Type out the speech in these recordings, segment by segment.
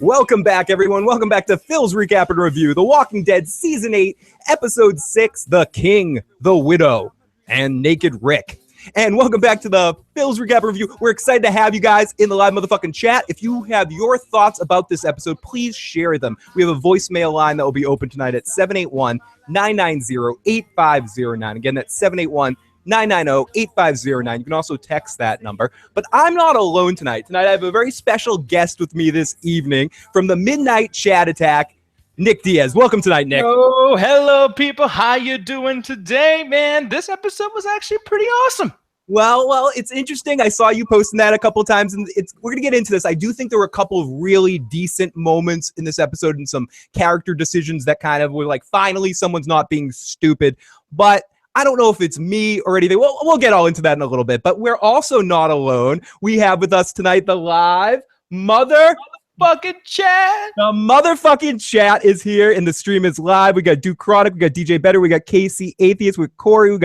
Welcome back, everyone. Welcome back to Phil's Recap and Review, The Walking Dead Season 8, Episode 6, The King, The Widow, and Naked Rick. And welcome back to the Phil's Recap and Review. We're excited to have you guys in the live motherfucking chat. If you have your thoughts about this episode, please share them. We have a voicemail line that will be open tonight at 781-990-8509. Again, that's 781-990-8509. You can also text that number. But I'm not alone tonight. Tonight I have a very special guest with me this evening from the Midnight Chat Attack, Nick Diaz. Welcome tonight, Nick. Oh, hello, people. How you doing today, man? This episode was actually pretty awesome. Well, it's interesting. I saw you posting that a couple of times, and we're going to get into this. I do think there were a couple of really decent moments in this episode and some character decisions that kind of were like, finally, someone's not being stupid. But I don't know if it's me or anything. We'll get all into that in a little bit. But we're also not alone. We have with us tonight the live motherfucking chat. The motherfucking chat is here, and the stream is live. We got Duke Chronic, we got DJ Better, we got KC Atheist with Corey, we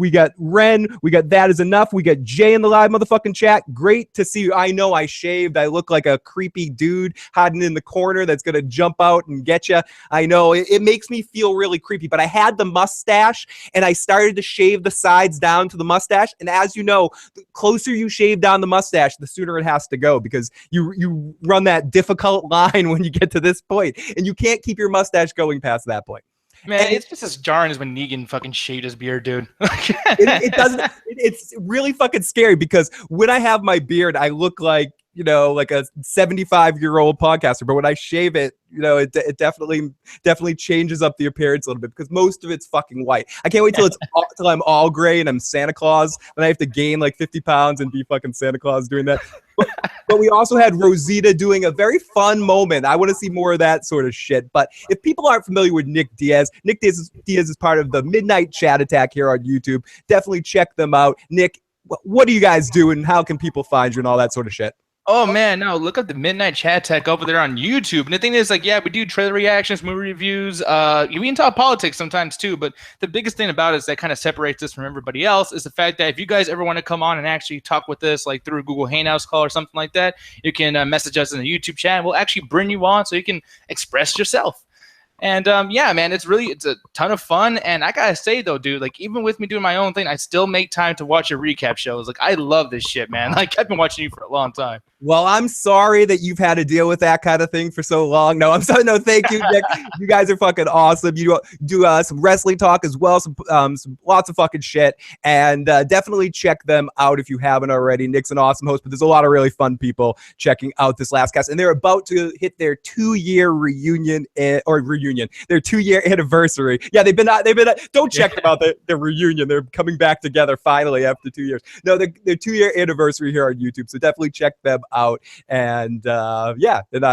got Ren, we got That Is Enough, we got Jay in the live motherfucking chat. Great to see you. I know I shaved. I look like a creepy dude hiding in the corner that's gonna jump out and get you. I know it makes me feel really creepy, but I had the mustache, and I started to shave the sides down to the mustache. And as you know, the closer you shave down the mustache, the sooner it has to go, because you run that difficult line when you get to this point, and you can't keep your mustache going past that point. Man, and it's just as jarring as when Negan fucking shaved his beard, dude. it doesn't. It's really fucking scary, because when I have my beard, I look like, you know, like a 75-year-old podcaster. But when I shave it, you know, it definitely changes up the appearance a little bit, because most of it's fucking white. I can't wait till I'm all gray and I'm Santa Claus, and I have to gain like 50 pounds and be fucking Santa Claus doing that. But we also had Rosita doing a very fun moment. I want to see more of that sort of shit. But if people aren't familiar with Nick Diaz is part of the Midnight Chat Attack here on YouTube. Definitely check them out. Nick, what do you guys do, and how can people find you and all that sort of shit? Oh, man, no, look up the Midnight Chat Tech over there on YouTube. And the thing is, like, yeah, we do trailer reactions, movie reviews. We can talk politics sometimes, too. But the biggest thing about it is that kind of separates us from everybody else is the fact that if you guys ever want to come on and actually talk with us, like through a Google Hangouts call or something like that, you can message us in the YouTube chat, and we'll actually bring you on so you can express yourself. And yeah, man, it's a ton of fun. And I gotta say though, dude, like even with me doing my own thing, I still make time to watch your recap shows. Like I love this shit, man. Like I've been watching you for a long time. Well, I'm sorry that you've had to deal with that kind of thing for so long. No, I'm sorry. No, thank you, Nick. You guys are fucking awesome. You do some wrestling talk as well, some lots of fucking shit, and definitely check them out if you haven't already. Nick's an awesome host, but there's a lot of really fun people checking out this last cast, and they're about to hit their 2-year reunion, their 2-year anniversary. Yeah, they've been. Don't check them out. Their reunion. They're coming back together finally after 2 years. No, their 2-year anniversary here on YouTube. So definitely check them out, and yeah, and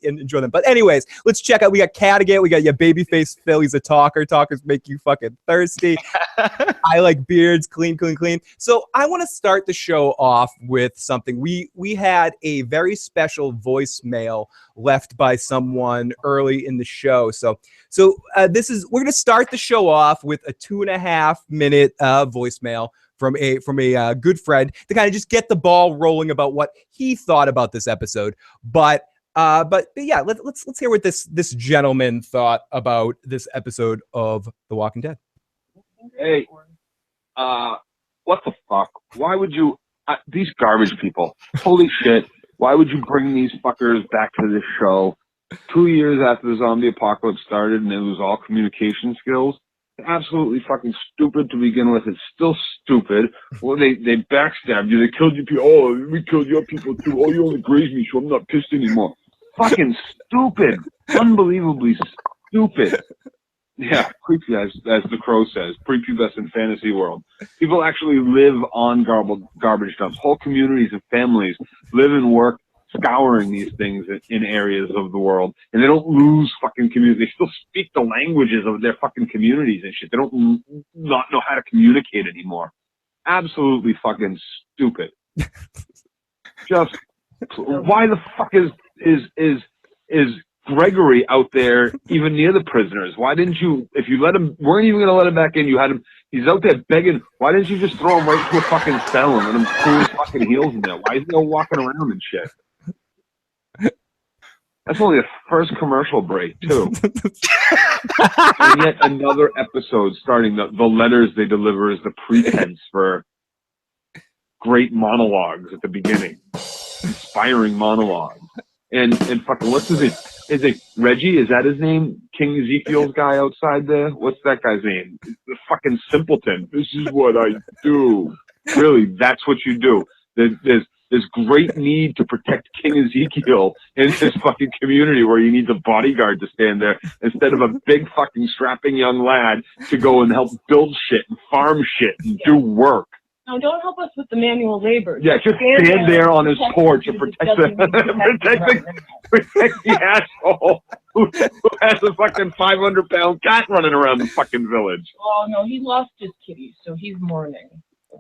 enjoy them. But anyways, let's check out. We got Cattigat, we got your babyface Phil. He's a talker. Talkers make you fucking thirsty. I like beards, clean. So I want to start the show off with something. We had a very special voicemail left by someone early in the show. So we're going to start the show off with a 2.5-minute voicemail from a good friend to kind of just get the ball rolling about what he thought about this episode. But yeah, let's hear what this gentleman thought about this episode of The Walking Dead. Hey, what the fuck? Why would you these garbage people? Holy shit! Why would you bring these fuckers back to this show 2 years after the zombie apocalypse started and it was all communication skills? Absolutely fucking stupid to begin with. It's still stupid. Well, they backstabbed you. They killed your people. Oh, we killed your people too. Oh, you only grazed me, so I'm not pissed anymore. Fucking stupid. Unbelievably stupid. Yeah, creepy as the crow says. Prepubescent fantasy world. People actually live on garbage dumps. Whole communities and families live and work scouring these things in areas of the world, and they don't lose fucking community. They still speak the languages of their fucking communities and shit. They don't not know how to communicate anymore. Absolutely fucking stupid. Just why the fuck is Gregory out there even near the prisoners? Why didn't you, if you let him, weren't even gonna let him back in, you had him, he's out there begging, why didn't you just throw him right to a fucking cell and let him cool his fucking heels in there? Why is he all walking around and shit? That's only the first commercial break, too. And yet another episode starting the letters they deliver is the pretense for great monologues at the beginning. Inspiring monologues. And fucking, what's his name? Is it Reggie? Is that his name? King Ezekiel's guy outside there? What's that guy's name? The fucking simpleton. This is what I do. Really, that's what you do. There's great need to protect King Ezekiel in this fucking community where you need the bodyguard to stand there instead of a big fucking strapping young lad to go and help build shit and farm shit and do work. No, don't help us with the manual labor. Yeah, just stand there on his porch and protect the asshole who has a fucking 500-pound cat running around the fucking village. Oh, no, he lost his kitty, so he's mourning.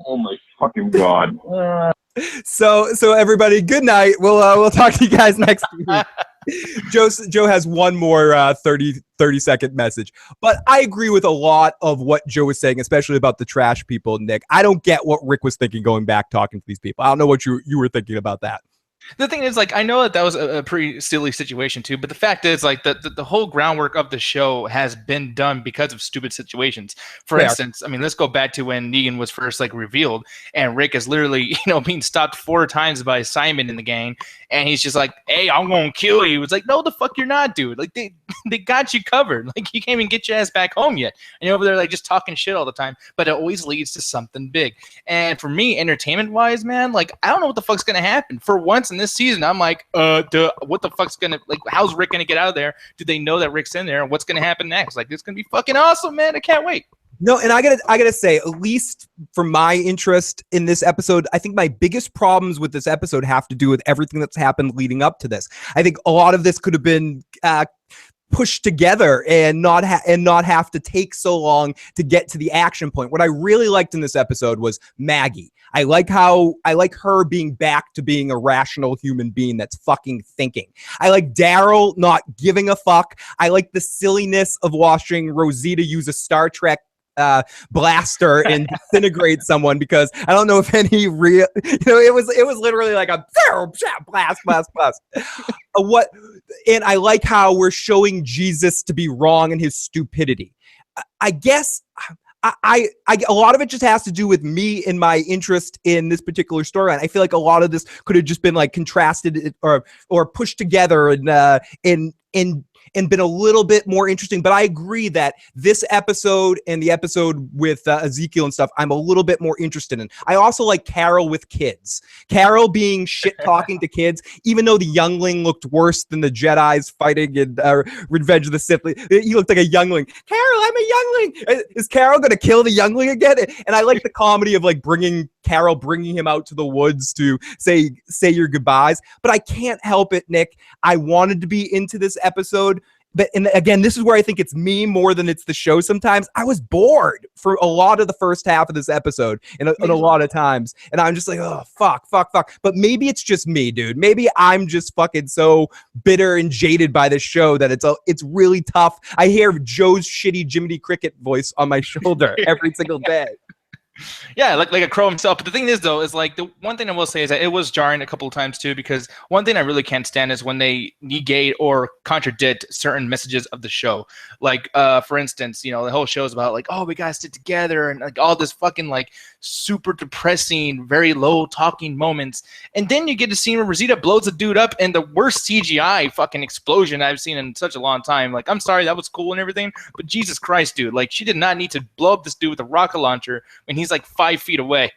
Oh, my fucking God. So everybody, good night. We'll talk to you guys next week. Joe has one more 30-second message, but I agree with a lot of what Joe was saying, especially about the trash people. Nick, I don't get what Rick was thinking going back talking to these people. I don't know what you were thinking about that. The thing is, like, I know that was a pretty silly situation too, but the fact is, like, the whole groundwork of the show has been done because of stupid situations. For instance, I mean, let's go back to when Negan was first, like, revealed, and Rick is literally, being stopped 4 times by Simon in the gang, and he's just like, "Hey, I'm gonna kill you." It's like, no, the fuck you're not, dude. Like, they got you covered. Like, you can't even get your ass back home yet, and you're over there, like, just talking shit all the time. But it always leads to something big. And for me, entertainment-wise, man, like, I don't know what the fuck's gonna happen. For once in this season, I'm like, what the fuck's gonna, like, how's Rick gonna get out of there? Do they know that Rick's in there? And what's gonna happen next? Like, it's gonna be fucking awesome, man. I can't wait. No, and I gotta say, at least for my interest in this episode, I think my biggest problems with this episode have to do with everything that's happened leading up to this. I think a lot of this could have been pushed together and not have to take so long to get to the action point. What I really liked in this episode was Maggie. I like her being back to being a rational human being that's fucking thinking. I like Daryl not giving a fuck. I like the silliness of watching Rosita use a Star Trek blaster and disintegrate someone, because I don't know if any real, it was literally like a blast. And I like how we're showing Jesus to be wrong in his stupidity. I guess I a lot of it just has to do with me and my interest in this particular storyline. I feel like a lot of this could have just been like contrasted or pushed together and been a little bit more interesting. But I agree that this episode and the episode with Ezekiel and stuff, I'm a little bit more interested in. I also like Carol with kids. Carol being shit-talking to kids, even though the youngling looked worse than the Jedis fighting in Revenge of the Sith. He looked like a youngling. Carol, I'm a youngling. Is Carol going to kill the youngling again? And I like the comedy of like bringing him out to the woods to say your goodbyes. But I can't help it, Nick. I wanted to be into this episode. But and again, this is where I think it's me more than it's the show sometimes. I was bored for a lot of the first half of this episode and a lot of times. And I'm just like, oh, fuck. But maybe it's just me, dude. Maybe I'm just fucking so bitter and jaded by this show that it's really tough. I hear Joe's shitty Jiminy Cricket voice on my shoulder every single day. Yeah, like a crow himself. But the thing is, though, is like the one thing I will say is that it was jarring a couple of times too, because one thing I really can't stand is when they negate or contradict certain messages of the show. Like, for instance, the whole show is about like, oh, we gotta stick together and like all this fucking like super depressing, very low talking moments, and then you get a scene where Rosita blows a dude up in the worst CGI fucking explosion I've seen in such a long time. Like, I'm sorry, that was cool and everything, but Jesus Christ, dude, like she did not need to blow up this dude with a rocket launcher when he's like 5 feet away.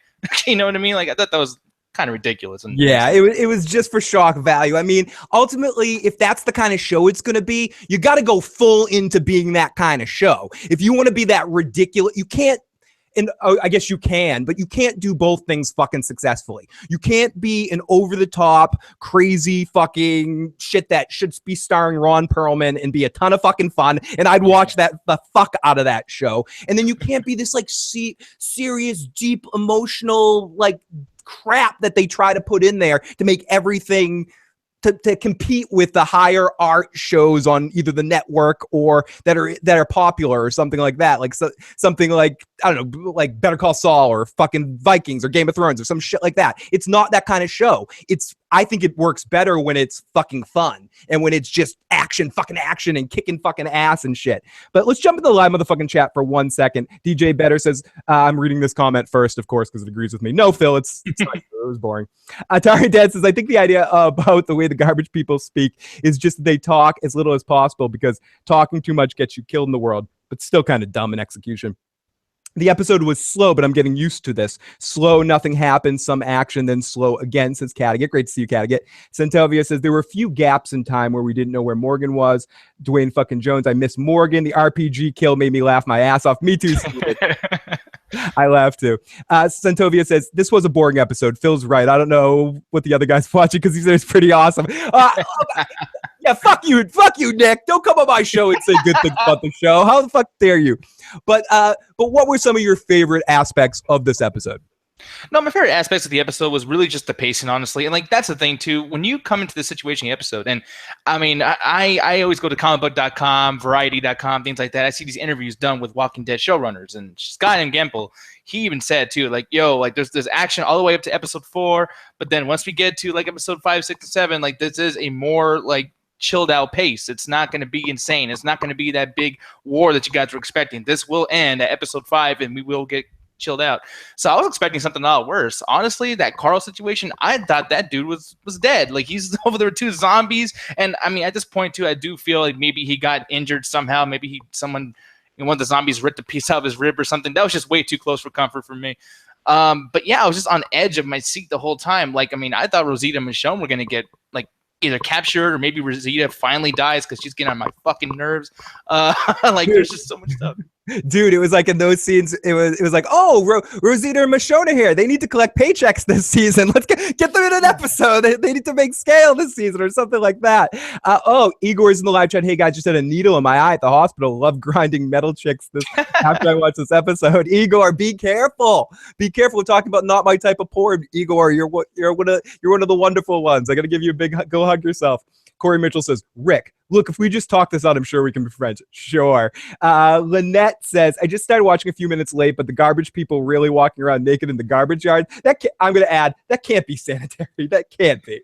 You know what I mean? Like, I thought that was kind of ridiculous. And yeah, it was just for shock value. I mean, ultimately, if that's the kind of show it's going to be, you got to go full into being that kind of show. If you want to be that ridiculous, you can't. And I guess you can, but you can't do both things fucking successfully. You can't be an over-the-top, crazy fucking shit that should be starring Ron Perlman and be a ton of fucking fun, and I'd watch the fuck out of that show. And then you can't be this like serious, deep, emotional like crap that they try to put in there to make everything to compete with the higher art shows on either the network or that are popular or something like that. Like something like, I don't know, like Better Call Saul or fucking Vikings or Game of Thrones or some shit like that. It's not that kind of show. It's I think it works better when it's fucking fun and when it's just fucking action and kicking fucking ass and shit. But let's jump into the live motherfucking chat for 1 second. DJ Better says, I'm reading this comment first, of course, because it agrees with me. No, Phil, it's not true. It was boring. Atari Dad says, I think the idea about the way the garbage people speak is just that they talk as little as possible because talking too much gets you killed in the world, but still kind of dumb in execution. The episode was slow, but I'm getting used to this. Slow, nothing happened, some action, then slow again, says Cattigat. Great to see you, Cattigat. Centelvia says, there were a few gaps in time where we didn't know where Morgan was. Dwayne fucking Jones, I miss Morgan. The RPG kill made me laugh my ass off. Me too, I laugh too. Centovia says, this was a boring episode. Phil's right. I don't know what the other guy's watching because he said it's pretty awesome. Yeah, fuck you, Nick. Don't come on my show and say good things about the show. How the fuck dare you? But what were some of your favorite aspects of this episode? No, my favorite aspects of the episode was really just the pacing, honestly. And like, that's the thing too, when you come into this situation episode, and I mean, I always go to comicbook.com, variety.com, things like that. I see these interviews done with Walking Dead showrunners, and Scott and Gimple, he even said too, like, yo, like there's action all the way up to episode 4, but then once we get to like episode 5, 6, and 7, like this is a more like chilled out pace. It's not going to be insane. It's not going to be that big war that you guys were expecting. This will end at episode 5 and we will get chilled out. So I was expecting something a lot worse. Honestly, that Carl situation, I thought that dude was dead. Like, he's over there with 2 zombies. And I mean, at this point too, I do feel like maybe he got injured somehow. Maybe one of the zombies ripped a piece out of his rib or something. That was just way too close for comfort for me. But yeah, I was just on edge of my seat the whole time. Like, I mean, I thought Rosita and Michonne were going to get like either captured or maybe Rosita finally dies because she's getting on my fucking nerves. Like, there's just so much stuff. Dude, it was like in those scenes, it was like, oh, Rosita and Michonne here. They need to collect paychecks this season. Let's get them in an episode. They need to make scale this season or something like that. Igor's in the live chat. Hey guys, just had a needle in my eye at the hospital. Love grinding metal chicks after I watched this episode. Igor, be careful. Be careful. We're talking about not my type of porn. Igor, you're one of the wonderful ones. I got to give you a big go hug yourself. Corey Mitchell says, Rick, look, if we just talk this out, I'm sure we can be friends. Sure. Lynette says, I just started watching a few minutes late, but the garbage people really walking around naked in the garbage yard, I'm going to add, that can't be sanitary. That can't be.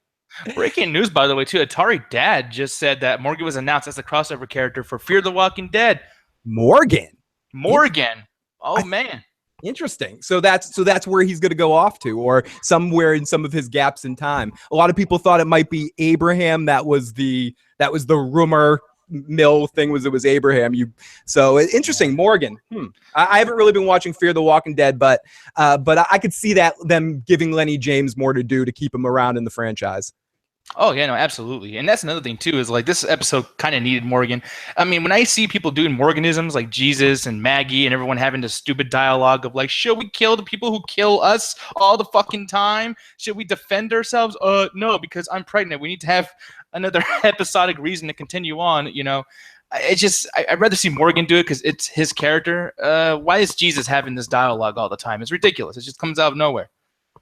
Breaking news, by the way, too. Atari Dad just said that Morgan was announced as a crossover character for Fear the Walking Dead. Morgan. Oh, man. Interesting. So that's where he's going to go off to, or somewhere in some of his gaps in time. A lot of people thought it might be Abraham. That was the rumor mill thing. It was Abraham. So interesting. Morgan. I haven't really been watching Fear the Walking Dead, but I could see that them giving Lenny James more to do to keep him around in the franchise. Oh, yeah, no, absolutely. And that's another thing, too, is like this episode kind of needed Morgan. I mean, when I see people doing Morganisms like Jesus and Maggie and everyone having this stupid dialogue of like, should we kill the people who kill us all the fucking time? Should we defend ourselves? No, because I'm pregnant. We need to have another episodic reason to continue on, you know. I'd rather see Morgan do it because it's his character. Why is Jesus having this dialogue all the time? It's ridiculous. It just comes out of nowhere.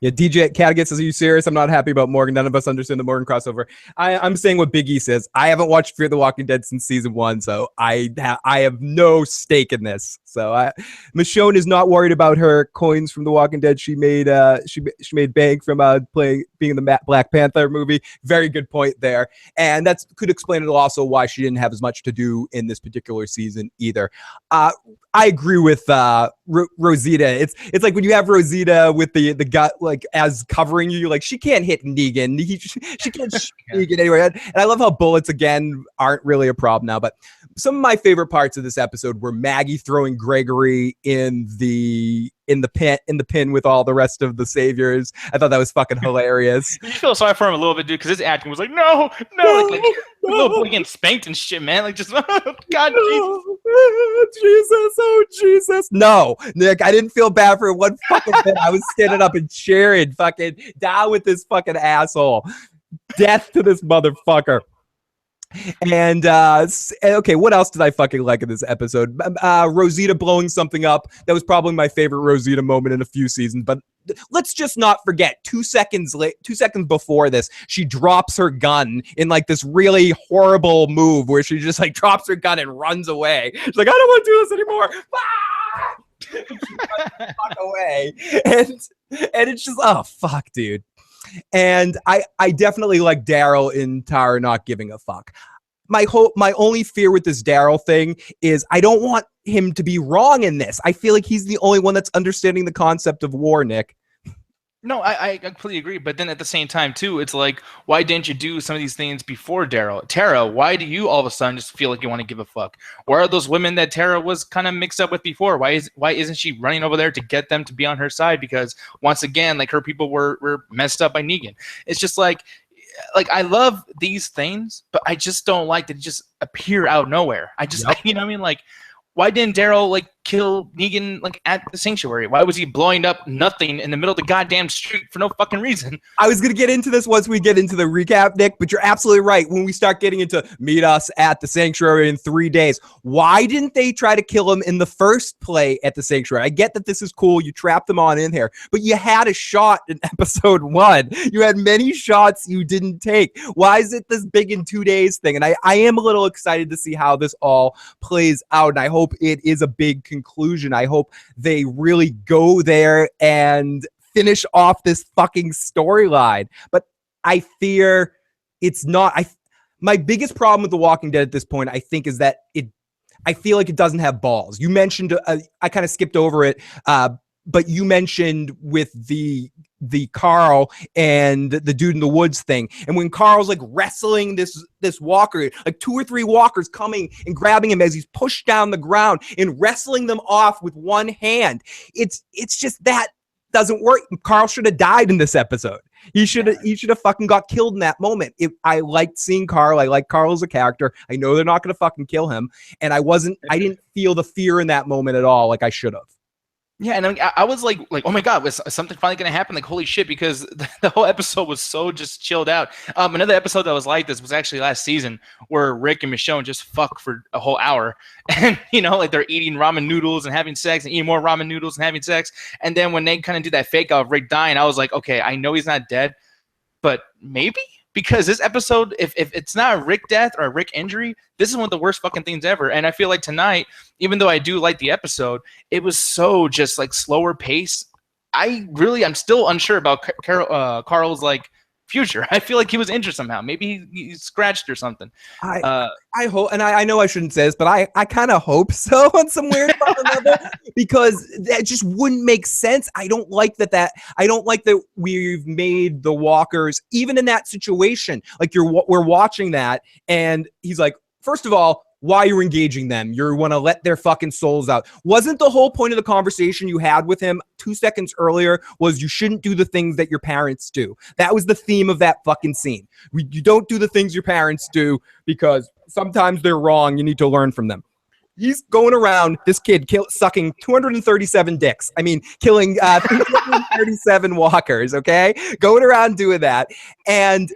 Yeah, DJ Cattigat says, are you serious? I'm not happy about Morgan. None of us understand the Morgan crossover. I'm saying what Big E says. I haven't watched Fear the Walking Dead since season 1, so I have no stake in this. So Michonne is not worried about her coins from The Walking Dead. She made bank from being in the Black Panther movie. Very good point there, and that could explain it also why she didn't have as much to do in this particular season either. I agree with Rosita. It's like when you have Rosita with the gut like as covering you, like she can't hit Negan. She can't shoot Negan anyway. And I love how bullets again aren't really a problem now. But some of my favorite parts of this episode were Maggie throwing Gregory in the pin with all the rest of the saviors. I thought that was fucking hilarious. You feel sorry for him a little bit, dude, because his acting was like, no, like little boy getting spanked and shit, man. Like, just, God, Jesus, oh Jesus. No, Nick, I didn't feel bad for one fucking bit. I was standing up and cheering, fucking down with this fucking asshole. Death to this motherfucker. And okay, what else did I fucking like in this episode? Rosita blowing something up. That was probably my favorite Rosita moment in a few seasons. But let's just not forget, 2 seconds before this, she drops her gun in like this really horrible move where she just like drops her gun and runs away. She's like, I don't want to do this anymore. She runs the fuck away, and it's just, oh fuck, dude. And I definitely like Daryl and Tara not giving a fuck. My only fear with this Daryl thing is I don't want him to be wrong in this. I feel like he's the only one that's understanding the concept of war, Nick. No, I completely agree. But then at the same time, too, it's like, why didn't you do some of these things before Daryl? Tara, why do you all of a sudden just feel like you want to give a fuck? Where are those women that Tara was kind of mixed up with before? Why isn't she running over there to get them to be on her side? Because once again, like, her people were messed up by Negan. It's just like I love these things, but I just don't like that it just appear out of nowhere. I just, you know what I mean? Like, why didn't Daryl like kill Negan like at the sanctuary? Why was he blowing up nothing in the middle of the goddamn street for no fucking reason? I was gonna get into this once we get into the recap, Nick, but you're absolutely right. When we start getting into meet us at the sanctuary in 3 days, why didn't they try to kill him in the first play at the sanctuary? I get that this is cool, you trapped them on in here, but you had a shot in episode 1. You had many shots you didn't take. Why is it this big in 2 days thing? And I am a little excited to see how this all plays out, and I hope it is a big conclusion. I hope they really go there and finish off this fucking storyline. But I fear it's not. My biggest problem with The Walking Dead at this point, I think, is that I feel like it doesn't have balls. You mentioned, I kind of skipped over it, but you mentioned with the Carl and the dude in the woods thing. And when Carl's like wrestling this walker, like 2 or 3 walkers coming and grabbing him as he's pushed down the ground and wrestling them off with one hand. It's just that doesn't work. Carl should have died in this episode. He should have fucking got killed in that moment. I liked seeing Carl. I like Carl as a character. I know they're not going to fucking kill him. And I didn't feel the fear in that moment at all like I should have. Yeah, and I was like, oh my god, was something finally gonna happen? Like, holy shit, because the whole episode was so just chilled out. Another episode that was like this was actually last season, where Rick and Michonne just fuck for a whole hour, and like they're eating ramen noodles and having sex, and eating more ramen noodles and having sex, and then when they kind of do that fake out of Rick dying, I was like, okay, I know he's not dead, but maybe. Because this episode, if it's not a Rick death or a Rick injury, this is one of the worst fucking things ever. And I feel like tonight, even though I do like the episode, it was so just like slower pace. I'm still unsure about Carl's like future. I feel like he was injured somehow. Maybe he scratched or something. I hope, and I know I shouldn't say this, but I kind of hope so on some weird level, because that just wouldn't make sense. I don't like that we've made the walkers, even in that situation, like we're watching that, and he's like, first of all, why you're engaging them. You want to let their fucking souls out. Wasn't the whole point of the conversation you had with him 2 seconds earlier was you shouldn't do the things that your parents do? That was the theme of that fucking scene. You don't do the things your parents do because sometimes they're wrong. You need to learn from them. He's going around, this kid sucking 237 dicks. I mean, killing 237 walkers, okay? Going around doing that. And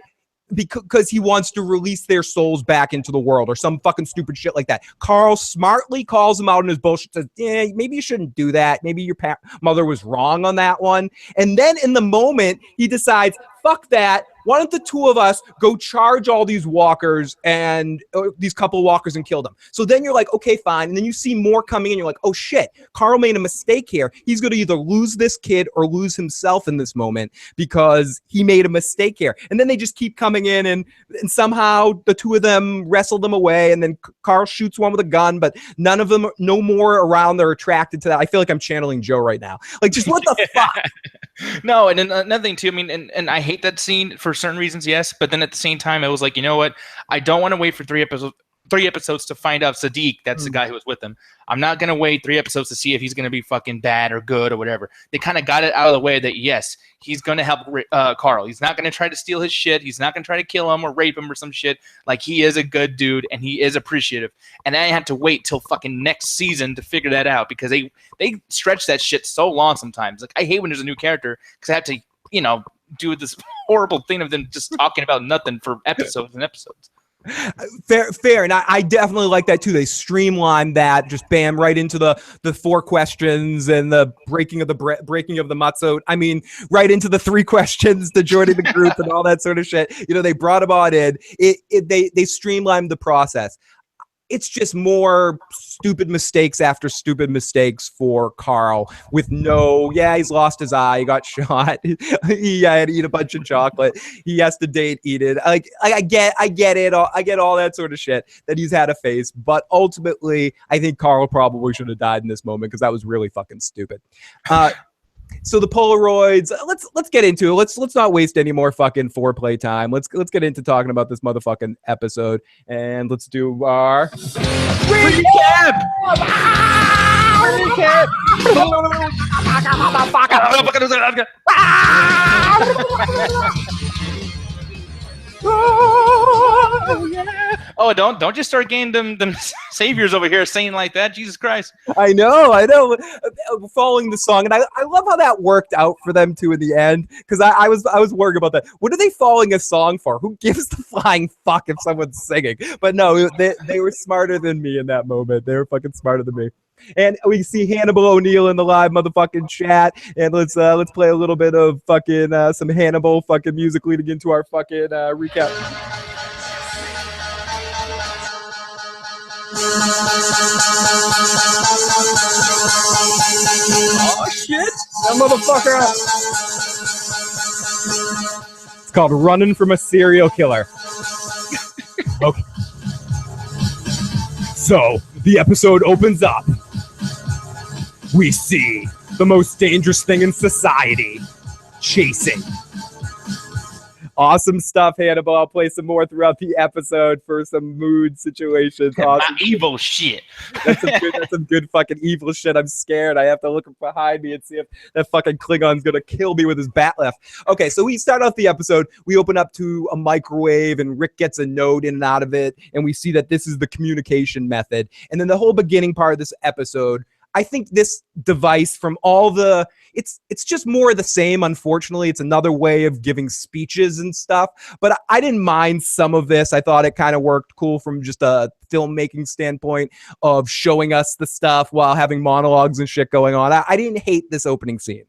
because he wants to release their souls back into the world or some fucking stupid shit like that. Carl smartly calls him out in his bullshit, says, yeah, maybe you shouldn't do that. Maybe your mother was wrong on that one. And then in the moment, he decides, fuck that. Why don't the 2 of us go charge all these walkers and these couple walkers and kill them? So then you're like, okay, fine. And then you see more coming in. You're like, oh shit, Carl made a mistake here. He's going to either lose this kid or lose himself in this moment because he made a mistake here. And then they just keep coming in and somehow the 2 of them wrestle them away. And then Carl shoots one with a gun, but none of them, no more around. They're attracted to that. I feel like I'm channeling Joe right now. Like, just what the fuck? No, and then another thing too, I mean, and I hate that scene for certain reasons, yes, but then at the same time, I was like, you know what? I don't want to wait for 3 episodes to find out Sadiq, that's the guy who was with him. I'm not going to wait 3 episodes to see if he's going to be fucking bad or good or whatever. They kind of got it out of the way that, yes, he's going to help Carl. He's not going to try to steal his shit. He's not going to try to kill him or rape him or some shit. Like, he is a good dude and he is appreciative. And I had to wait till fucking next season to figure that out because they stretch that shit so long sometimes. Like, I hate when there's a new character because I have to, do this horrible thing of them just talking about nothing for episodes and episodes. Fair, and I definitely like that too. They streamlined that, just bam, right into the 4 questions and the breaking of the matzo. I mean, right into the 3 questions to joining the group and all that sort of shit. They brought them on in. They streamlined the process. it's just more stupid mistakes after stupid mistakes for Carl with he's lost his eye. He got shot. He had to eat a bunch of chocolate. He has to date Eden. I get it. I get all that sort of shit that he's had to face. But ultimately, I think Carl probably should have died in this moment because that was really fucking stupid. So the Polaroids, let's get into it. Let's not waste any more fucking foreplay time. Let's get into talking about this motherfucking episode, and let's do our recap. Oh, don't just start getting them saviors over here saying like that. Jesus Christ. I know. Following the song, and I love how that worked out for them too in the end, because I was worried about that. What are they following a song for? Who gives the flying fuck if someone's singing? But no, they were smarter than me in that moment. They were fucking smarter than me. And we see Hannibal O'Neill in the live motherfucking chat, and let's play a little bit of fucking some Hannibal fucking music leading into our fucking recap. Oh shit! That motherfucker! It's called "Running from a Serial Killer." Okay. So the episode opens up. We see the most dangerous thing in society: chasing. Awesome stuff, Hannibal. I'll play some more throughout the episode for some mood situations. Awesome. Evil shit. That's some good fucking evil shit. I'm scared. I have to look behind me and see if that fucking Klingon's gonna kill me with his bat left. Okay, so we start off the episode. We open up to a microwave, and Rick gets a note in and out of it, and we see that this is the communication method. And then the whole beginning part of this episode, I think this device from all the it's just more of the same. Unfortunately, it's another way of giving speeches and stuff, but I didn't mind some of this. I thought it kind of worked cool from just a filmmaking standpoint of showing us the stuff while having monologues and shit going on. I didn't hate this opening scene.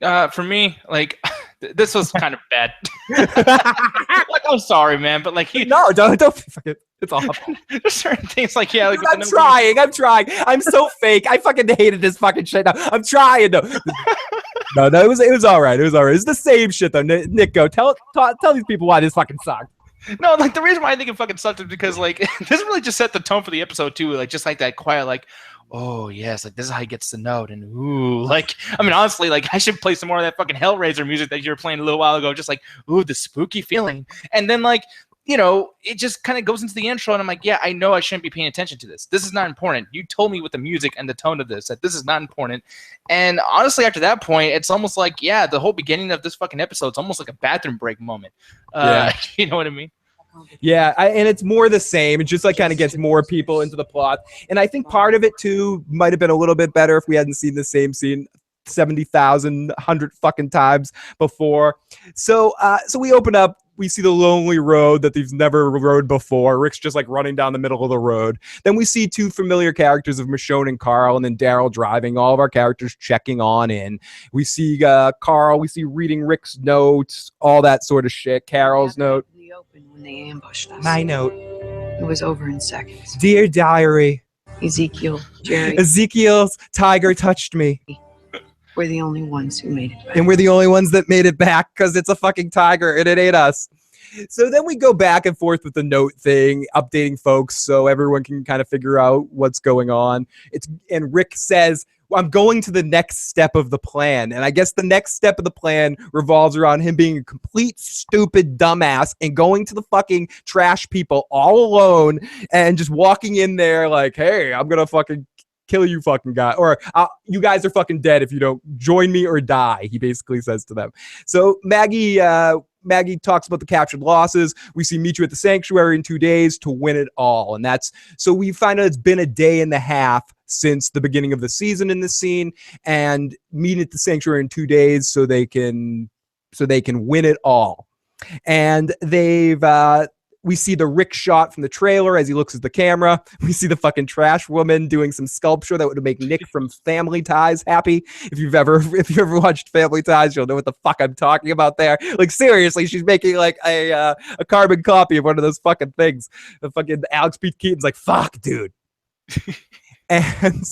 For me, like, this was kind of bad. Like, I'm sorry, man, but like, no, don't fucking. It's awful. There's certain things like, yeah, like, I'm trying. I'm so fake. I fucking hated this fucking shit. No, I'm trying. No, it was all right. It was all right. It's the same shit though. Nick, go tell these people why this fucking sucked. No, like the reason why I think it fucking sucked is because like this really just set the tone for the episode too. Like just like that quiet, like, oh yes, like this is how he gets the note, and ooh, like I mean honestly, like I should play some more of that fucking Hellraiser music that you were playing a little while ago, just like ooh, the spooky feeling. And then like, you know, it just kind of goes into the intro, and I'm like, yeah, I know I shouldn't be paying attention to this. This is not important. You told me with the music and the tone of this that this is not important. And honestly, after that point, it's almost like, yeah, the whole beginning of this fucking episode, it's almost like a bathroom break moment. Yeah. You know what I mean? Yeah, and it's more the same. It just like kind of gets more people into the plot. And I think part of it too might have been a little bit better if we hadn't seen the same scene 70,000, 100 fucking times before. So we open up. We see the lonely road that they've never rode before. Rick's just like running down the middle of the road. Then we see two familiar characters of Michonne and Carl, and then Daryl driving. All of our characters checking on in. We see Carl. We see reading Rick's notes, all that sort of shit. Carol's note. When they ambushed us. My note. It was over in seconds. Dear diary. Ezekiel's tiger touched me. We're the only ones who made it back. And we're the only ones that made it back because it's a fucking tiger and it ate us. So then we go back and forth with the note thing, updating folks so everyone can kind of figure out what's going on. And Rick says, I'm going to the next step of the plan. And I guess the next step of the plan revolves around him being a complete stupid dumbass and going to the fucking trash people all alone and just walking in there like, hey, I'm going to fucking kill you fucking guy, or you guys are fucking dead if you don't join me or die, he basically says to them. So Maggie talks about the captured losses. We see meet you at the sanctuary in 2 days to win it all. And so we find out it's been a day and a half since the beginning of the season in this scene, and meet at the sanctuary in 2 days so they can win it all. And they've we see the Rick shot from the trailer as he looks at the camera. We see the fucking trash woman doing some sculpture that would make Nick from Family Ties happy. If you've ever watched Family Ties, you'll know what the fuck I'm talking about there. Like, seriously, she's making like a carbon copy of one of those fucking things. The fucking Alex P. Keaton's like, fuck, dude. And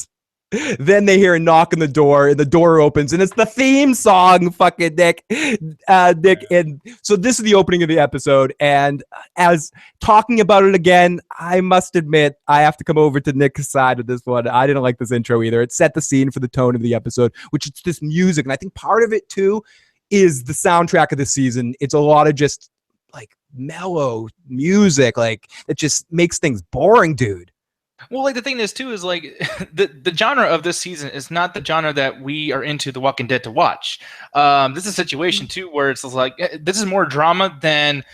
then they hear a knock on the door, and the door opens, and it's the theme song, fucking Nick. And so this is the opening of the episode, and as talking about it again, I must admit, I have to come over to Nick's side of this one. I didn't like this intro either. It set the scene for the tone of the episode, which is this music, and I think part of it, too, is the soundtrack of the season. It's a lot of just, like, mellow music, like, it just makes things boring, dude. Well, like the thing is too is like the genre of this season is not the genre that we are into The Walking Dead to watch. This is a situation too where it's like this is more drama than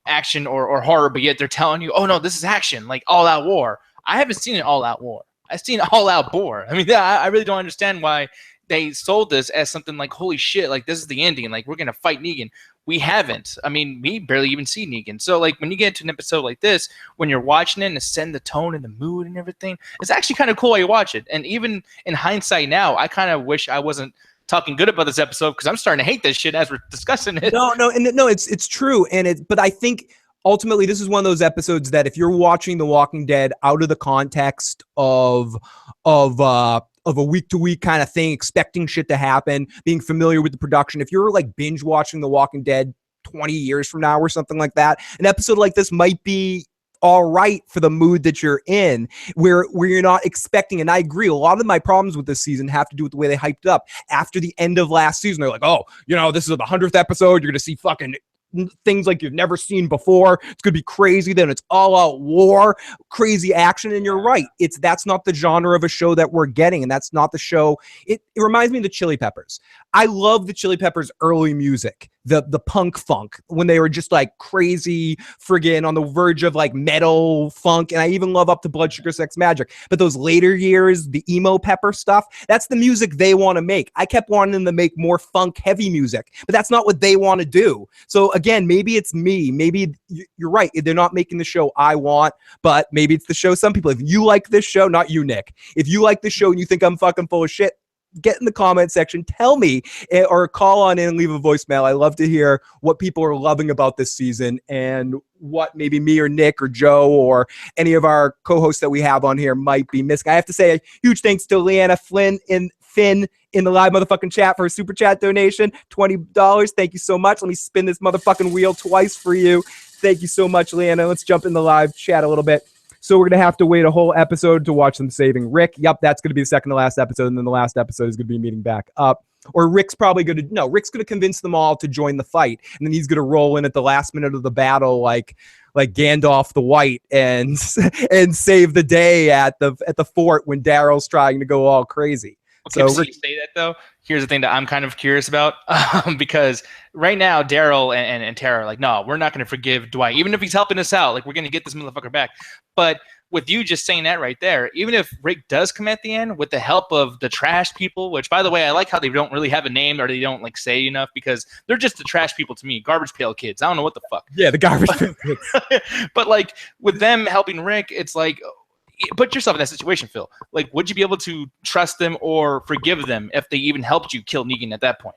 action or horror, but yet they're telling you, oh no, this is action, like all out war. I haven't seen an all out war. I've seen all out bore. I mean, I really don't understand why they sold this as something like, holy shit, like this is the ending, like we're gonna fight Negan. We haven't. I mean, we barely even see Negan. So, like, when you get into an episode like this, when you're watching it and send the tone and the mood and everything, it's actually kind of cool while you watch it. And even in hindsight now, I kind of wish I wasn't talking good about this episode because I'm starting to hate this shit as we're discussing it. No, it's true. But I think ultimately this is one of those episodes that if you're watching The Walking Dead out of the context of a week-to-week kind of thing, expecting shit to happen, being familiar with the production. If you're like binge watching The Walking Dead 20 years from now or something like that, an episode like this might be all right for the mood that you're in, where you're not expecting. And I agree, a lot of my problems with this season have to do with the way they hyped it up. After the end of last season, they're like, oh, this is the 100th episode. You're going to see fucking things like you've never seen before. It's gonna be crazy. Then it's all out war, crazy action. And you're right, that's not the genre of a show that we're getting, and that's not the show. It reminds me of the Chili Peppers. I love the Chili Peppers early music, the punk funk, when they were just like crazy friggin' on the verge of like metal funk. And I even love up to Blood Sugar Sex Magic. But those later years, the emo pepper stuff, that's the music they want to make. I kept wanting them to make more funk heavy music, but that's not what they want to do. So again, maybe it's me. Maybe you're right. They're not making the show I want, but maybe it's the show some people. If you like this show, not you, Nick, if you like this show and you think I'm fucking full of shit, get in the comment section, tell me, or call on in and leave a voicemail. I love to hear what people are loving about this season and what maybe me or Nick or Joe or any of our co-hosts that we have on here might be missing. I have to say a huge thanks to Leanna Finn in the live motherfucking chat for a super chat donation, $20. Thank you so much. Let me spin this motherfucking wheel twice for you. Thank you so much, Leanna. Let's jump in the live chat a little bit. So we're going to have to wait a whole episode to watch them saving Rick. Yep, that's going to be the second to last episode, and then the last episode is going to be meeting back up. Or Rick's probably going to... Rick's going to convince them all to join the fight, and then he's going to roll in at the last minute of the battle like Gandalf the White and save the day at the fort when Daryl's trying to go all crazy. Okay, so you say that, though. Here's the thing that I'm kind of curious about, because right now Daryl and Tara are like, no, we're not going to forgive Dwight, even if he's helping us out. Like, we're going to get this motherfucker back. But with you just saying that right there, even if Rick does come at the end with the help of the trash people, which, by the way, I like how they don't really have a name or they don't like say enough, because they're just the trash people to me, garbage pail kids. I don't know what the fuck. Yeah, the garbage pail kids. But like with them helping Rick, it's like, put yourself in that situation, Phil. Like, would you be able to trust them or forgive them if they even helped you kill Negan at that point?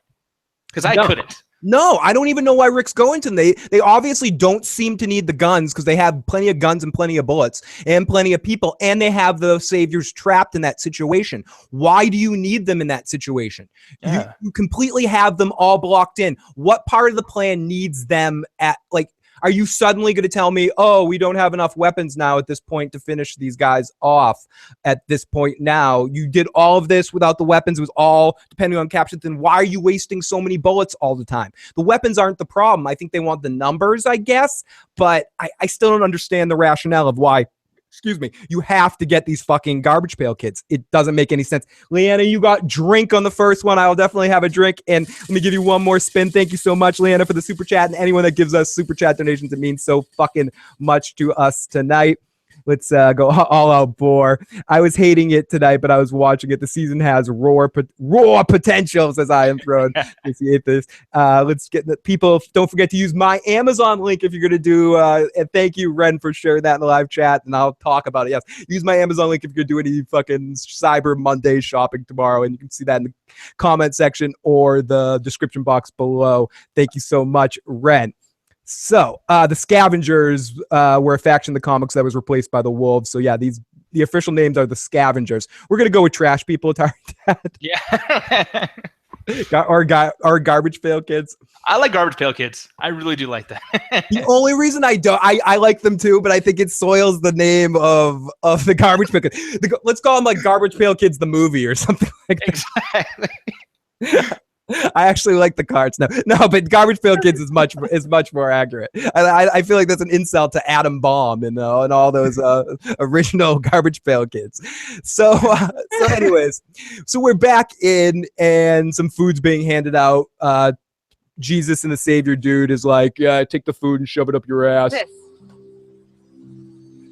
Because I couldn't. No, I don't even know why Rick's going to them. They obviously don't seem to need the guns because they have plenty of guns and plenty of bullets and plenty of people, and they have the saviors trapped in that situation. Why do you need them in that situation? Yeah. You completely have them all blocked in. What part of the plan needs them at, like, are you suddenly going to tell me, oh, we don't have enough weapons now at this point to finish these guys off at this point now? You did all of this without the weapons. It was all depending on capture. Then why are you wasting so many bullets all the time? The weapons aren't the problem. I think they want the numbers, I guess. But I still don't understand the rationale of why, you have to get these fucking garbage pail kids. It doesn't make any sense. Leanna, you got drink on the first one. I'll definitely have a drink. And let me give you one more spin. Thank you so much, Leanna, for the super chat. And anyone that gives us super chat donations, it means so fucking much to us tonight. Let's go all out bore. I was hating it tonight, but I was watching it. The season has raw potential, says I am thrown. Let's get the people. Don't forget to use my Amazon link if you're going to do. And thank you, Ren, for sharing that in the live chat. And I'll talk about it. Yes, use my Amazon link if you're going to do any fucking Cyber Monday shopping tomorrow. And you can see that in the comment section or the description box below. Thank you so much, Ren. So the Scavengers were a faction in the comics that was replaced by the Wolves. So yeah, the official names are the Scavengers. We're gonna go with trash people. Yeah. Our garbage pail kids. I like garbage pail kids. I really do like that. The only reason I like them too, but I think it soils the name of the garbage pail kids. Let's call them like Garbage Pail Kids the movie or something like that. Exactly. I actually like the cards. No, but Garbage Pail Kids is much more accurate. I feel like that's an insult to Adam Bomb and all those original Garbage Pail Kids. So anyways, so we're back in and some food's being handed out. Jesus and the Savior dude is like, yeah, take the food and shove it up your ass.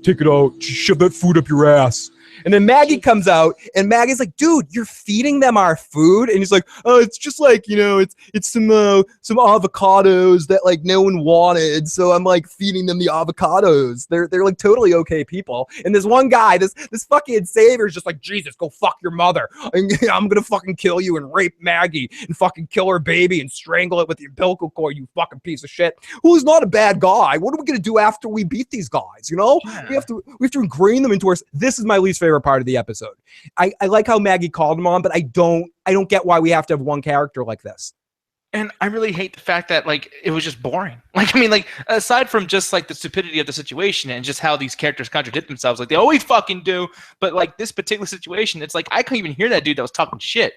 Take it out, shove that food up your ass. And then Maggie comes out, and Maggie's like, "Dude, you're feeding them our food." And he's like, "Oh, it's just like, it's some avocados that like no one wanted, so I'm like feeding them the avocados. They're like totally okay people." And this one guy, this fucking Savior's just like, "Jesus, go fuck your mother. I'm gonna fucking kill you and rape Maggie and fucking kill her baby and strangle it with the umbilical cord, you fucking piece of shit." Who's not a bad guy? What are we gonna do after we beat these guys? Yeah. We have to ingrain them into us. This is my least favorite part of the episode. I like how Maggie called him on, but I don't get why we have to have one character like this. And I really hate the fact that like it was just boring. Like, I mean, like aside from just like the stupidity of the situation and just how these characters contradict themselves, like they always fucking do. But like this particular situation, it's like I couldn't even hear that dude that was talking shit.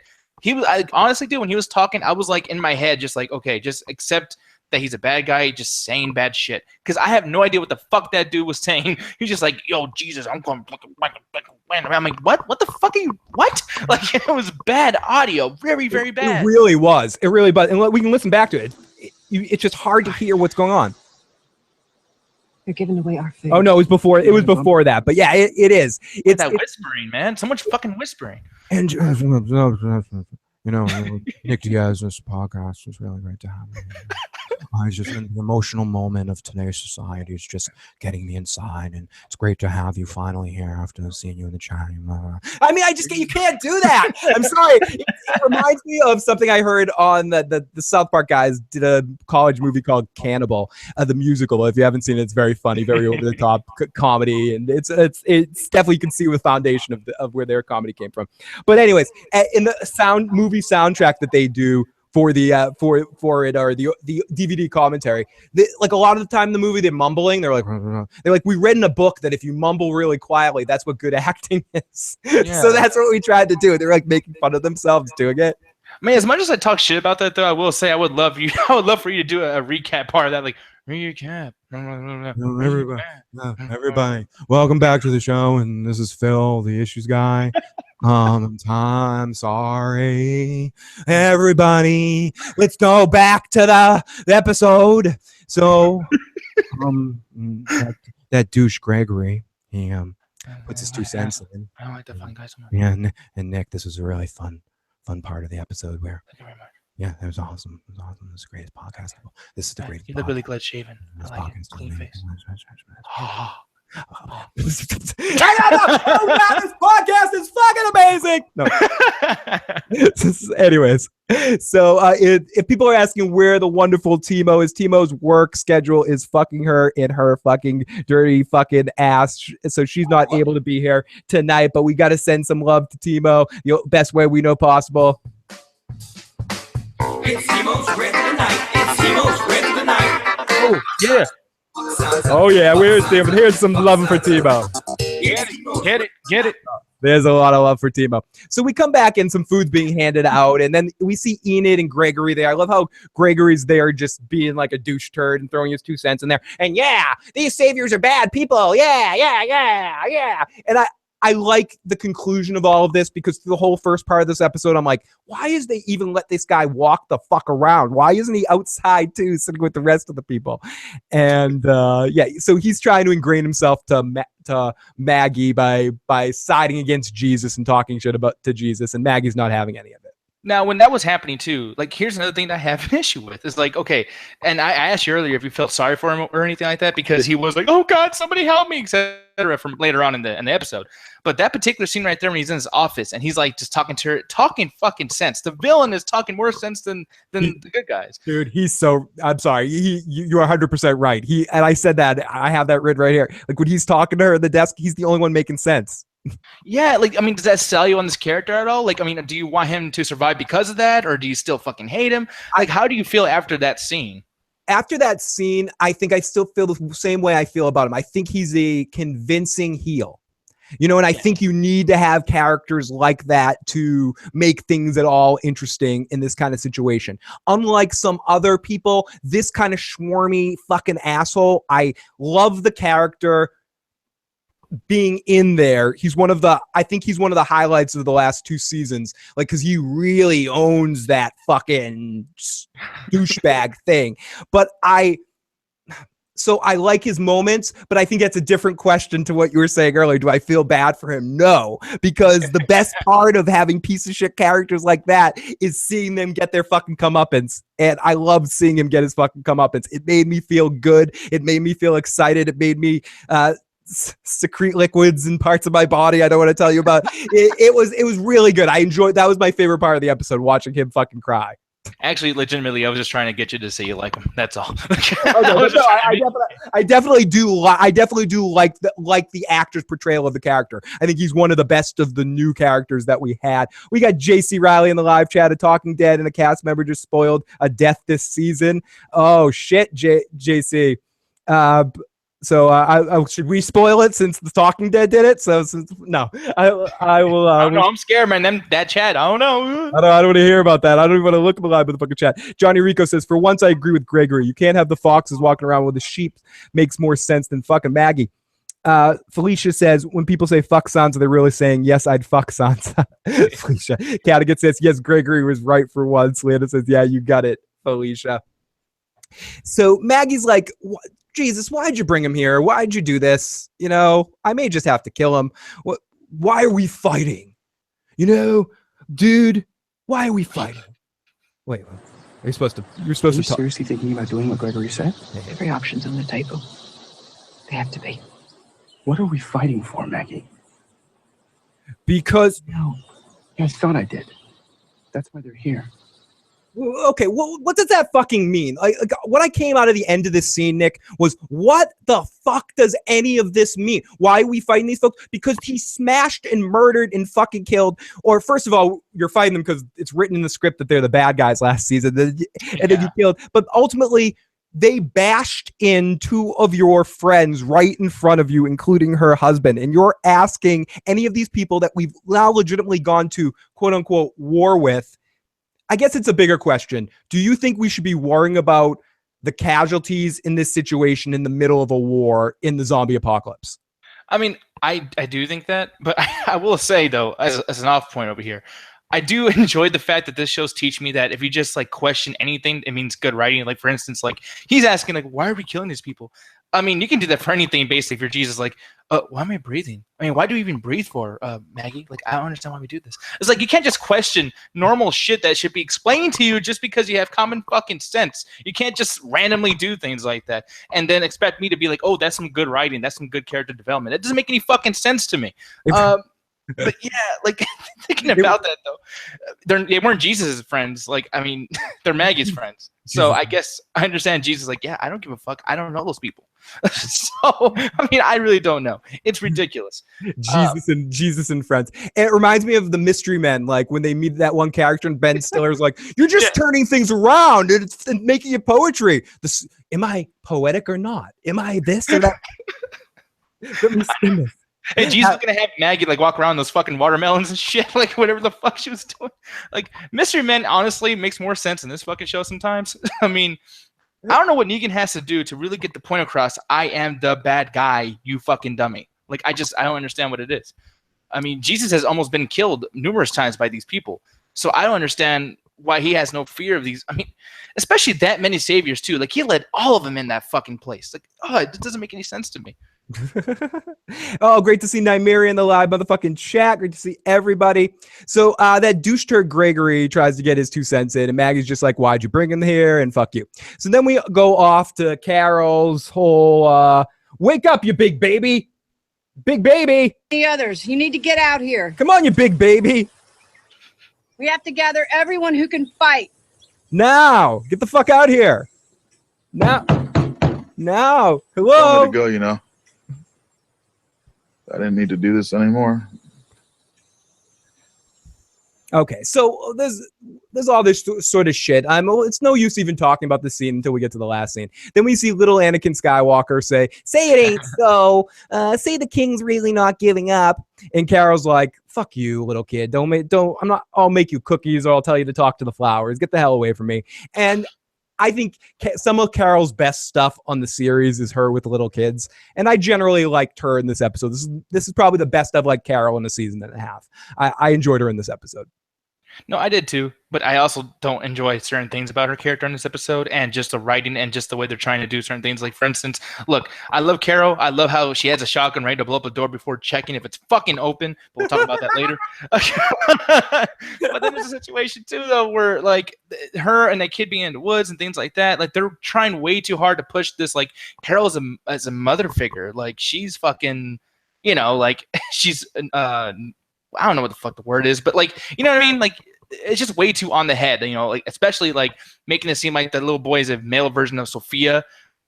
I honestly, dude, when he was talking, I was like in my head, just like, okay, just accept that he's a bad guy, just saying bad shit. Because I have no idea what the fuck that dude was saying. He's just like, "Yo, Jesus, I'm going to I'm like, what? What the fuck are you? What?" Like, it was bad audio, very, very bad. It really was. It really was. And we can listen back to it. It's just hard to hear what's going on. They're giving away our food. Oh no, it was before that. But yeah, it is. It's that whispering, man. So much fucking whispering. And Nick Diaz, this podcast is really great to have me. It's just an emotional moment of today's society. It's just getting me inside, and it's great to have you finally here after seeing you in the chat. I mean, you can't do that. I'm sorry. It reminds me of something I heard on the South Park guys did a college movie called Cannibal, the musical. If you haven't seen it, it's very funny, very over the top comedy, and it's definitely, you can see the foundation of where their comedy came from. But anyways, in the movie soundtrack that they do for the for it, or the DVD commentary, like a lot of the time in the movie they're mumbling. They're like, we read in a book that if you mumble really quietly, that's what good acting is. Yeah. So that's what we tried to do. They're like making fun of themselves doing it. Man, as much as I talk shit about that, though, I will say I would love for you to do a recap part of that, like recap. Everybody, welcome back to the show, and this is Phil, the issues guy. I'm sorry, everybody. Let's go back to the episode. So, that douche Gregory, he puts his 2 cents in. I don't like that fun guy so much. Yeah, and Nick, this was a really fun part of the episode where. Thank you very much. Yeah, it was awesome. It was awesome. This is the greatest podcast. This is the greatest. You look really glad shaven. I like it. Clean face. Oh, this podcast is fucking amazing. No. Anyways, so if people are asking where the wonderful Timo is, Timo's work schedule is fucking her in her fucking dirty fucking ass, so she's not able to be here tonight. But we got to send some love to Timo the best way we know possible. It's Timo's rip of the night. It's Timo's rip of the night. Oh yeah. Oh yeah, here's some love for Timo. Get it. There's a lot of love for Timo. So we come back and some food's being handed out, and then we see Enid and Gregory there. I love how Gregory's there just being like a douche turd and throwing his 2 cents in there. And yeah, these saviors are bad people. Yeah. And I like the conclusion of all of this because through the whole first part of this episode, I'm like, why is they even let this guy walk the fuck around? Why isn't he outside too, sitting with the rest of the people? And so he's trying to ingrain himself to Maggie by siding against Jesus and talking shit to Jesus, and Maggie's not having any of it. Now, when that was happening too, like, here's another thing that I have an issue with. Is like, okay, and I asked you earlier if you felt sorry for him or anything like that, because he was like, "Oh God, somebody help me," etc. From later on in the episode. But that particular scene right there, when he's in his office and he's like just talking to her, talking fucking sense. The villain is talking more sense than the good guys. Dude, he's so. I'm sorry. You're 100% right. And I said that. I have that written right here. Like when he's talking to her at the desk, he's the only one making sense. Yeah, like, I mean, does that sell you on this character at all? Like, I mean, do you want him to survive because of that, or do you still fucking hate him? Like, how do you feel after that scene? After that scene, I think I still feel the same way I feel about him. I think he's a convincing heel. And I think you need to have characters like that to make things at all interesting in this kind of situation. Unlike some other people, this kind of schwarmy fucking asshole, I love the character being in there. I think he's one of the highlights of the last 2 seasons, like, because he really owns that fucking douchebag thing. But I like his moments, but I think that's a different question to what you were saying earlier. Do I feel bad for him? No, because the best part of having piece of shit characters like that is seeing them get their fucking comeuppance. And I loved seeing him get his fucking comeuppance. It made me feel good. It made me feel excited. It made me secrete liquids in parts of my body I don't want to tell you about. It was really good. I enjoyed. That was my favorite part of the episode, watching him fucking cry. Actually, legitimately, I was just trying to get you to say you like him. That's all. I definitely do like the actor's portrayal of the character. I think he's one of the best of the new characters that we had. We got JC Riley in the live chat, a Talking Dead, and a cast member just spoiled a death this season. Oh shit, JC. So I should we spoil it since the Talking Dead did it? So no, I will. No, I'm scared, man. That chat, I don't know. I don't want to hear about that. I don't even want to look at the live with the fucking chat. Johnny Rico says, for once I agree with Gregory. You can't have the foxes walking around with the sheep. Makes more sense than fucking Maggie. Felicia says, when people say fuck Sansa, they're really saying, yes, I'd fuck Sansa. Felicia. Cattigat says, yes, Gregory was right for once. Leanna says, yeah, you got it, Felicia. So Maggie's like, Jesus, why'd you bring him here? Why'd you do this? I may just have to kill him. Why are we fighting? Dude, why are we fighting? Wait, you're supposed to talk. Seriously thinking about doing what Gregory said? Every option's on the table. They have to be. What are we fighting for, Maggie? Because No. I thought I did. That's why they're here. okay, well, what does that fucking mean? Like, what I came out of the end of this scene, Nick, was what the fuck does any of this mean? Why are we fighting these folks? Because he smashed and murdered and fucking killed. Or first of all, you're fighting them because it's written in the script that they're the bad guys last season, and then you killed. But ultimately, they bashed in 2 of your friends right in front of you, including her husband. And you're asking any of these people that we've now legitimately gone to quote unquote war with. I guess it's a bigger question. Do you think we should be worrying about the casualties in this situation in the middle of a war in the zombie apocalypse? I mean, I do think that, but I will say, though, as an off point over here, I do enjoy the fact that this show's teach me that if you just like question anything, it means good writing. Like, for instance, like he's asking, like, why are we killing these people? I mean, you can do that for anything, basically. If you're Jesus, like, why am I breathing? I mean, why do we even breathe for, Maggie? Like, I don't understand why we do this. It's like you can't just question normal shit that should be explained to you just because you have common fucking sense. You can't just randomly do things like that and then expect me to be like, oh, that's some good writing. That's some good character development. That doesn't make any fucking sense to me. But yeah, like thinking about that though, they weren't Jesus' friends. Like, I mean, they're Maggie's friends. So I guess I understand Jesus. Like, yeah, I don't give a fuck. I don't know those people. So I mean, I really don't know. It's ridiculous. Jesus and friends. And it reminds me of the Mystery Men. Like when they meet that one character and Ben Stiller's like, "You're just turning things around and it's making it poetry." Am I poetic or not? Am I this or that? Let me spin this. Hey, Jesus gonna have Maggie like walk around those fucking watermelons and shit, like whatever the fuck she was doing. Like Mystery Men honestly makes more sense in this fucking show sometimes. I mean, I don't know what Negan has to do to really get the point across. I am the bad guy, you fucking dummy. Like I don't understand what it is. I mean, Jesus has almost been killed numerous times by these people. So I don't understand why he has no fear of these. I mean, especially that many saviors too. Like he led all of them in that fucking place. Like, oh, it doesn't make any sense to me. Oh, great to see Nymeria in the live motherfucking chat. Great to see everybody. So that douche turd Gregory tries to get his 2 cents in, and Maggie's just like, why'd you bring him here? And fuck you. So then we go off to Carol's whole wake up, you big baby. Big baby. The others, you need to get out here. Come on, you big baby. We have to gather everyone who can fight. Now. Get the fuck out here. Now. Now. Hello. I to go, you know. I didn't need to do this anymore. Okay, so there's all this sort of shit. It's no use even talking about this scene until we get to the last scene. Then we see little Anakin Skywalker say it ain't so. Say the king's really not giving up. And Carol's like, fuck you, little kid. I'll make you cookies or I'll tell you to talk to the flowers. Get the hell away from me. And I think some of Carol's best stuff on the series is her with little kids, and I generally liked her in this episode. This is probably the best I've liked Carol in a season and a half. I enjoyed her in this episode. No, I did too, but I also don't enjoy certain things about her character in this episode, and just the writing and just the way they're trying to do certain things. Like, for instance, look, I love Carol. I love how she has a shotgun ready to blow up the door before checking if it's fucking open. But we'll talk about that later. But then there's a situation too, though, where like her and that kid being in the woods and things like that, like they're trying way too hard to push this. Like Carol as a mother figure, like she's fucking, you know, like she's I don't know what the fuck the word is, but like, you know what I mean? Like, it's just way too on the head, you know, like, especially like making it seem like that little boy is a male version of Sophia.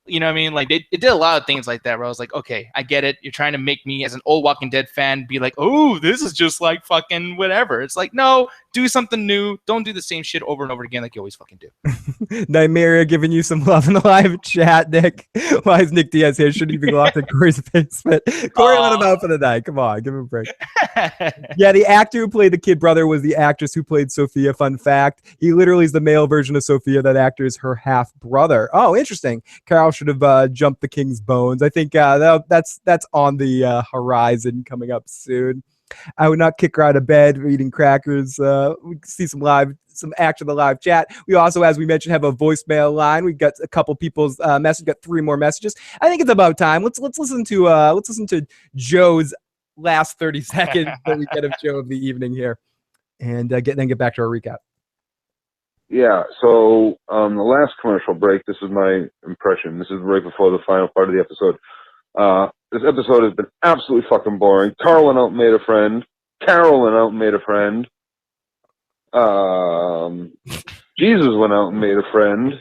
You know what I mean? Like, it did a lot of things like that where I was like, okay, I get it. You're trying to make me, as an old Walking Dead fan, be like, oh, this is just like fucking whatever. It's like, no, do something new. Don't do the same shit over and over again like you always fucking do. Nymeria giving you some love in the live chat, Nick. Why is Nick Diaz here? Shouldn't he be locked in Corey's basement? Corey let him out for the night. Come on, give him a break. Yeah, the actor who played the kid brother was the actress who played Sophia. Fun fact. He literally is the male version of Sophia. That actor is her half brother. Oh, interesting. Carol should have jumped the king's bones. I think that's on the horizon coming up soon. I would not kick her out of bed for eating crackers. We can see some action in the live chat. We also, as we mentioned, have a voicemail line. We've got a couple people's messages. Got 3 more messages. I think it's about time. Let's listen to Joe's last 30 seconds that we get of Joe of the evening here, and get back to our recap. Yeah, so the last commercial break, this is my impression. This is right before the final part of the episode. This episode has been absolutely fucking boring. Carl went out and made a friend. Carol went out and made a friend. Jesus went out and made a friend.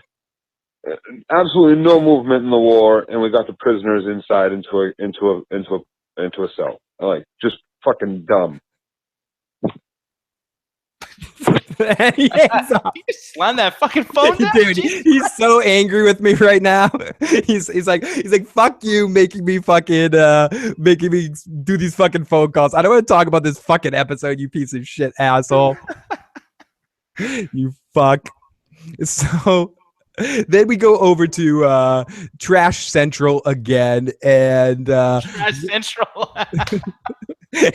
Absolutely no movement in the war, and we got the prisoners inside into a cell. Like, just fucking dumb. You slam that fucking phone down, dude. He's so angry with me right now. He's like, fuck you, making me do these fucking phone calls. I don't want to talk about this fucking episode, you piece of shit asshole. You fuck. So then we go over to Trash Central again, and Trash Central.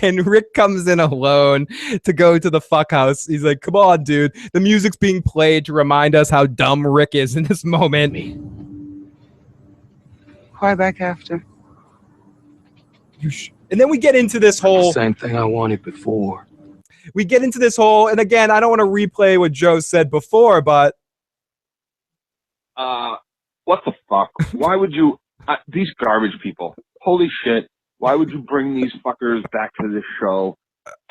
and Rick comes in alone to go to the fuck house. He's like, come on, dude. The music's being played to remind us how dumb Rick is in this moment. Why back after? And then we get into this whole... Same thing I wanted before. We get into this whole... And again, I don't want to replay what Joe said before, but... What the fuck? Why would you... these garbage people. Holy shit. Why would you bring these fuckers back to this show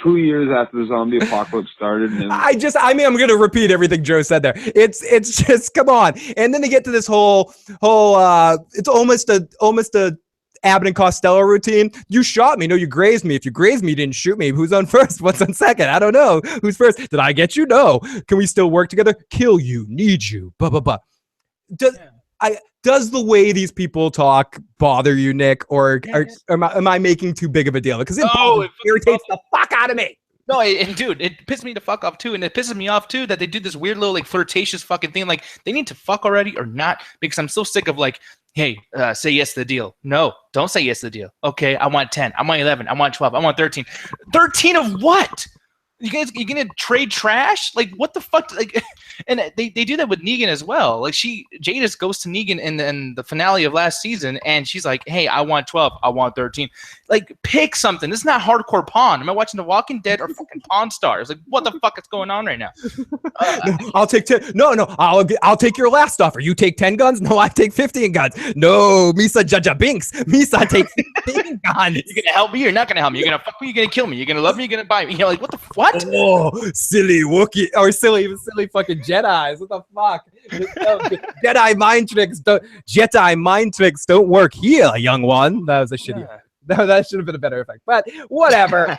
2 years after the zombie apocalypse started? And I'm going to repeat everything Joe said there. It's just, come on. And then they get to this whole it's almost a Abbott and Costello routine. You shot me. No, you grazed me. If you grazed me, you didn't shoot me. Who's on first? What's on second? I don't know. Who's first? Did I get you? No. Can we still work together? Kill you. Need you. Blah, blah, blah. Does the way these people talk bother you, Nick, or am I making too big of a deal? Because it irritates the fuck out of me. No, and dude, it pisses me the fuck off too, and it pisses me off too that they do this weird little like flirtatious fucking thing. Like, they need to fuck already or not, because I'm so sick of like hey, say yes to the deal. No, don't say yes to the deal. Okay, I want 10. I want 11. I want 12. I want 13. 13 of what? You gonna trade trash? Like, what the fuck? Like, and they do that with Negan as well. Like, Jadis goes to Negan in the finale of last season, and she's like, hey, I want 12. I want 13. Like, pick something. This is not hardcore Pawn. Am I watching The Walking Dead or fucking Pawn Stars? Like, what the fuck is going on right now? I'll take 10. No, I'll take your last offer. You take 10 guns? No, I take 15 guns. No, Misa Jaja Binks. Misa takes 15 guns. You're gonna help me? You're not gonna help me. You're gonna fuck me. You're gonna kill me. You're gonna love me. You're gonna buy me. You know, like, what the fuck? Oh, silly Wookiee or silly fucking Jedis. What the fuck? Jedi mind tricks don't work here, young one. That was a shitty. That should have been a better effect, but whatever.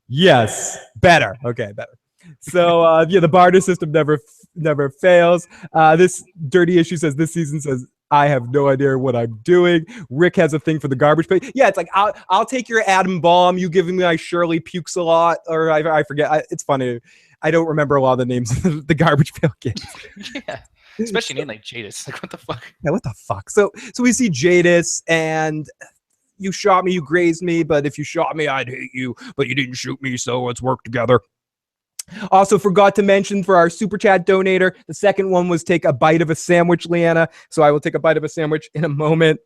Yes, better. Okay, better. So the barter system never fails. This dirty issue says this season says, I have no idea what I'm doing. Rick has a thing for the garbage pail. Yeah, it's like, I'll take your atom bomb. You giving me my Shirley pukes a lot, or I forget. It's funny. I don't remember a lot of the names of the garbage pail kids. Yeah, especially name like Jadis. Like, what the fuck? Yeah, what the fuck? So we see Jadis, and you shot me, you grazed me, but if you shot me, I'd hate you, but you didn't shoot me, so let's work together. Also forgot to mention for our super chat donator, the second one was take a bite of a sandwich, Leanna. So I will take a bite of a sandwich in a moment.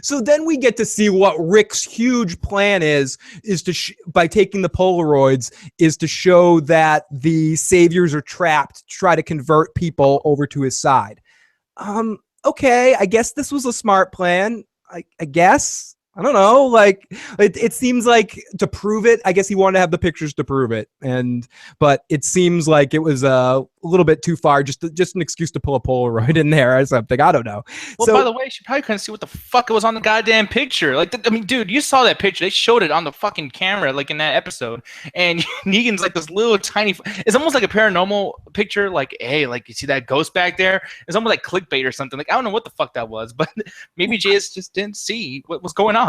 So then we get to see what Rick's huge plan is to by taking the Polaroids is to show that the saviors are trapped, to try to convert people over to his side. Okay, I guess this was a smart plan. I guess. I don't know. Like, it seems like to prove it, I guess he wanted to have the pictures to prove it. But it seems like it was a little bit too far, just an excuse to pull a Polaroid in there or something. I don't know. Well, by the way, she probably couldn't see what the fuck was on the goddamn picture. Like, I mean, dude, you saw that picture. They showed it on the fucking camera, like in that episode. And Negan's like this little tiny. It's almost like a paranormal picture. Like, hey, like you see that ghost back there? It's almost like clickbait or something. Like, I don't know what the fuck that was, but maybe Jay's just didn't see what was going on.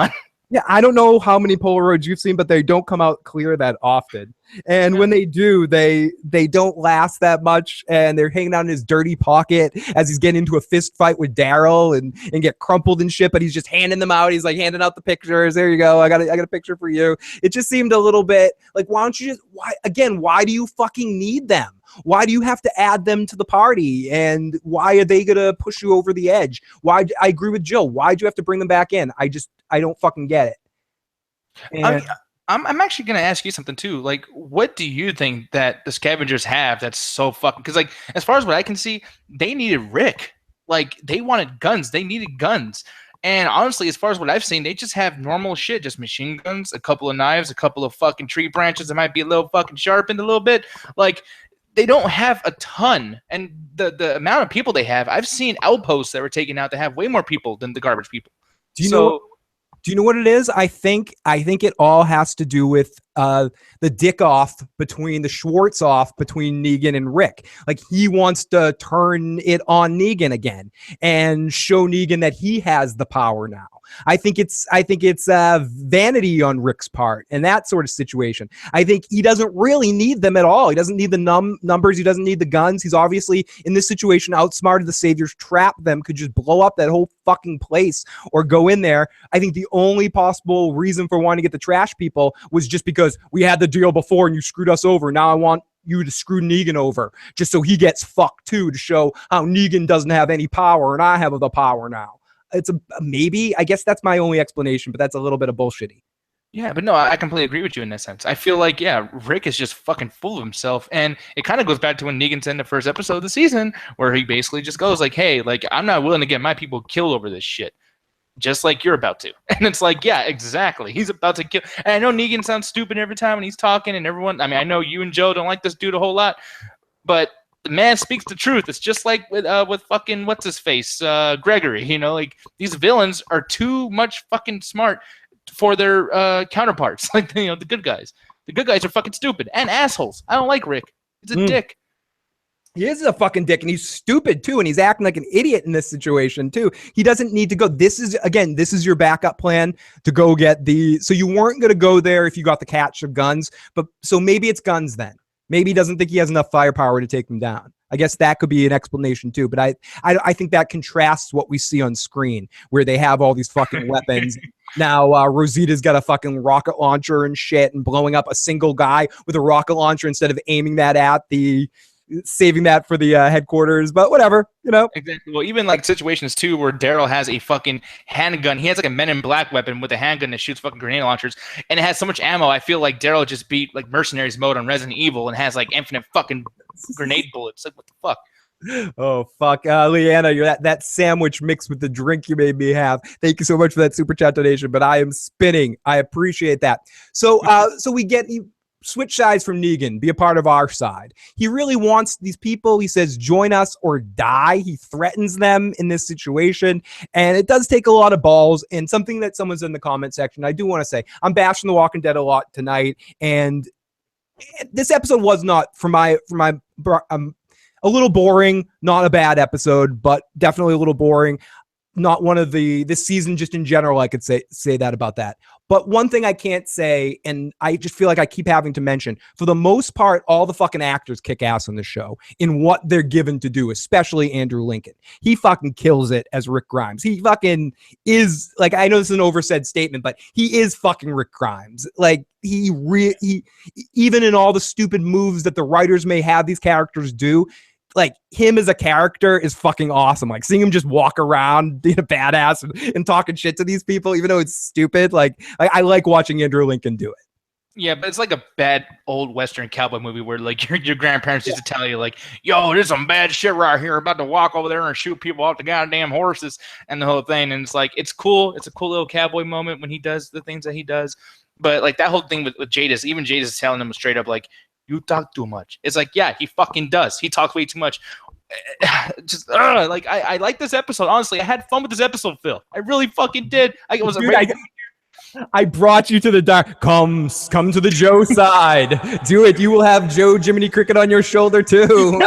Yeah, I don't know how many Polaroids you've seen, but they don't come out clear that often. And when they do, they don't last that much, and they're hanging out in his dirty pocket as he's getting into a fist fight with Daryl and get crumpled and shit, but he's just handing them out. He's like handing out the pictures. There you go. I got a picture for you. It just seemed a little bit like, why do you fucking need them? Why do you have to add them to the party? And why are they going to push you over the edge? I agree with Jill. Why'd you have to bring them back in? I don't fucking get it. And I'm actually going to ask you something too. Like, what do you think that the scavengers have that's so fucking... Because, like, as far as what I can see, they needed Rick. Like, they wanted guns. They needed guns. And honestly, as far as what I've seen, they just have normal shit. Just machine guns, a couple of knives, a couple of fucking tree branches that might be a little fucking sharpened a little bit. Like... They don't have a ton, and the amount of people they have, I've seen outposts that were taken out that have way more people than the garbage people. Do you know what it is? I think it all has to do with the dick off between the Schwartz off between Negan and Rick. Like, he wants to turn it on Negan again and show Negan that he has the power now. I think it's vanity on Rick's part and that sort of situation. I think he doesn't really need them at all. He doesn't need the numbers. He doesn't need the guns. He's obviously in this situation outsmarted the saviors, trap them, could just blow up that whole fucking place or go in there. I think the only possible reason for wanting to get the trash people was just because we had the deal before and you screwed us over. Now I want you to screw Negan over just so he gets fucked too, to show how Negan doesn't have any power and I have the power now. It's a maybe. I guess that's my only explanation, but that's a little bit of bullshitty. Yeah, but no, I completely agree with you in that sense. I feel like, yeah, Rick is just fucking full of himself. And it kind of goes back to when Negan said in the first episode of the season, where he basically just goes like, hey, like, I'm not willing to get my people killed over this shit. Just like you're about to. And it's like, yeah, exactly. He's about to kill. And I know Negan sounds stupid every time when he's talking, and everyone, I mean, I know you and Joe don't like this dude a whole lot, but the man speaks the truth. It's just like with fucking what's his face, Gregory. You know, like, these villains are too much fucking smart for their counterparts. Like, you know, the good guys. The good guys are fucking stupid and assholes. I don't like Rick. He's a dick. He is a fucking dick, and he's stupid too, and he's acting like an idiot in this situation too. He doesn't need to go. This is your backup plan to go get the. So you weren't going to go there if you got the catch of guns, but so maybe it's guns then. Maybe he doesn't think he has enough firepower to take them down. I guess that could be an explanation too. But I think that contrasts what we see on screen, where they have all these fucking weapons. Now Rosita's got a fucking rocket launcher and shit, and blowing up a single guy with a rocket launcher instead of aiming that at saving that for the headquarters. But whatever, you know. Exactly. Well, even like situations too where Daryl has a fucking handgun. He has like a Men in Black weapon with a handgun that shoots fucking grenade launchers, and it has so much ammo. I feel like Daryl just beat like Mercenaries mode on Resident Evil and has like infinite fucking grenade bullets. Like, what the fuck? Oh fuck, Leanna, you're that sandwich mixed with the drink you made me have. Thank you so much for that super chat donation. But I am spinning. I appreciate that. So we get switch sides from Negan, be a part of our side. He really wants these people. He says, join us or die. He threatens them in this situation. And it does take a lot of balls. And something that someone's in the comment section, I do want to say, I'm bashing The Walking Dead a lot tonight. And this episode was not, for my a little boring, not a bad episode, but definitely a little boring. Not one of this season, just in general, I could say that about that. But one thing I can't say, and I just feel like I keep having to mention, for the most part, all the fucking actors kick ass on the show in what they're given to do, especially Andrew Lincoln. He fucking kills it as Rick Grimes. He fucking is, like, I know this is an oversaid statement, but he is fucking Rick Grimes. Like, he even in all the stupid moves that the writers may have these characters do, like, him as a character is fucking awesome. Like, seeing him just walk around being a badass and talking shit to these people, even though it's stupid. Like, I like watching Andrew Lincoln do it. Yeah, but it's like a bad old Western cowboy movie where like your grandparents used to tell you like, yo, there's some bad shit right here. About to walk over there and shoot people off the goddamn horses and the whole thing. And it's like, it's cool. It's a cool little cowboy moment when he does the things that he does. But like that whole thing with Jadis, even Jadis is telling him straight up like, you talk too much. It's like, yeah, he fucking does. He talks way too much. Just like I like this episode. Honestly, I had fun with this episode, Phil. I really fucking did. I brought you to the dark. Come to the Joe side. Do it. You will have Joe Jiminy Cricket on your shoulder too.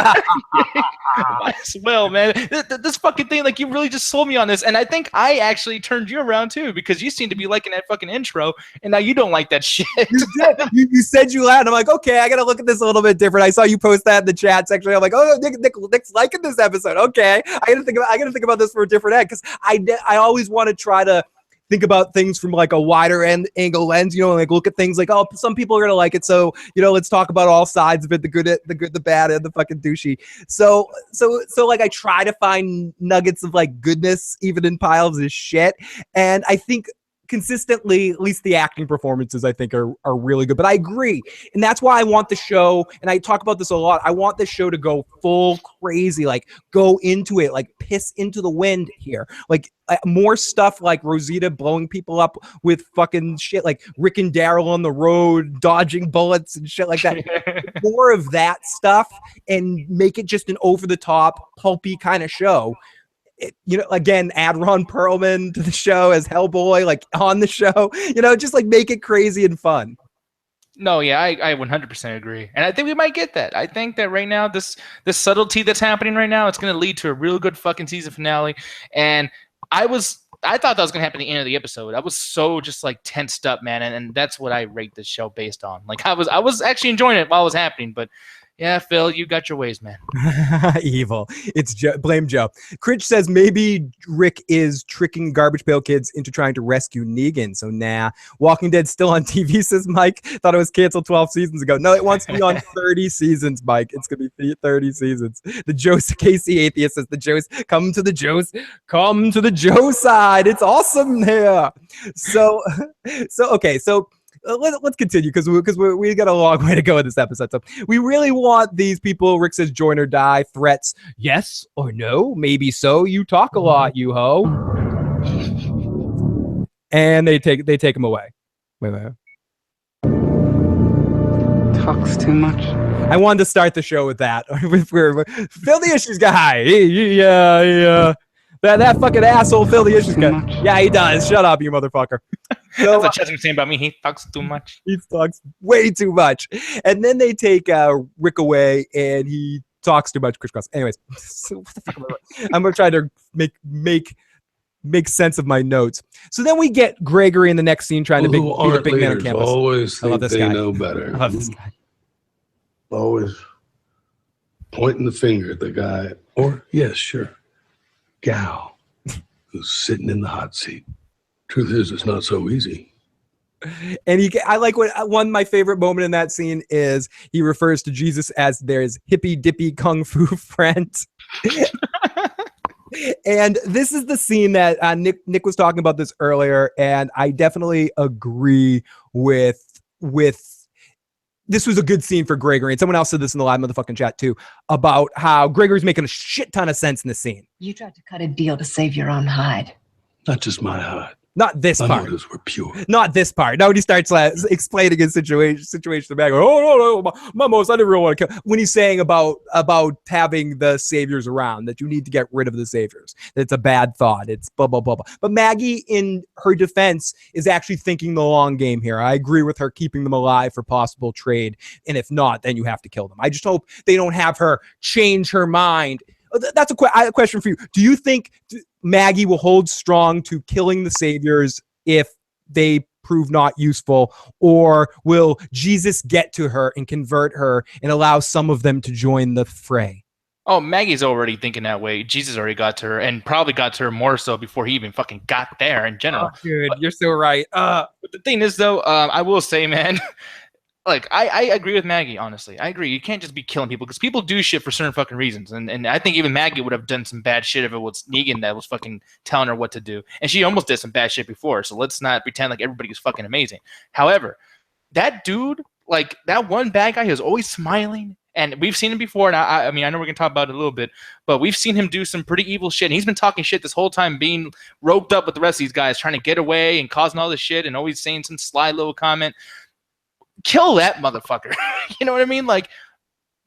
Might as well, man. This fucking thing, like, you really just sold me on this, and I think I actually turned you around too because you seem to be liking that fucking intro, and now you don't like that shit. You did. You said you laughed. I'm like, okay, I gotta look at this a little bit different. I saw you post that in the chat section. I'm like, oh, Nick's liking this episode. Okay, I gotta think about this for a different end because I always want to try to think about things from like a wider angle lens, you know, like look at things like, oh, some people are going to like it. So, you know, let's talk about all sides of it, the good, the bad, and the fucking douchey. So like I try to find nuggets of like goodness, even in piles of shit. And I think consistently, at least the acting performances, I think are really good. But I agree. And that's why I want the show, and I talk about this a lot, I want the show to go full crazy, like go into it, like piss into the wind here. Like more stuff like Rosita blowing people up with fucking shit, like Rick and Daryl on the road, dodging bullets and shit like that. More of that stuff and make it just an over-the-top, pulpy kind of show. You know, again, add Ron Perlman to the show as Hellboy, like on the show, you know, just like make it crazy and fun. No, yeah, I 100% agree. And I think we might get that. I think that right now, this subtlety that's happening right now, it's going to lead to a real good fucking season finale. And I thought that was going to happen at the end of the episode. I was so just like tensed up, man. And that's what I rate this show based on. Like I was actually enjoying it while it was happening, but yeah, Phil, you got your ways, man. Evil. It's blame Joe. Critch says maybe Rick is tricking Garbage Pail Kids into trying to rescue Negan. So nah. Walking Dead's still on TV, says Mike. Thought it was canceled 12 seasons ago. No, it wants to be on 30 seasons, Mike. It's going to be 30 seasons. The Joe's Casey Atheist says the Joe's come to the Joe side. It's awesome there. So okay. So let's continue because we got a long way to go in this episode. So we really want these people. Rick says join or die. Threats, yes or no, maybe so. You talk a lot, you ho. And they take him away. Wait. Talks too much. I wanted to start the show with that. Phil the Issues Guy. Yeah. That fucking asshole Phil the Issues Guy. Yeah, he does. Shut up, you motherfucker. So, that's what Chesney's saying about me. He talks too much. He talks way too much. And then they take Rick away, and he talks too much. Crisscross. Anyways, what the fuck am I doing? I'm gonna try to make sense of my notes. So then we get Gregory in the next scene trying to be the big man on campus. Always I love think this they guy. know better. I love this guy. Always. pointing the finger at the guy, or yes, sure, gal, who's sitting in the hot seat. Truth is, it's not so easy. And I like my favorite moment in that scene is he refers to Jesus as their hippy dippy kung fu friend. And this is the scene that Nick was talking about this earlier, and I definitely agree with this was a good scene for Gregory. And someone else said this in the live motherfucking chat too, about how Gregory's making a shit ton of sense in this scene. You tried to cut a deal to save your own hide. Not just my hide. Not this My part. motives were pure. Not this part. Now when he starts explaining his situation to back, oh no, Mamos, I didn't really want to kill. When he's saying about having the saviors around, that you need to get rid of the saviors, that it's a bad thought. It's blah blah blah blah. But Maggie, in her defense, is actually thinking the long game here. I agree with her, keeping them alive for possible trade, and if not, then you have to kill them. I just hope they don't have her change her mind. That's a question for you. Do you think Maggie will hold strong to killing the saviors if they prove not useful, or will Jesus get to her and convert her and allow some of them to join the fray? Oh, Maggie's already thinking that way. Jesus already got to her, and probably got to her more so before he even fucking got there in general. Oh, dude, you're so right. But the thing is, though, I will say, man, like, I agree with Maggie, honestly. I agree. You can't just be killing people, because people do shit for certain fucking reasons. And I think even Maggie would have done some bad shit if it was Negan that was fucking telling her what to do. And she almost did some bad shit before, so let's not pretend like everybody's fucking amazing. However, that dude, like, that one bad guy who's always smiling, and we've seen him before, and I mean, I know we're going to talk about it a little bit, but we've seen him do some pretty evil shit, and he's been talking shit this whole time, being roped up with the rest of these guys, trying to get away and causing all this shit, and always saying some sly little comment. Kill that motherfucker. You know what I mean? Like,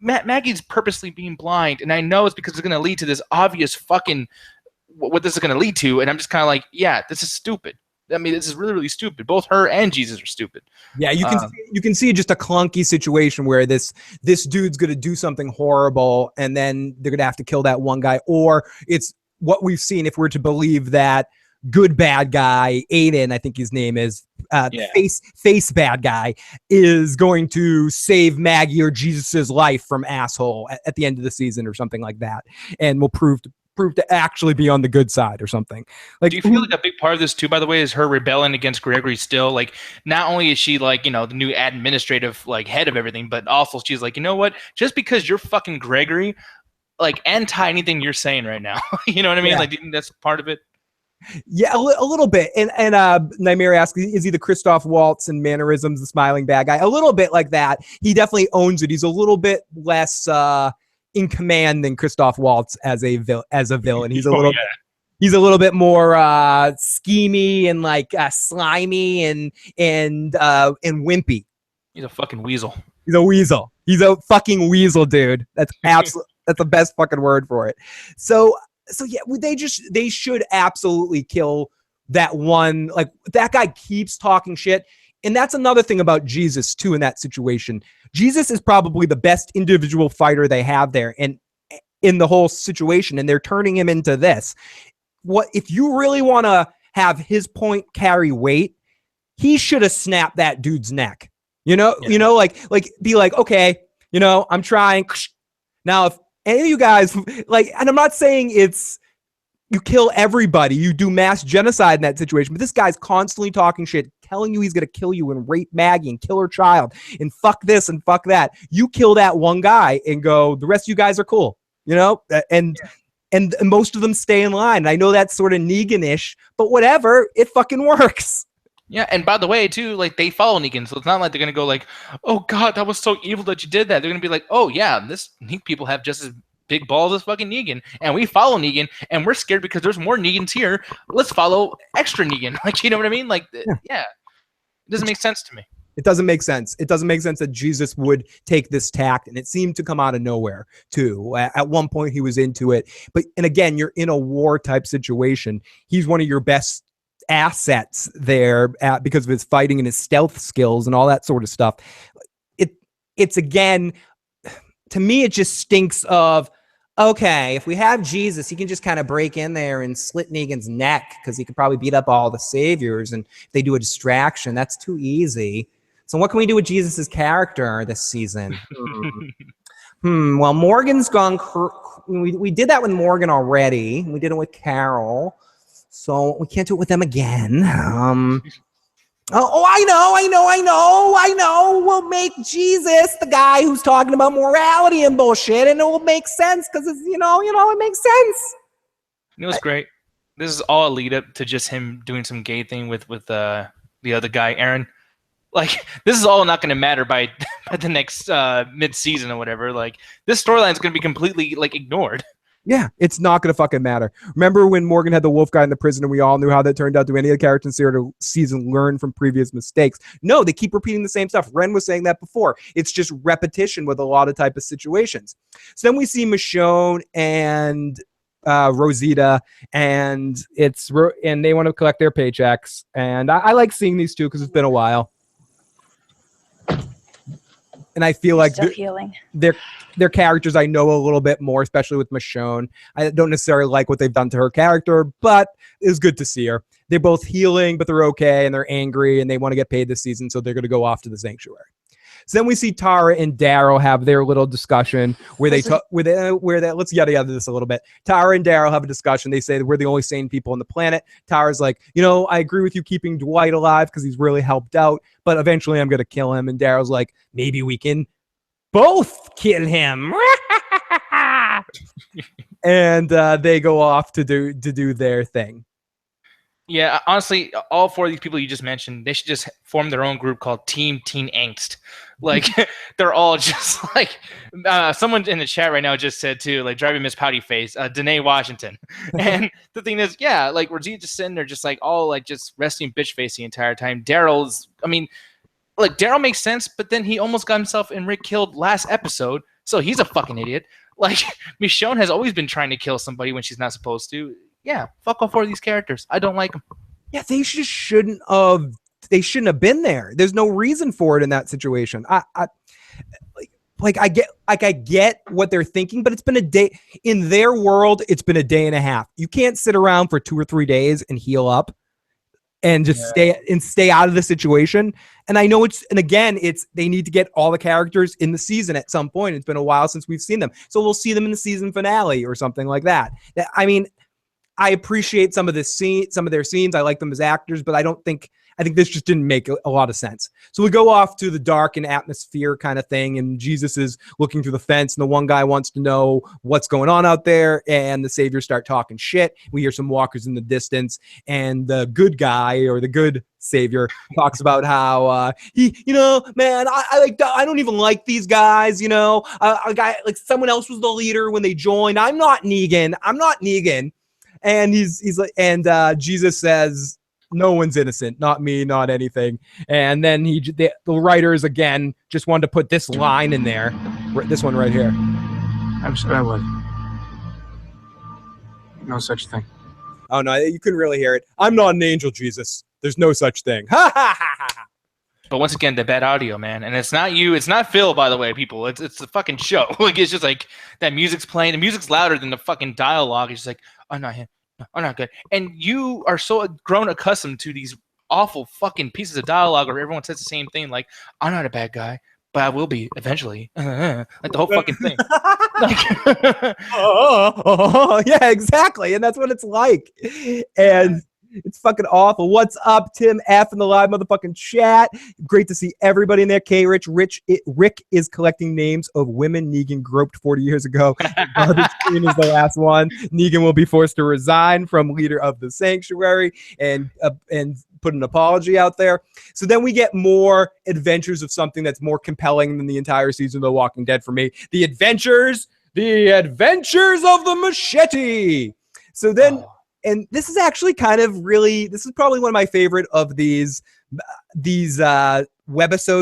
Maggie's purposely being blind, and I know it's because it's going to lead to this obvious fucking what this is going to lead to, and I'm just kind of like, yeah, this is stupid. I mean, this is really, really stupid. Both her and Jesus are stupid. Yeah, you can see just a clunky situation where this dude's going to do something horrible, and then they're going to have to kill that one guy, or it's what we've seen if we're to believe that good bad guy Aiden, I think his name is, face bad guy, is going to save Maggie or Jesus's life from asshole at the end of the season or something like that, and will prove to actually be on the good side or something. Like, do you feel like a big part of this too, by the way, is her rebelling against Gregory still? Like, not only is she, like, you know, the new administrative, like, head of everything, but also she's like, you know what? Just because you're fucking Gregory, like, anti anything you're saying right now. You know what I mean? Yeah. Like, do you think that's part of it? Yeah, a little bit. And Nightmare asks, is he the Christoph Waltz and mannerisms, the smiling bad guy? A little bit like that. He definitely owns it. He's a little bit less in command than Christoph Waltz as a villain. He's a little he's a little bit more schemy and like slimy and wimpy. He's a fucking weasel. He's a weasel. He's a fucking weasel, dude. That's absolutely that's the best fucking word for it. So yeah, they should absolutely kill that one. Like, that guy keeps talking shit. And that's another thing about Jesus too in that situation. Jesus is probably the best individual fighter they have there and in the whole situation, and they're turning him into this. What if you really want to have his point carry weight? He should have snapped that dude's neck. You know, like be like, okay, you know, I'm trying. Now, if any of you guys, like, and I'm not saying it's you kill everybody, you do mass genocide in that situation, but this guy's constantly talking shit, telling you he's going to kill you and rape Maggie and kill her child and fuck this and fuck that. You kill that one guy and go, the rest of you guys are cool, you know? And most of them stay in line. And I know that's sort of Negan-ish, but whatever, it fucking works. Yeah, and by the way, too, like, they follow Negan, so it's not like they're gonna go like, "Oh God, that was so evil that you did that." They're gonna be like, "Oh yeah, these people have just as big balls as fucking Negan, and we follow Negan, and we're scared because there's more Negans here. Let's follow extra Negan." Like, you know what I mean? Like, yeah, it doesn't make sense to me. It doesn't make sense. It doesn't make sense that Jesus would take this tact, and it seemed to come out of nowhere too. At one point, he was into it, and again, you're in a war type situation. He's one of your best assets there because of his fighting and his stealth skills and all that sort of stuff. It's again, to me, it just stinks of, okay, if we have Jesus, he can just kind of break in there and slit Negan's neck because he could probably beat up all the saviors, and if they do a distraction, that's too easy. So what can we do with Jesus's character this season? Well, Morgan's gone. We did that with Morgan already. We did it with Carol, so we can't do it with them again. I know. We'll make Jesus the guy who's talking about morality and bullshit, and it will make sense because it's it makes sense. You know what's great? This is all a lead up to just him doing some gay thing with the other guy, Aaron. Like, this is all not going to matter by the next mid-season or whatever. Like, this storyline is going to be completely, like, ignored. Yeah, it's not going to fucking matter. Remember when Morgan had the wolf guy in the prison and we all knew how that turned out? Do any of the characters in the season learn from previous mistakes? No, they keep repeating the same stuff. Ren was saying that before. It's just repetition with a lot of type of situations. So then we see Michonne and Rosita, and they want to collect their paychecks. And I like seeing these two because it's been a while. And I feel like their characters I know a little bit more, especially with Michonne. I don't necessarily like what they've done to her character, but it was good to see her. They're both healing, but they're okay, and they're angry, and they want to get paid this season, so they're going to go off to the sanctuary. So then we see Tara and Daryl have their little discussion where let's yada yada this a little bit. Tara and Daryl have a discussion. They say that we're the only sane people on the planet. Tara's like, I agree with you keeping Dwight alive because he's really helped out, but eventually I'm going to kill him. And Daryl's like, maybe we can both kill him. And they go off to do their thing. Yeah, honestly, all four of these people you just mentioned, they should just form their own group called Team Teen Angst. Like, they're all just like, someone in the chat right now just said too, like, driving Miss Pouty Face, Danae Washington. And the thing is, yeah, like, Rosita just sitting there just like all like just resting bitch face the entire time. Daryl makes sense, but then he almost got himself and Rick killed last episode, so he's a fucking idiot. Like, Michonne has always been trying to kill somebody when she's not supposed to. Yeah, fuck all four of these characters. I don't like them. Yeah, they just shouldn't have. They shouldn't have been there. There's no reason for it in that situation. I get what they're thinking, but it's been a day in their world. It's been a day and a half. You can't sit around for 2 or 3 days and heal up and just stay out of the situation. And I know they need to get all the characters in the season at some point. It's been a while since we've seen them, so we'll see them in the season finale or something like that. I appreciate some of their scenes. I like them as actors, but I think this just didn't make a lot of sense. So we go off to the dark and atmosphere kind of thing, and Jesus is looking through the fence, and the one guy wants to know what's going on out there, and the saviors start talking shit. We hear some walkers in the distance, and the good guy, or the good savior, talks about how I don't even like these guys, a guy like someone else was the leader when they joined. I'm not Negan. And he's like, and Jesus says, no one's innocent, not me, not anything. And then the writers again just wanted to put this line in there, this one right here. I'm sure I was. No such thing. Oh no, you couldn't really hear it. I'm not an angel, Jesus. There's no such thing. Ha ha ha ha. But once again, the bad audio, man. And it's not you. It's not Phil, by the way, people. It's the fucking show. Like, it's just like that music's playing. The music's louder than the fucking dialogue. It's just like, oh, not him. No, I'm not good. And you are so grown accustomed to these awful fucking pieces of dialogue where everyone says the same thing. Like, I'm not a bad guy, but I will be eventually. Like the whole fucking thing. Yeah, exactly. And that's what it's like. And it's fucking awful. What's up, Tim F in the live motherfucking chat? Great to see everybody in there. K Rich. Rick is collecting names of women Negan groped 40 years ago. Garbage Queen is the last one. Negan will be forced to resign from leader of the sanctuary and put an apology out there. So then we get more adventures of something that's more compelling than the entire season of The Walking Dead for me. The adventures of the machete. So then. And this is actually this is probably one of my favorite of these webisode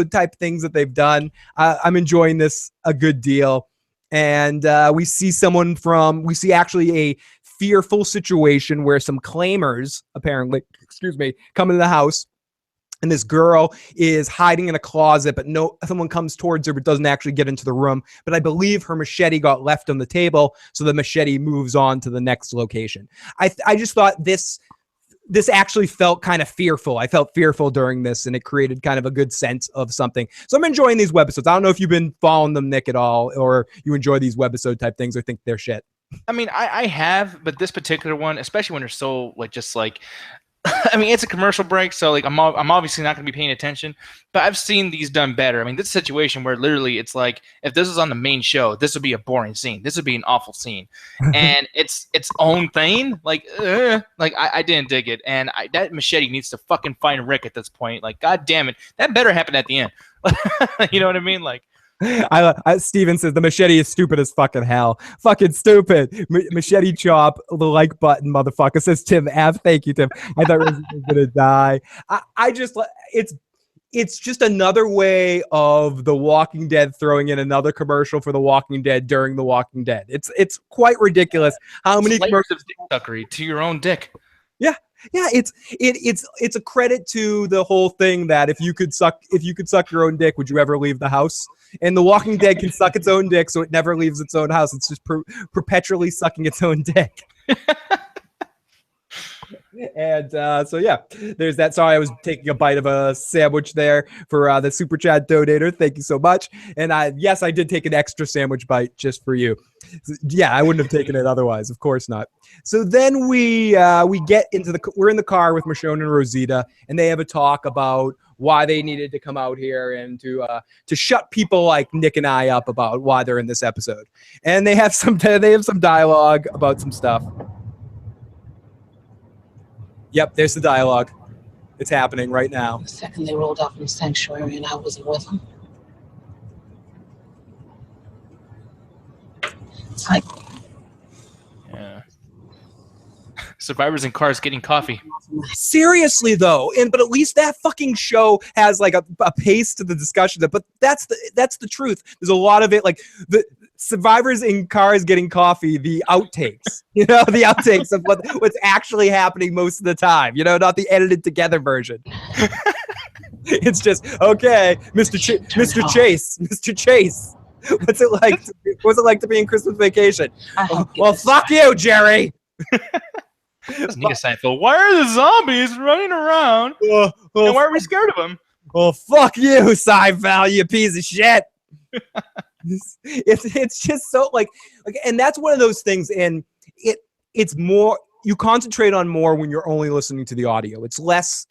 type things that they've done. I'm enjoying this a good deal. And we see actually a fearful situation where some claimers apparently, come into the house. And this girl is hiding in a closet, but someone comes towards her but doesn't actually get into the room. But I believe her machete got left on the table, so the machete moves on to the next location. I just thought this this actually felt kind of fearful. I felt fearful during this, and it created kind of a good sense of something. So I'm enjoying these webisodes. I don't know if you've been following them, Nick, at all, or you enjoy these webisode type things or think they're shit. I mean, I have, but this particular one, especially when they're so I mean, it's a commercial break, so like I'm obviously not going to be paying attention, but I've seen these done better. I mean, this situation where literally it's like, if this was on the main show, this would be a boring scene. This would be an awful scene, and it's its own thing. Like I didn't dig it, and that machete needs to fucking find Rick at this point. Like, god damn it, that better happen at the end. You know what I mean? Like. Steven says the machete is stupid as fucking hell. Fucking stupid. Machete chop, the like button, motherfucker, says Tim F. Thank you, Tim. I thought Resident was gonna die. I just, it's just another way of The Walking Dead throwing in another commercial for The Walking Dead during The Walking Dead. It's quite ridiculous how many commercials of dick suckery to your own dick. Yeah. Yeah, it's a credit to the whole thing that if you could suck your own dick, would you ever leave the house? And The Walking Dead can suck its own dick, so it never leaves its own house. It's just perpetually sucking its own dick. And so yeah, there's that. Sorry, I was taking a bite of a sandwich there for the super chat donator. Thank you so much. And I did take an extra sandwich bite just for you. Yeah, I wouldn't have taken it otherwise. Of course not. So then we get into we're in the car with Michonne and Rosita, and they have a talk about why they needed to come out here and to shut people like Nick and I up about why they're in this episode. And they have some dialogue about some stuff. Yep, there's the dialogue. It's happening right now. The second they rolled off from the sanctuary and I wasn't with them. It's like... Yeah. Survivors in cars getting coffee. Seriously though, but at least that fucking show has like a pace to the discussion. But that's the truth. There's a lot of it, like the survivors in cars getting coffee, the outtakes, the outtakes of what's actually happening most of the time, not the edited together version. It's just, okay, Mr. Chase, what's it like to be in Christmas Vacation? Well, fuck you, Jerry. Seinfeld. Why are the zombies running around? And why are we scared of them? Well, fuck you, Seinfeld, you piece of shit. It's just so like, and that's one of those things, and it's more, you concentrate on more when you're only listening to the audio. It's less,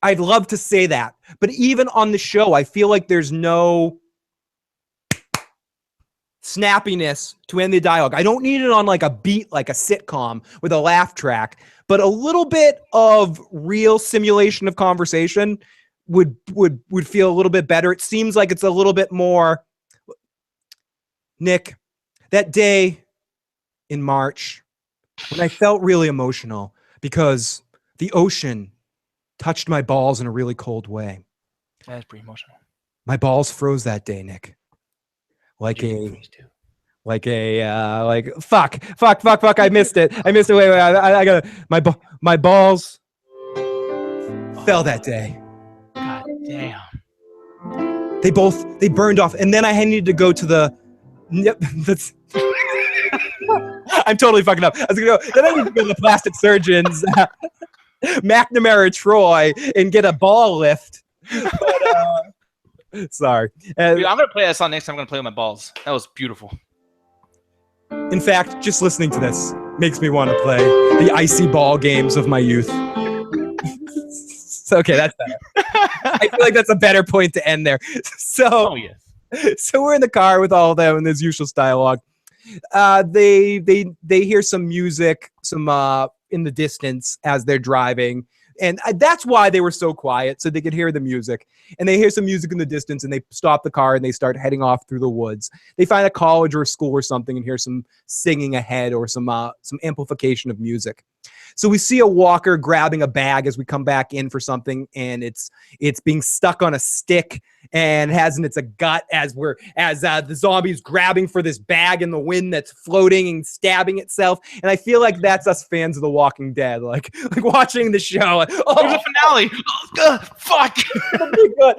I'd love to say that, but even on the show, I feel like there's no snappiness to end the dialogue. I don't need it on like a beat, like a sitcom with a laugh track, but a little bit of real simulation of conversation would feel a little bit better. It seems like it's a little bit more. Nick, that day in March when I felt really emotional because the ocean touched my balls in a really cold way. That's pretty emotional. My balls froze that day, Nick. Like fuck, I missed it. Wait, I got my balls fell that day. God damn. They burned off, and then I needed to go to the. That's. I'm totally fucking up. I was gonna go. Then I need to go to the plastic surgeons, McNamara Troy, and get a ball lift. But, sorry. Dude, I'm gonna play that song next time. I'm gonna play with my balls. That was beautiful. In fact, just listening to this makes me want to play the icy ball games of my youth. Okay, that's better. I feel like that's a better point to end there. So, yes. So we're in the car with all of them, and there's usual dialogue. They hear some music, in the distance as they're driving, and that's why they were so quiet, so they could hear the music. And they hear some music in the distance, and they stop the car and they start heading off through the woods. They find a college or a school or something, and hear some singing ahead or some amplification of music. So we see a walker grabbing a bag as we come back in for something, and it's being stuck on a stick and it's a gut as the zombie's grabbing for this bag in the wind that's floating and stabbing itself. And I feel like that's us fans of The Walking Dead, like watching the show. Like, oh, there's a finale. Fuck. It'll be good.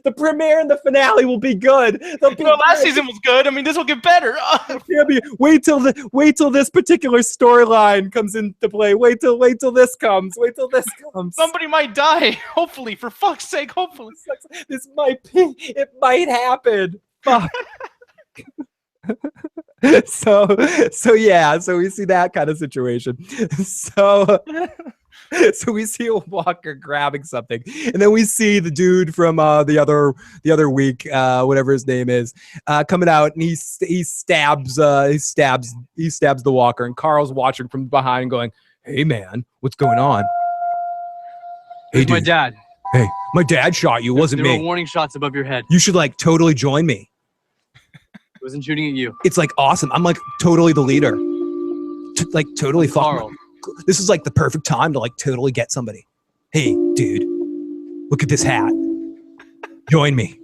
The premiere and the finale will be good. Last season was good. I mean, this will get better. Wait till this particular storyline comes into play. like, wait till this comes. Wait till this comes. Somebody might die. Hopefully, for fuck's sake, hopefully. This might be. It might happen. Fuck. So yeah. So we see that kind of situation. So we see a walker grabbing something, and then we see the dude from the other week, whatever his name is, coming out, and he stabs the walker, and Carl's watching from behind, going, "Hey man, what's going on?" Hey, my dad. Hey, my dad shot you. It wasn't There me. were warning shots above your head. You should like totally join me. I wasn't shooting at you. It's like awesome. I'm like totally the leader. Like totally Carl. This is like the perfect time to like totally get somebody. Hey, dude, look at this hat. Join me.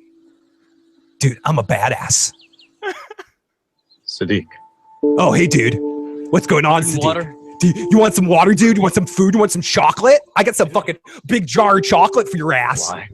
Dude, I'm a badass. Sadiq. Oh, hey, dude. What's going on, Some Sadiq? water? You want some water, dude? You want some food? You want some chocolate? I got some fucking big jar of chocolate for your ass. Why?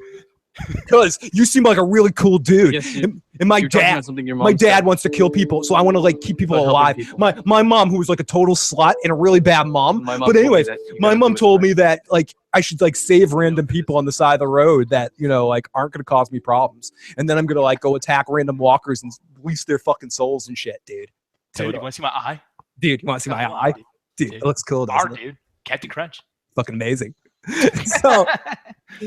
Because you seem like a really cool dude. Yes, and my you're talking dad, about something your mom my dad said. wants to kill people, so I want to like keep people About alive. helping people. My mom, who was like a total slut and a really bad mom. My mom But told me anyways, that you my gotta mom do it told right. me that like I should like save random people on the side of the road that, you know, like aren't gonna cause me problems. And then I'm gonna like go attack random walkers and release their fucking souls and shit, dude. Dude, you want to see my eye? Dude, you want to see my eye? Dude, it looks cool, doesn't Art, it? dude. Captain Crunch. Fucking amazing. So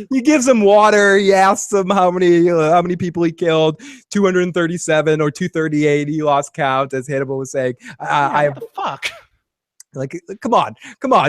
he gives him water. He asks him how many people he killed. 237 or 238. He lost count, as Hannibal was saying. What the fuck? Like, come on,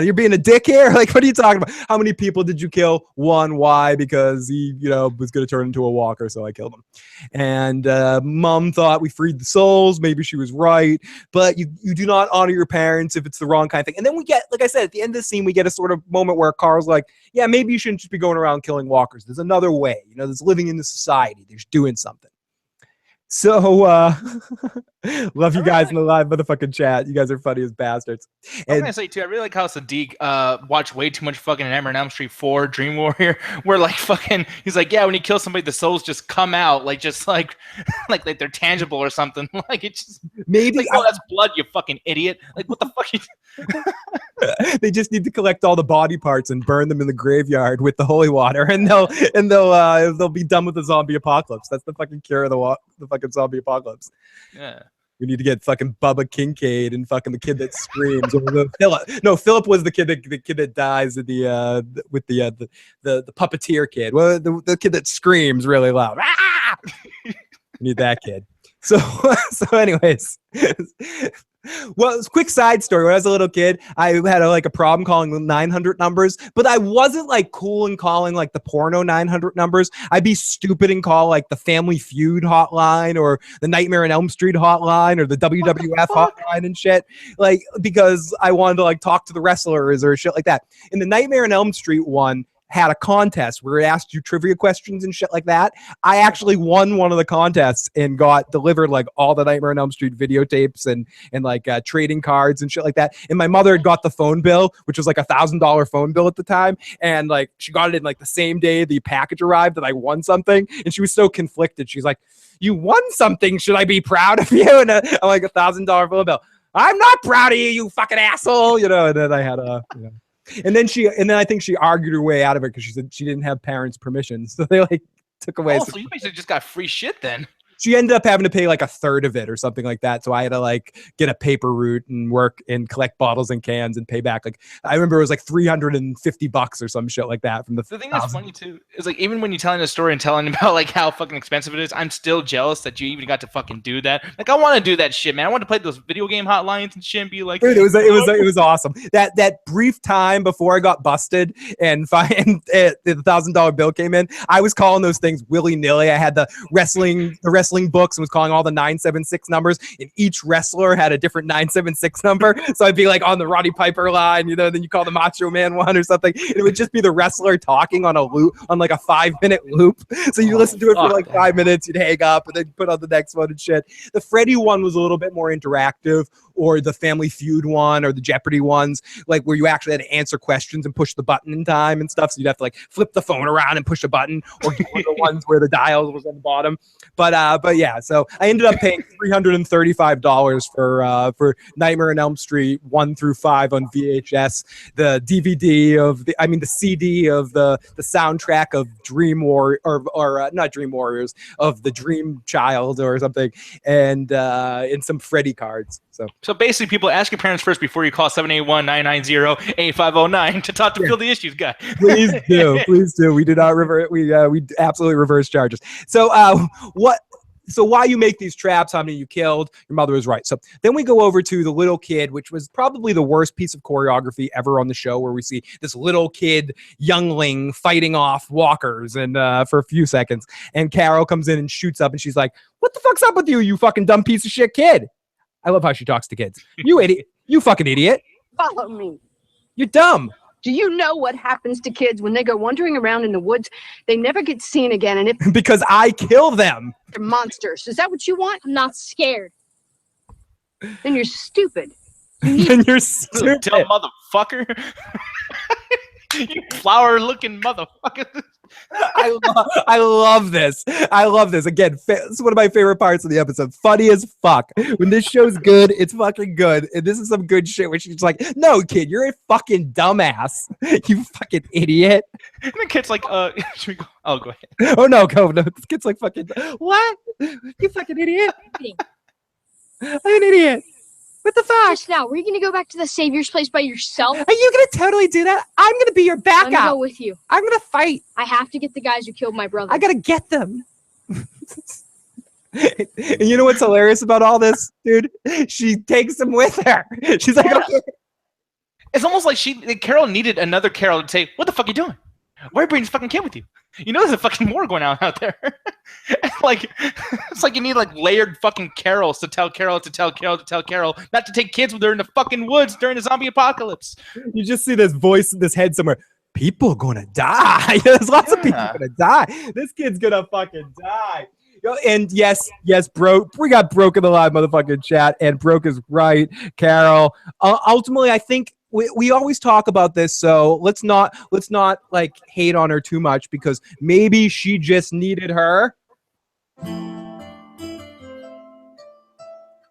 you're being a dick here. Like, what are you talking about? How many people did you kill? One. Why? Because he, you know, was going to turn into a walker, so I killed him. And mom thought we freed the souls. Maybe she was right, but you do not honor your parents if it's the wrong kind of thing. And then we get, like I said, at the end of the scene, we get a sort of moment where Carl's like, yeah, maybe you shouldn't just be going around killing walkers. There's another way. You know, there's living in the society. There's doing something. So, love you guys in the live motherfucking chat. You guys are funny as bastards. I'm gonna say too, I really like how Sadiq watched way too much fucking Nightmare on Elm Street 4 Dream Warrior, where like fucking he's like, yeah, when you kill somebody, the souls just come out like just like they're tangible or something. Like it just maybe like, oh, that's blood, you fucking idiot. Like what the fuck? They just need to collect all the body parts and burn them in the graveyard with the holy water, and they'll be done with the zombie apocalypse. That's the fucking cure of the fucking zombie apocalypse. Yeah. We need to get fucking Bubba Kincaid and fucking the kid that screams. Or Philip. No, Philip was the kid that dies with the puppeteer kid. Well, the kid that screams really loud. Ah! We need that kid. So anyways. Well, quick side story. When I was a little kid, I had a problem calling 900 numbers, but I wasn't like cool in calling like the porno 900 numbers. I'd be stupid and call like the Family Feud hotline or the Nightmare on Elm Street hotline or the WWF hotline and shit, like because I wanted to like talk to the wrestlers or shit like that. In the Nightmare on Elm Street one, had a contest where it asked you trivia questions and shit like that. I actually won one of the contests and got delivered like all the Nightmare on Elm Street videotapes and like trading cards and shit like that. And my mother had got the phone bill, which was like $1,000 phone bill at the time. And like she got it in like the same day the package arrived that I won something. And she was so conflicted. She's like, "You won something. Should I be proud of you?" And I'm like, $1,000 phone bill. "I'm not proud of you, you fucking asshole." You know, and then I had And then I think she argued her way out of it because she said she didn't have parents' permission. So they like took away. Oh, so you basically just got free shit then. She ended up having to pay like a third of it or something like that. So I had to like get a paper route and work and collect bottles and cans and pay back. Like I remember it was like $350 or some shit like that from the thing that's funny too is like even when you're telling a story and telling about like how fucking expensive it is, I'm still jealous that you even got to fucking do that. Like I want to do that shit, man. I want to play those video game hotlines and shit and be like, dude, it was awesome. That brief time before I got busted and the $1,000 bill came in, I was calling those things willy nilly. I had the wrestling books and was calling all the 976 numbers, and each wrestler had a different 976 number. So I'd be like on the Roddy Piper line, you know, then you call the Macho Man one or something. And it would just be the wrestler talking on a loop, on like a 5-minute loop. So you listen to it for like 5 minutes, you'd hang up and then put on the next one and shit. The Freddy one was a little bit more interactive, or the Family Feud one, or the Jeopardy ones, like where you actually had to answer questions and push the button in time and stuff. So you'd have to like flip the phone around and push a button, or do one of the ones where the dial was on the bottom. But But yeah, so I ended up paying $335 for Nightmare on Elm Street 1 through 5 on VHS, the DVD of the CD of the soundtrack of Dream War or not Dream Warriors, of the Dream Child or something, and some Freddy cards. So basically, people ask your parents first before you call 781-990-8509 to talk to Fill the Issues guy. Please do. We do not revert. We absolutely reverse charges. So So why you make these traps, how many you killed, your mother was right. So then we go over to the little kid, which was probably the worst piece of choreography ever on the show, where we see this little kid youngling fighting off walkers and for a few seconds. And Carol comes in and shoots up and she's like, "What the fuck's up with you, you fucking dumb piece of shit kid?" I love how she talks to kids. You idiot. You fucking idiot. Follow me. You're dumb. Do you know what happens to kids when they go wandering around in the woods? They never get seen again, and if because I kill them. They're monsters. Is that what you want? I'm not scared. Then you're stupid. Then you're stupid. Dumb motherfucker. You flower-looking motherfucker. I love this. I love this. Again, this is one of my favorite parts of the episode. Funny as fuck. When this show's good, it's fucking good. And this is some good shit where she's like, "No, kid, you're a fucking dumbass. You fucking idiot." And the kid's like, should we go? Oh, go ahead. Oh, no, go. No, this kid's like, fucking, "What? You fucking idiot. I'm an idiot. What the fuck? Just now, were you gonna go back to the Savior's place by yourself? Are you gonna totally do that? I'm gonna be your backup. I'm gonna go with you. I'm gonna fight. I have to get the guys who killed my brother. I gotta get them." And you know what's hilarious about all this, dude? She takes them with her. She's like, "Okay." It's almost like Carol needed another Carol to say, "What the fuck are you doing? Why are you bringing this fucking kid with you? You know there's a fucking war going on out there." Like, it's like you need like layered fucking Carols to tell Carol not to take kids with her in the fucking woods during the zombie apocalypse. You just see this voice in this head somewhere. People gonna die. There's lots of people gonna die. This kid's gonna fucking die. And yes, bro, we got Broke in the live motherfucking chat, and Broke is right, Carol. Ultimately, I think we always talk about this, so let's not like hate on her too much, because maybe she just needed her.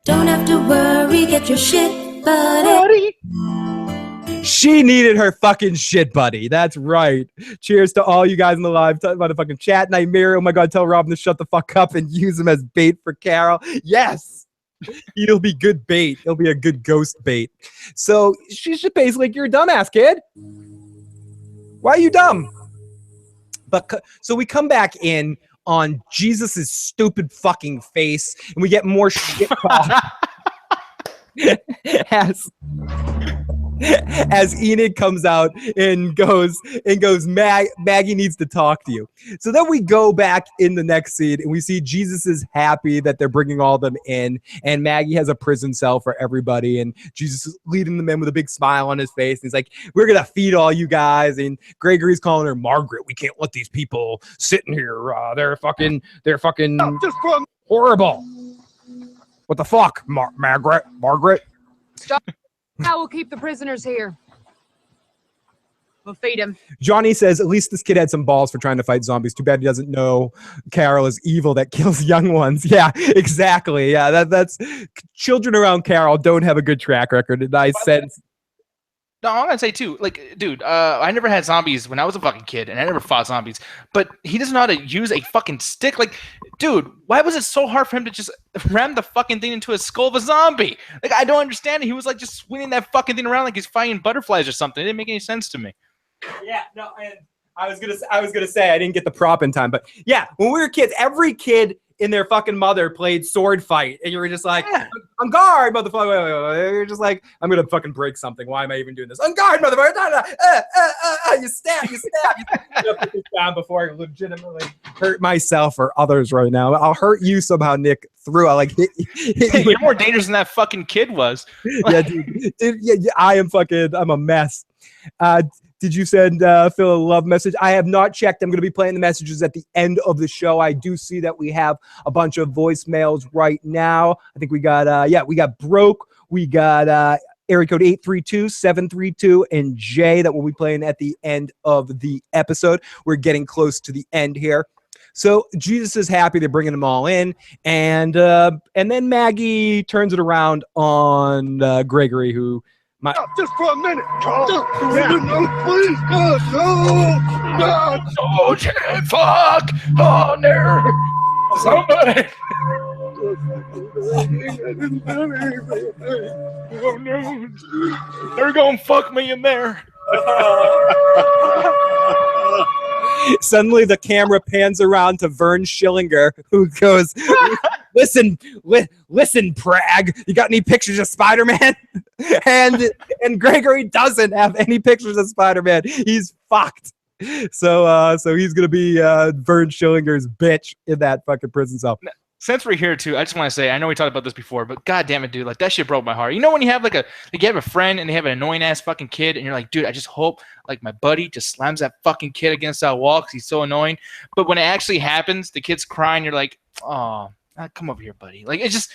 Don't have to worry, get your shit, buddy. She needed her fucking shit buddy. That's right. Cheers to all you guys in the live motherfucking chat. Nightmare, oh my God, tell Robin to shut the fuck up and use him as bait for Carol. Yes. It'll be good bait. It'll be a good ghost bait. So she's just basically like, "You're a dumbass, kid. Why are you dumb?" But so we come back in on Jesus's stupid fucking face, and we get more shit talk as Enid comes out and goes, "Maggie needs to talk to you." So then we go back in the next scene and we see Jesus is happy that they're bringing all of them in, and Maggie has a prison cell for everybody, and Jesus is leading them in with a big smile on his face, and he's like, "We're gonna feed all you guys." And Gregory's calling her Margaret. "We can't let these people sitting here. They're fucking horrible. What the fuck, Margaret?" Stop. I will keep the prisoners here. We'll feed him. Johnny says, "At least this kid had some balls for trying to fight zombies. Too bad he doesn't know Carol is evil that kills young ones." Yeah, exactly. Yeah, that's children around Carol don't have a good track record. And I sense. No, I'm gonna say too, like, dude, I never had zombies when I was a fucking kid, and I never fought zombies. But he doesn't know how to use a fucking stick. Like, dude, why was it so hard for him to just ram the fucking thing into a skull of a zombie? Like, I don't understand it. He was like just swinging that fucking thing around like he's fighting butterflies or something. It didn't make any sense to me. Yeah, no, and I was gonna say I didn't get the prop in time, but yeah, when we were kids, every kid in their fucking mother played sword fight, and you were just like, "On guard, motherfucker!" Wait. You're just like, "I'm gonna fucking break something. Why am I even doing this? On guard, motherfucker!" You stab. You put this down before I legitimately hurt myself or others right now. I'll hurt you somehow, Nick. Through I like hit you. You're more dangerous than that fucking kid was. Yeah, dude. Yeah, I'm a mess. Did you send Phil a love message? I have not checked. I'm going to be playing the messages at the end of the show. I do see that we have a bunch of voicemails right now. I think we got, we got Broke. We got area code 832-732 and Jay that will be playing at the end of the episode. We're getting close to the end here. So Jesus is happy they're bringing them all in, and then Maggie turns it around on Gregory, who Just for a minute, Carl. No, please, God, no. Oh, shit, fuck! Oh, no! Somebody! Oh, no. They're gonna fuck me in there. Suddenly the camera pans around to Vern Schillinger, who goes, listen, Prag, you got any pictures of Spider-Man? and Gregory doesn't have any pictures of Spider-Man. He's fucked. So he's gonna be Vern Schillinger's bitch in that fucking prison cell. Since we're here too, I just want to say, I know we talked about this before, but god damn it, dude, like that shit broke my heart. You know when you have you have a friend and they have an annoying ass fucking kid, and you're like, dude, I just hope like my buddy just slams that fucking kid against that wall because he's so annoying. But when it actually happens, the kid's crying, you're like, oh, come over here, buddy. Like it's just,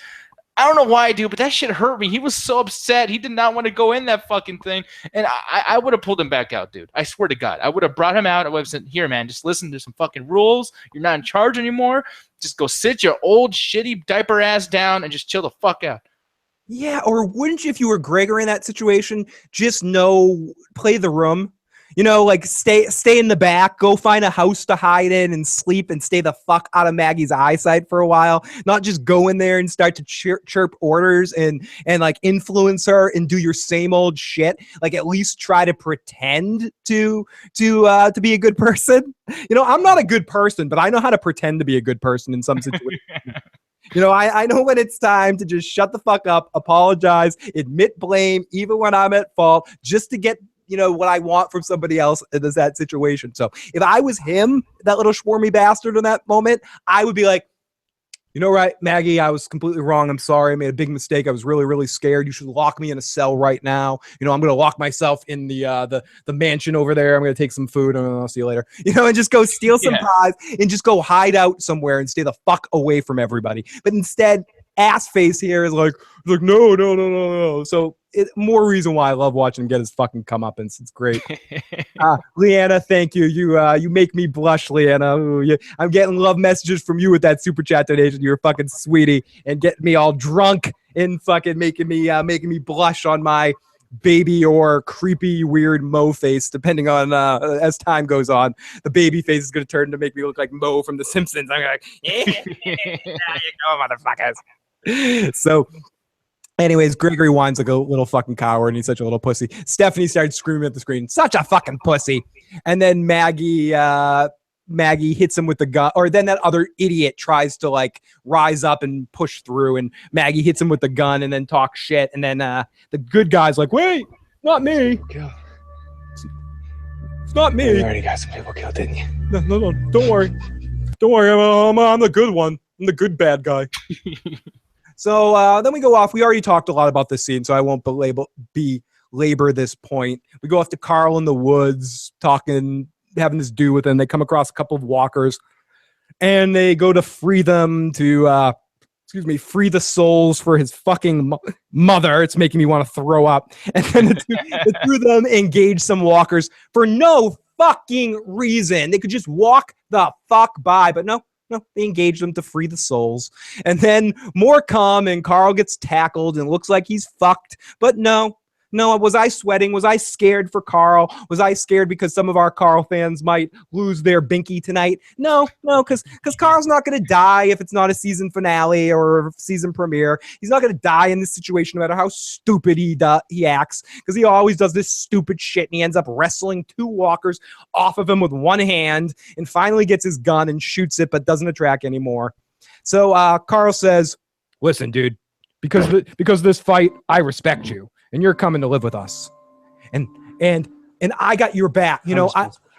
I don't know why, dude, but that shit hurt me. He was so upset. He did not want to go in that fucking thing. And I would have pulled him back out, dude. I swear to God. I would have brought him out. I would have said, here, man, just listen to some fucking rules. You're not in charge anymore. Just go sit your old shitty diaper ass down and just chill the fuck out. Yeah, or wouldn't you, if you were Gregory in that situation, just play the room? You know, like stay in the back, go find a house to hide in and sleep and stay the fuck out of Maggie's eyesight for a while. Not just go in there and start to chirp orders and like influence her and do your same old shit. Like at least try to pretend to be a good person. You know, I'm not a good person, but I know how to pretend to be a good person in some situations. You know, I know when it's time to just shut the fuck up, apologize, admit blame, even when I'm at fault, just to get what I want from somebody else in that situation. So if I was him, that little swarmy bastard in that moment, I would be like, right, Maggie, I was completely wrong. I'm sorry. I made a big mistake. I was really, really scared. You should lock me in a cell right now. I'm going to lock myself in the mansion over there. I'm going to take some food and I'll see you later. And just go steal some pies and just go hide out somewhere and stay the fuck away from everybody. But instead, ass face here is like no. So more reason why I love watching him get his fucking comeuppance. It's great. Leanna, thank you. You make me blush, Leanna. Ooh, I'm getting love messages from you with that super chat donation. You're a fucking sweetie and getting me all drunk and fucking making me blush on my baby or creepy weird Mo face, depending on as time goes on. The baby face is going to turn to make me look like Mo from The Simpsons. I'm like, yeah, there you go, motherfuckers. So anyways, Gregory whines like a little fucking coward and he's such a little pussy. Stephanie started screaming at the screen, such a fucking pussy. And then Maggie hits him with the gun, or then that other idiot tries to like rise up and push through, and Maggie hits him with the gun and then talks shit. And then the good guy's like, wait, not me. It's not me. You already got some people killed, didn't you? No, don't worry. I'm the good one. I'm the good bad guy. So then we go off. We already talked a lot about this scene, so I won't belabor this point. We go off to Carl in the woods, having this do with them. They come across a couple of walkers, and they go to free them to, free the souls for his fucking mother. It's making me want to throw up. And then the two of them engage some walkers for no fucking reason. They could just walk the fuck by, but no, they engage them to free the souls. And then more come, and Carl gets tackled and looks like he's fucked. But no, was I sweating? Was I scared for Carl? Was I scared because some of our Carl fans might lose their binky tonight? No, because Carl's not going to die if it's not a season finale or a season premiere. He's not going to die in this situation, no matter how stupid he acts, because he always does this stupid shit, and he ends up wrestling two walkers off of him with one hand and finally gets his gun and shoots it, but doesn't attract anymore. So Carl says, listen, dude, because this fight, I respect you. And you're coming to live with us, and I got your back.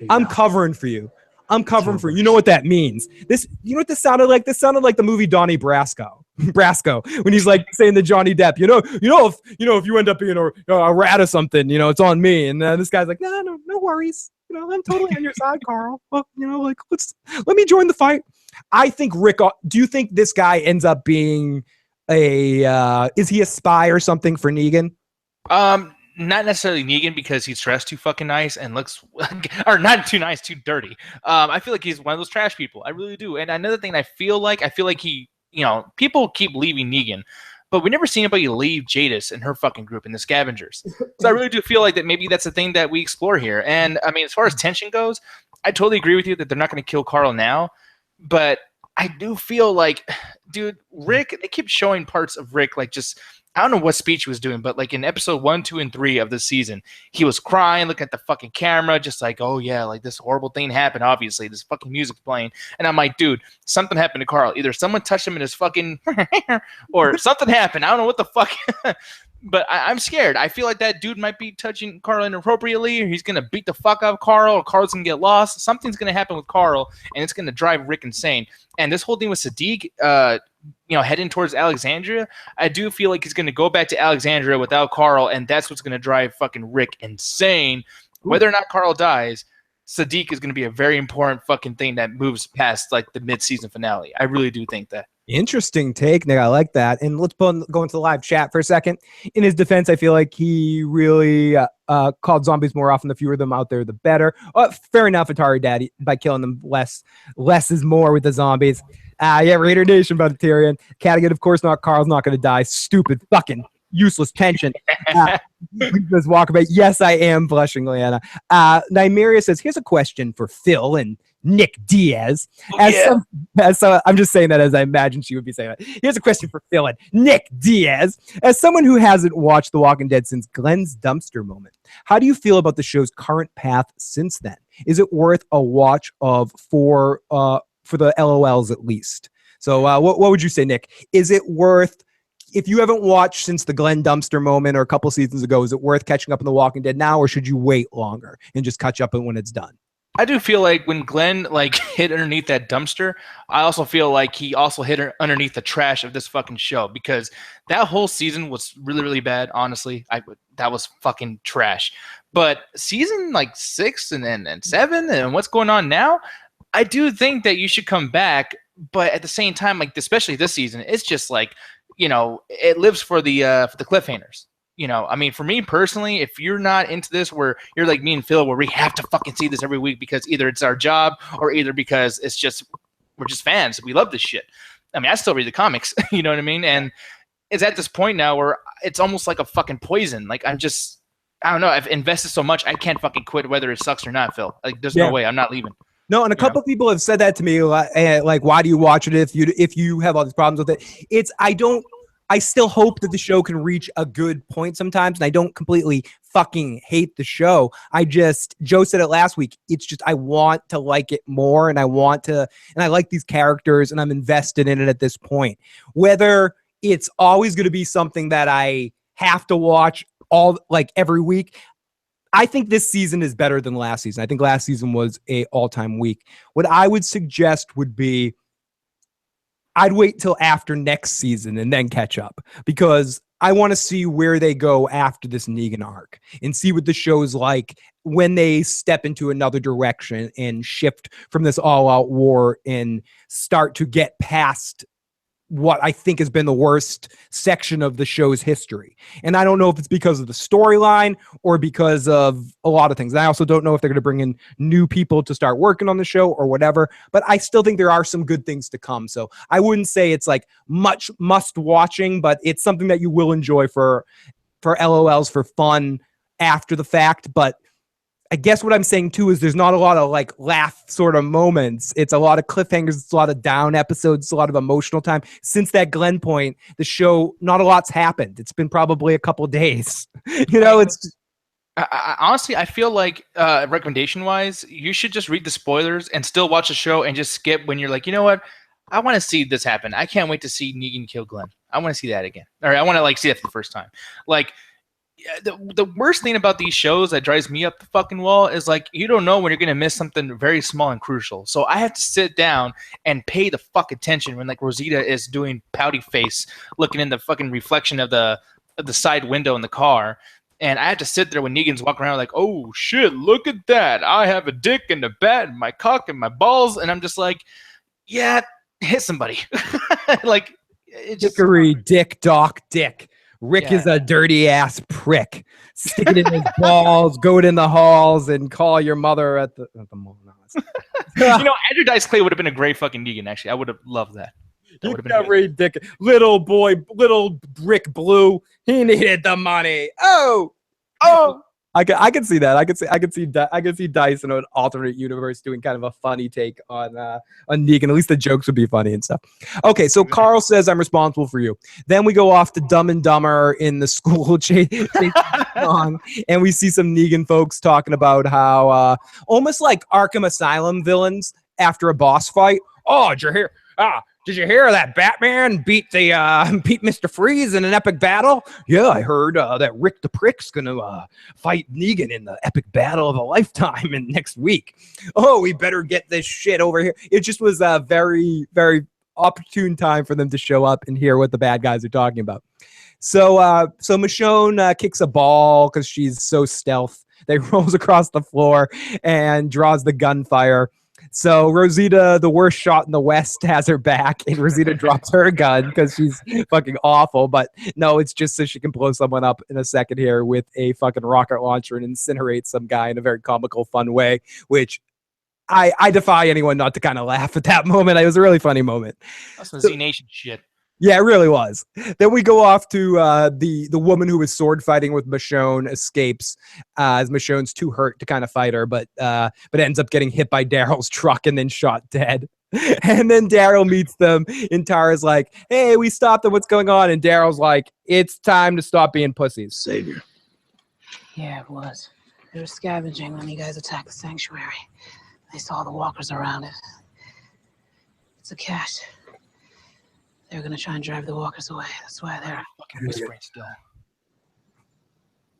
I'm covering for you. I'm covering for you. You know what that means? You know what this sounded like? This sounded like the movie Donnie Brasco when he's like saying to Johnny Depp, if you end up being a rat or something, it's on me. And this guy's like, no worries. I'm totally on your side, Carl. Well, let me join the fight. I think Rick. Do you think this guy ends up being is he a spy or something for Negan? not necessarily Negan because he's dressed too fucking nice and looks, or not too nice, too dirty. I feel like he's one of those trash people. I really do. And another thing I feel like he, people keep leaving Negan, but we never see anybody leave Jadis and her fucking group in the Scavengers. So I really do feel like that maybe that's the thing that we explore here. And I mean, as far as tension goes, I totally agree with you that they're not going to kill Carl now, but I do feel like, dude, Rick, they keep showing parts of Rick, like just, I don't know what speech he was doing, but like in episode 1, 2, and 3 of this season, he was crying, looking at the fucking camera, just like, oh yeah, like this horrible thing happened, obviously, this fucking music's playing. And I'm like, dude, something happened to Carl. Either someone touched him in his fucking, or something happened. I don't know what the fuck. But I'm scared. I feel like that dude might be touching Carl inappropriately, or he's going to beat the fuck out of Carl, or Carl's going to get lost. Something's going to happen with Carl, and it's going to drive Rick insane. And this whole thing with Sadiq, heading towards Alexandria, I do feel like he's going to go back to Alexandria without Carl, and that's what's going to drive fucking Rick insane. Whether or not Carl dies, Sadiq is going to be a very important fucking thing that moves past like the mid-season finale. I really do think that. Interesting take, Nick. I like that. And let's go into the live chat for a second. In his defense, I feel like he really called zombies more often. The fewer of them out there, the better. Fair enough, Atari Daddy, by killing them less is more with the zombies. Yeah, Raider Nation, brother Tyrion. Cadigan, of course not. Carl's not going to die. Stupid fucking useless tension. This Walkabout. Yes, I am blushing, Leanna. Nymeria says, here's a question for Phil and Nick Diaz. I'm just saying that as I imagine she would be saying that. Here's a question for Phil and Nick Diaz. As someone who hasn't watched The Walking Dead since Glenn's dumpster moment, how do you feel about the show's current path since then? Is it worth a watch for the LOLs at least? So what would you say, Nick? Is it worth, if you haven't watched since the Glenn dumpster moment or a couple seasons ago, is it worth catching up on The Walking Dead now, or should you wait longer and just catch up when it's done? I do feel like when Glenn hit underneath that dumpster, I also feel like he also hit underneath the trash of this fucking show, because that whole season was really, really bad. Honestly, that was fucking trash. But season 6 and 7 and what's going on now, I do think that you should come back. But at the same time, especially this season, it's just it lives for the cliffhangers. I mean, for me personally, if you're not into this, where you're like me and Phil, where we have to fucking see this every week because either it's our job or either because we're just fans. We love this shit. I mean, I still read the comics, you know what I mean? And it's at this point now where it's almost like a fucking poison. I don't know. I've invested so much, I can't fucking quit whether it sucks or not, Phil. There's no way. I'm not leaving. No, and a couple of people have said that to me, why do you watch it if you have all these problems with it? I still hope that the show can reach a good point sometimes, and I don't completely fucking hate the show. Joe said it last week, it's just I want to like it more, and I like these characters, and I'm invested in it at this point. Whether it's always going to be something that I have to watch every week, I think this season is better than last season. I think last season was a all-time week. What I would suggest would be I'd wait till after next season and then catch up, because I want to see where they go after this Negan arc and see what the show's like when they step into another direction and shift from this all-out war and start to get past what I think has been the worst section of the show's history. And I don't know if it's because of the storyline or because of a lot of things. And I also don't know if they're going to bring in new people to start working on the show or whatever, but I still think there are some good things to come. So I wouldn't say it's much must watching, but it's something that you will enjoy for LOLs, for fun after the fact. But I guess what I'm saying too is there's not a lot of laugh sort of moments. It's a lot of cliffhangers. It's a lot of down episodes. It's a lot of emotional time. Since that Glenn point, the show, not a lot's happened. It's been probably a couple days. Honestly, I feel like recommendation wise, you should just read the spoilers and still watch the show and just skip when you're like, you know what? I want to see this happen. I can't wait to see Negan kill Glenn. I want to see that again. Or I want to see that for the first time. The worst thing about these shows that drives me up the fucking wall is you don't know when you're gonna miss something very small and crucial. So I have to sit down and pay the fuck attention when Rosita is doing pouty face, looking in the fucking reflection of the side window in the car, and I have to sit there when Negan's walking around oh shit, look at that! I have a dick and a bat and my cock and my balls, and I'm just yeah, hit somebody. Dickory, dick, doc, dick. Rick is a dirty ass prick. stick it in his balls, go it in the halls, and call your mother at the mall. Andrew Dice Clay would have been a great fucking Negan. Actually, I would have loved that. That would have been ridiculous. Little boy, little Rick Blue. He needed the money. Oh. I could see that. I could see Dice in an alternate universe doing kind of a funny take on Negan. At least the jokes would be funny and stuff. Okay, so Carl says I'm responsible for you. Then we go off to Dumb and Dumber in the school song, and we see some Negan folks talking about how almost like Arkham Asylum villains after a boss fight. Oh, did you hear? Did you hear that Batman beat Mr. Freeze in an epic battle? Yeah, I heard that Rick the Prick's gonna fight Negan in the epic battle of a lifetime in next week. Oh, we better get this shit over here. It just was a very, very opportune time for them to show up and hear what the bad guys are talking about. So Michonne kicks a ball because she's so stealth. They rolls across the floor and draws the gunfire. So Rosita, the worst shot in the West, has her back, and Rosita drops her gun because she's fucking awful. But no, it's just so she can blow someone up in a second here with a fucking rocket launcher and incinerate some guy in a very comical, fun way, which I defy anyone not to kind of laugh at that moment. It was a really funny moment. That's some Z-Nation shit. Yeah, it really was. Then we go off to the woman who was sword fighting with Michonne escapes as Michonne's too hurt to kind of fight her, but ends up getting hit by Daryl's truck and then shot dead. And then Daryl meets them, and Tara's like, "Hey, we stopped them. What's going on?" And Daryl's like, "It's time to stop being pussies." Savior. Yeah, it was. They were scavenging when you guys attacked the sanctuary. They saw the walkers around it. It's a cache. They're gonna try and drive the walkers away. That's why they're fucking whispering still.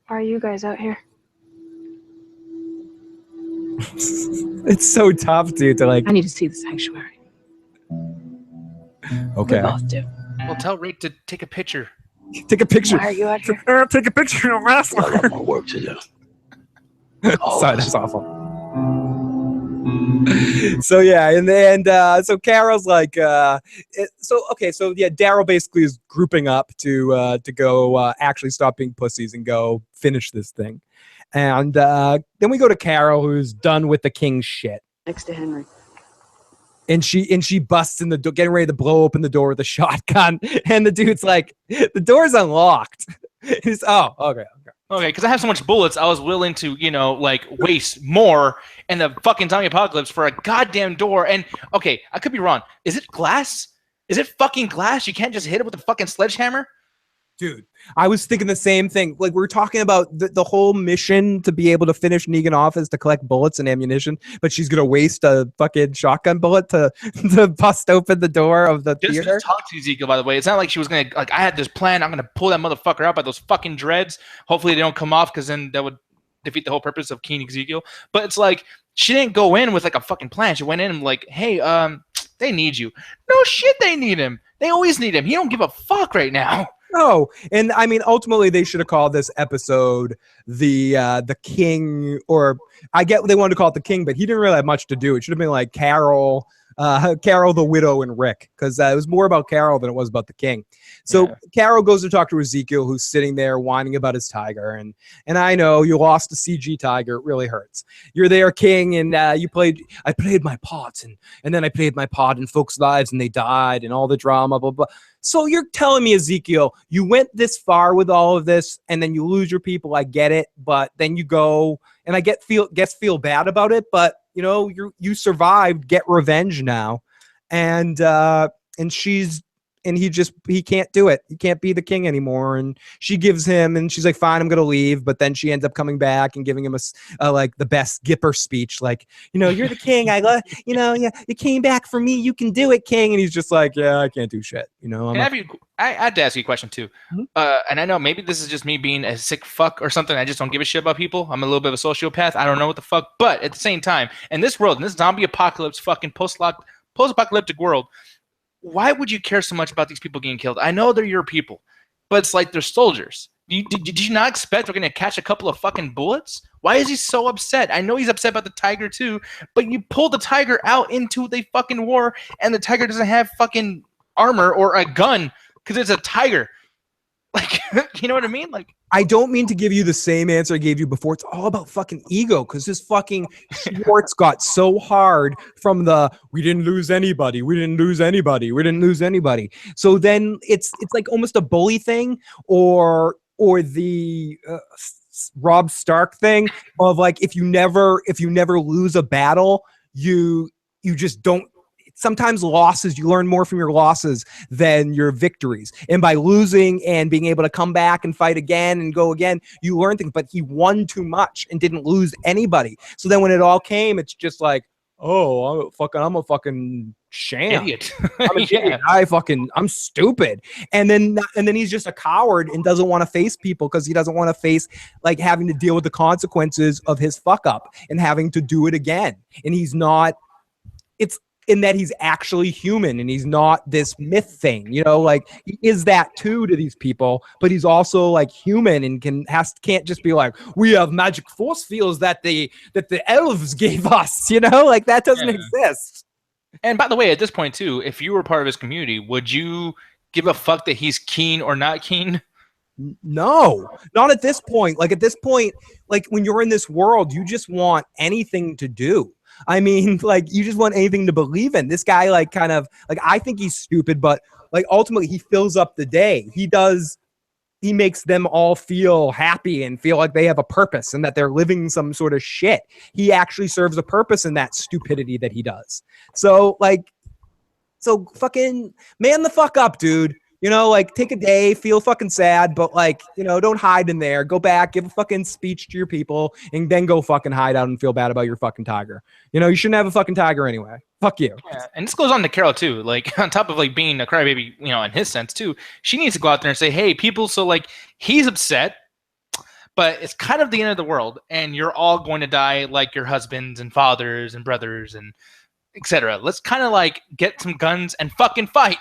Why are you guys out here? It's so tough, dude, to like. I need to see the sanctuary. Okay. We both do. Well, tell Rick to take a picture. Take a picture. Why are you out here? Take a picture of wrestler. I got more work to do. Sorry, that's awful. So yeah, and so Carol's like, so Daryl basically is grouping up to go actually stop being pussies and go finish this thing, and then we go to Carol, who's done with the king's shit. Next to Henry. And she busts in the door, getting ready to blow open the door with a shotgun, and the dude's like, the door's unlocked. He's okay. Okay, because I have so much bullets, I was willing to, waste more in the fucking zombie apocalypse for a goddamn door. And, okay, I could be wrong. Is it glass? Is it fucking glass? You can't just hit it with a fucking sledgehammer? Dude, I was thinking the same thing. Like, we're talking about the whole mission to be able to finish Negan off is to collect bullets and ammunition, but she's going to waste a fucking shotgun bullet to bust open the door of the theater. Just talk to Ezekiel, by the way. It's not like she was going to, I had this plan. I'm going to pull that motherfucker out by those fucking dreads. Hopefully they don't come off, because then that would defeat the whole purpose of King Ezekiel. But it's like, she didn't go in with like a fucking plan. She went in and like, hey, they need you. No shit, they need him. They always need him. He don't give a fuck right now. No, and I mean, ultimately, they should have called this episode the King, or I get they wanted to call it the King, but he didn't really have much to do. It should have been like Carol, the widow, and Rick, because it was more about Carol than it was about the King. So Carol goes to talk to Ezekiel, who's sitting there whining about his tiger, and I know you lost a CG tiger. It really hurts. You're there, King, and I played my part, and then I played my part in folks' lives, and they died, and all the drama, blah blah. So you're telling me, Ezekiel, you went this far with all of this, and then you lose your people. I get it, but then you go, and I feel bad about it. But you survived. Get revenge now, and he can't do it. He can't be the king anymore. And she gives him, and she's like, fine, I'm going to leave. But then she ends up coming back and giving him like the best Gipper speech. Like, you're the king. You came back for me. You can do it, king. And he's just like, yeah, I can't do shit. I had to ask you a question too. And I know maybe this is just me being a sick fuck or something. I just don't give a shit about people. I'm a little bit of a sociopath. I don't know what the fuck. But at the same time, in this world, in this zombie apocalypse, fucking post-apocalyptic world, why would you care so much about these people getting killed? I know they're your people, but it's like they're soldiers. Did you not expect we're going to catch a couple of fucking bullets? Why is he so upset? I know he's upset about the tiger too, but you pull the tiger out into the fucking war, and the tiger doesn't have fucking armor or a gun because it's a tiger. Like, you know what I mean? Like, I don't mean to give you the same answer I gave you before. It's all about fucking ego, because this fucking Schwartz got so hard from the we didn't lose anybody. So then it's like almost a bully thing, or the Rob Stark thing of like if you never lose a battle, you just don't. Sometimes losses, you learn more from your losses than your victories. And by losing and being able to come back and fight again and go again, you learn things. But he won too much and didn't lose anybody. So then when it all came, it's just like, oh, I'm a fucking sham. Idiot. I'm an idiot. I'm stupid. And then he's just a coward and doesn't want to face people because he doesn't want to face like having to deal with the consequences of his fuck up and having to do it again. And he's not. It's in that he's actually human and he's not this myth thing, like he is that too to these people, but he's also like human and can't just be like, we have magic force fields that the elves gave us, like that doesn't exist. And by the way, at this point too, if you were part of his community, would you give a fuck that he's keen or not keen? No, not at this point. Like at this point, like when you're in this world, you just want anything to do. I mean, like you just want anything to believe in. This guy, like, kind of like, I think he's stupid, but like ultimately he fills up the day. He makes them all feel happy and feel like they have a purpose and that they're living some sort of shit. He actually serves a purpose in that stupidity that he does. So fucking man the fuck up, dude. Like take a day, feel fucking sad, but like, don't hide in there. Go back, give a fucking speech to your people, and then go fucking hide out and feel bad about your fucking tiger. You shouldn't have a fucking tiger anyway. Fuck you. Yeah, and this goes on to Carol too. Like on top of like being a crybaby, in his sense too, she needs to go out there and say, hey, people, so like he's upset, but it's kind of the end of the world, and you're all going to die like your husbands and fathers and brothers and etc. Let's kind of like get some guns and fucking fight.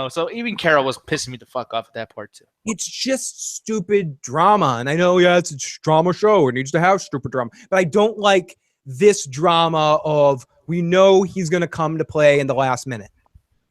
So even Carol was pissing me the fuck off at that part too. It's just stupid drama. And I know, it's a drama show. It needs to have stupid drama. But I don't like this drama of we know he's going to come to play in the last minute.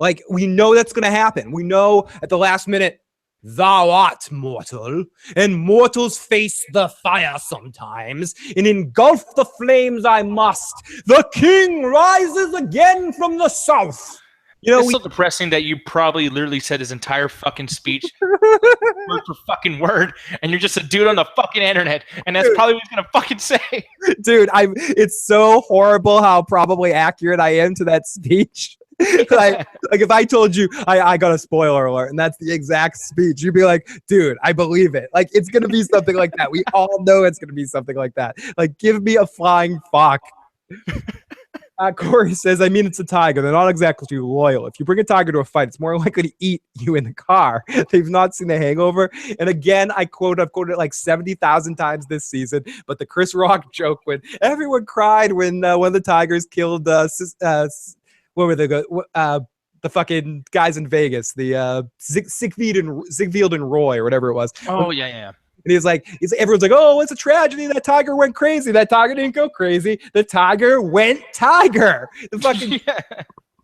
Like, we know that's going to happen. We know at the last minute, thou art mortal, and mortals face the fire sometimes, and engulf the flames I must. The king rises again from the south. It's so depressing that you probably literally said his entire fucking speech word for fucking word, and you're just a dude on the fucking internet, and that's probably what he's gonna fucking say. Dude, it's so horrible how probably accurate I am to that speech. like if I told you I got a spoiler alert and that's the exact speech, you'd be like, dude, I believe it. Like it's gonna be something like that. We all know it's gonna be something like that. Like, give me a flying fuck. Corey says, I mean, it's a tiger. They're not exactly loyal. If you bring a tiger to a fight, it's more likely to eat you in the car. They've not seen The Hangover. And again, I've quoted it like 70,000 times this season, but the Chris Rock joke when everyone cried when one of the tigers killed what were they? The fucking guys in Vegas, the Ziegfeld and Roy or whatever it was. Oh yeah. And everyone's like, oh, it's a tragedy. That tiger went crazy. That tiger didn't go crazy. The tiger went tiger. The fucking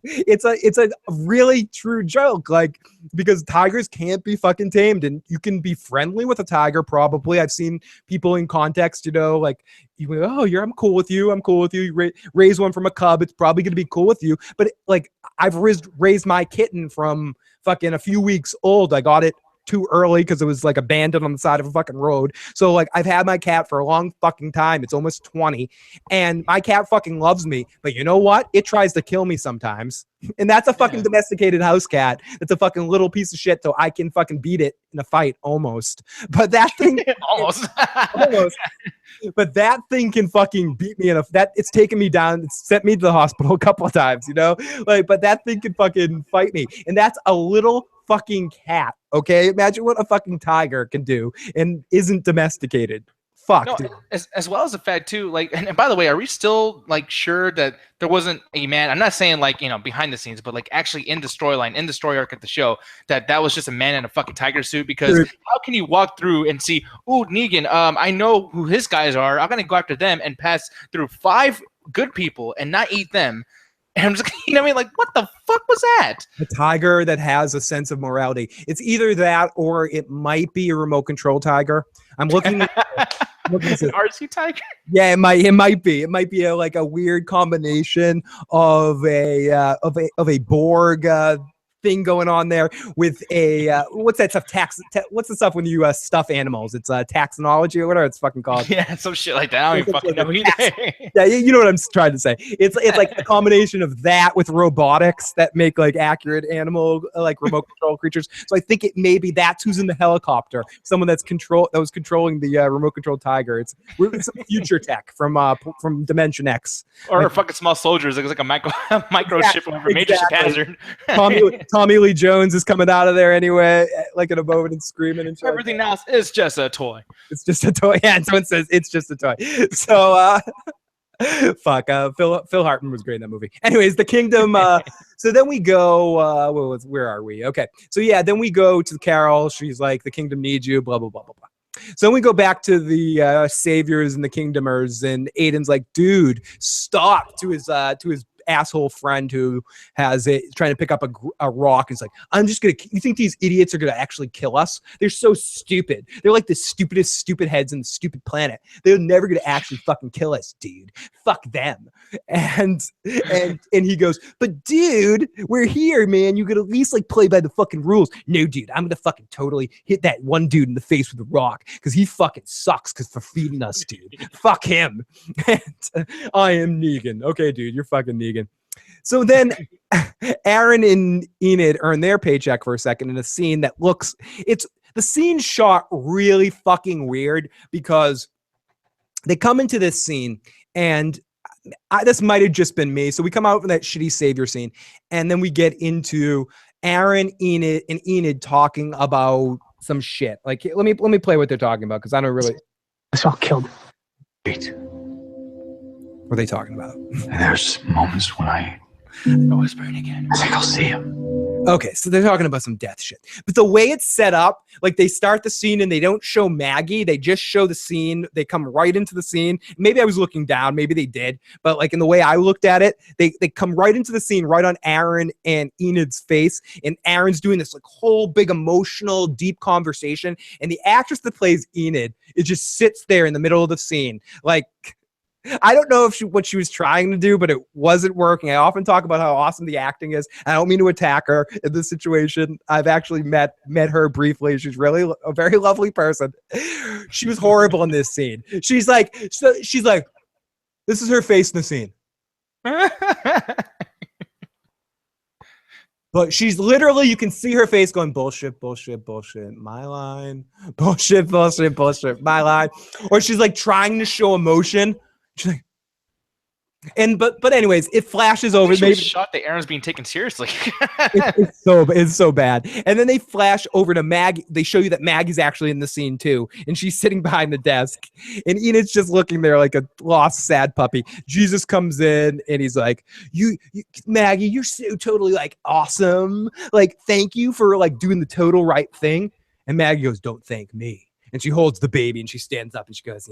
it's a really true joke, like, because tigers can't be fucking tamed, and you can be friendly with a tiger. Probably, I've seen people in context, like you go, oh, I'm cool with you. You raise one from a cub, it's probably gonna be cool with you. But like, I've raised my kitten from fucking a few weeks old. I got it too early because it was like abandoned on the side of a fucking road. So like, I've had my cat for a long fucking time. It's almost 20, and my cat fucking loves me. But you know what? It tries to kill me sometimes, and that's a fucking domesticated house cat. It's a fucking little piece of shit. So I can fucking beat it in a fight almost. But that thing almost. But that thing can fucking beat me it's taken me down. It's sent me to the hospital a couple of times, but that thing can fucking fight me. And that's a little fucking cat. Okay. Imagine what a fucking tiger can do and isn't domesticated. Fuck. No, as well as the fact too, like, and by the way, are we still like sure that there wasn't a man? I'm not saying like, behind the scenes, but like actually in the storyline, in the story arc of the show, that was just a man in a fucking tiger suit. Because how can you walk through and see, oh, Negan, I know who his guys are. I'm gonna go after them and pass through 5 good people and not eat them. And I'm just, you know what I mean? Like, what the fuck was that? A tiger that has a sense of morality. It's either that or it might be a remote control tiger. I'm looking at An RC tiger? Yeah, it might be. It might be like a weird combination of a Borg thing going on there with a what's that stuff? What's the stuff when you stuff animals? It's taxonology or whatever it's fucking called. Yeah, some shit like that. I don't even fucking know either. Yeah, you know what I'm trying to say. It's like a combination of that with robotics that make like accurate animal like remote control creatures. So I think it maybe that's who's in the helicopter. Someone that was controlling the remote control tiger. It's some future tech from Dimension X. Or like, fucking small soldiers. Like a microchip or major hazard. Tommy Lee Jones is coming out of there anyway, like in a moment and screaming and shit. Everything else is just a toy. It's just a toy. Yeah, and someone says it's just a toy. So fuck. Phil Hartman was great in that movie. Anyways, the kingdom. So then we go. Where are we? Okay. So yeah, then we go to Carol. She's like, the kingdom needs you. Blah blah blah blah blah. So then we go back to the saviors and the kingdomers, and Aiden's like, dude, stop, to his asshole friend who has trying to pick up a rock. He's like, you think these idiots are gonna actually kill us? They're so stupid. They're like the stupidest stupid heads on the stupid planet. They're never gonna actually fucking kill us, dude. Fuck them. And he goes, but dude, we're here, man. You could at least like play by the fucking rules. No, dude, I'm gonna fucking totally hit that one dude in the face with a rock because he fucking sucks for feeding us, dude. Fuck him. And I am Negan. Okay, dude, you're fucking Negan. So then Aaron and Enid earn their paycheck for a second in a scene that the scene shot really fucking weird because they come into this scene and this might have just been me. So we come out from that shitty savior scene and then we get into Aaron, Enid talking about some shit. Like, let me play what they're talking about because I don't really. I saw killed. Wait. What are they talking about? There's moments when I whispering again. I think I'll see him. Okay, so they're talking about some death shit. But the way it's set up, like they start the scene and they don't show Maggie, they just show the scene. They come right into the scene. Maybe I was looking down, maybe they did. But like in the way I looked at it, they come right into the scene, right on Aaron and Enid's face. And Aaron's doing this like whole big emotional, deep conversation. And the actress that plays Enid, it just sits there in the middle of the scene. Like, I don't know what she was trying to do, but it wasn't working. I often talk about how awesome the acting is. I don't mean to attack her in this situation. I've actually met her briefly. She's really a very lovely person. She was horrible in this scene. She's like, this is her face in the scene. But she's literally, you can see her face going, bullshit, bullshit, bullshit, my line. Bullshit, bullshit, bullshit, my line. Or she's like trying to show emotion. She's like, but anyways, it flashes over. Maybe shot that Aaron's being taken seriously. it's so bad. And then they flash over to Maggie. They show you that Maggie's actually in the scene too, and she's sitting behind the desk, and Enid's just looking there like a lost, sad puppy. Jesus comes in, and he's like, "You Maggie, you're so totally like awesome. Like, thank you for like doing the total right thing." And Maggie goes, "Don't thank me." And she holds the baby, and she stands up, and she goes,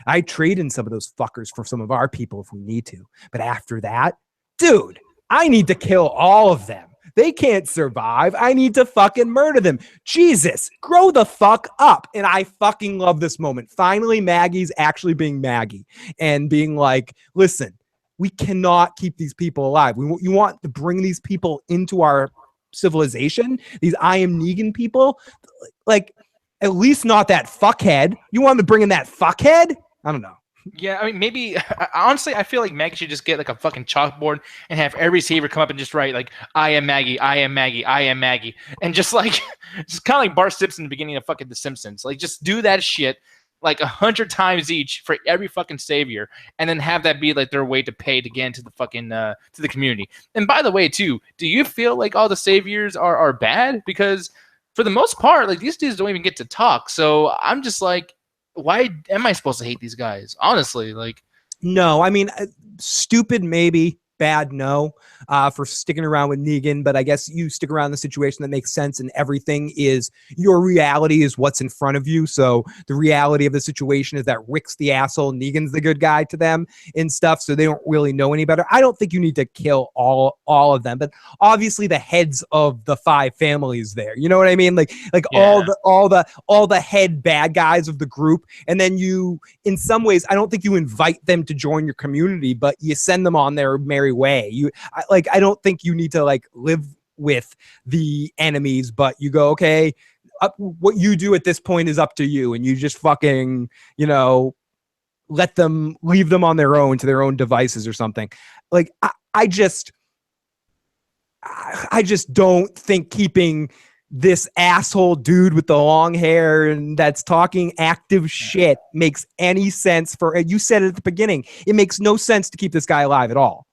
I trade in some of those fuckers for some of our people if we need to. But after that, dude, I need to kill all of them. They can't survive. I need to fucking murder them. Jesus, grow the fuck up. And I fucking love this moment. Finally, Maggie's actually being Maggie and being like, listen, we cannot keep these people alive. You want to bring these people into our civilization? These I am Negan people? Like, at least not that fuckhead. You want to bring in that fuckhead? I don't know. Yeah, I mean, maybe, honestly, I feel like Maggie should just get like a fucking chalkboard and have every savior come up and just write like, I am Maggie, I am Maggie, I am Maggie. And just like, just kind of like Bart Simpson in the beginning of fucking The Simpsons. Like, just do that shit like 100 times each for every fucking savior, and then have that be like their way to pay to get into the fucking, to the community. And by the way, too, do you feel like all the saviors are bad? Because for the most part, like, these dudes don't even get to talk. So I'm just like, why am I supposed to hate these guys? Honestly, like. No, I mean, stupid maybe. bad no for sticking around with Negan, but I guess you stick around in the situation that makes sense, and everything is your reality is what's in front of you. So the reality of the situation is that Rick's the asshole, Negan's the good guy to them and stuff, so they don't really know any better. I don't think you need to kill all of them, but obviously the heads of the 5 families there. You know what I mean? Like all the head bad guys of the group, and then you, in some ways, I don't think you invite them to join your community, but you send them on their merry way. I don't think you need to like live with the enemies, but you go, okay, what you do at this point is up to you, and you just fucking, leave them on their own to their own devices or something. Like I just don't think keeping this asshole dude with the long hair and that's talking active shit makes any sense. You said it at the beginning. It makes no sense to keep this guy alive at all.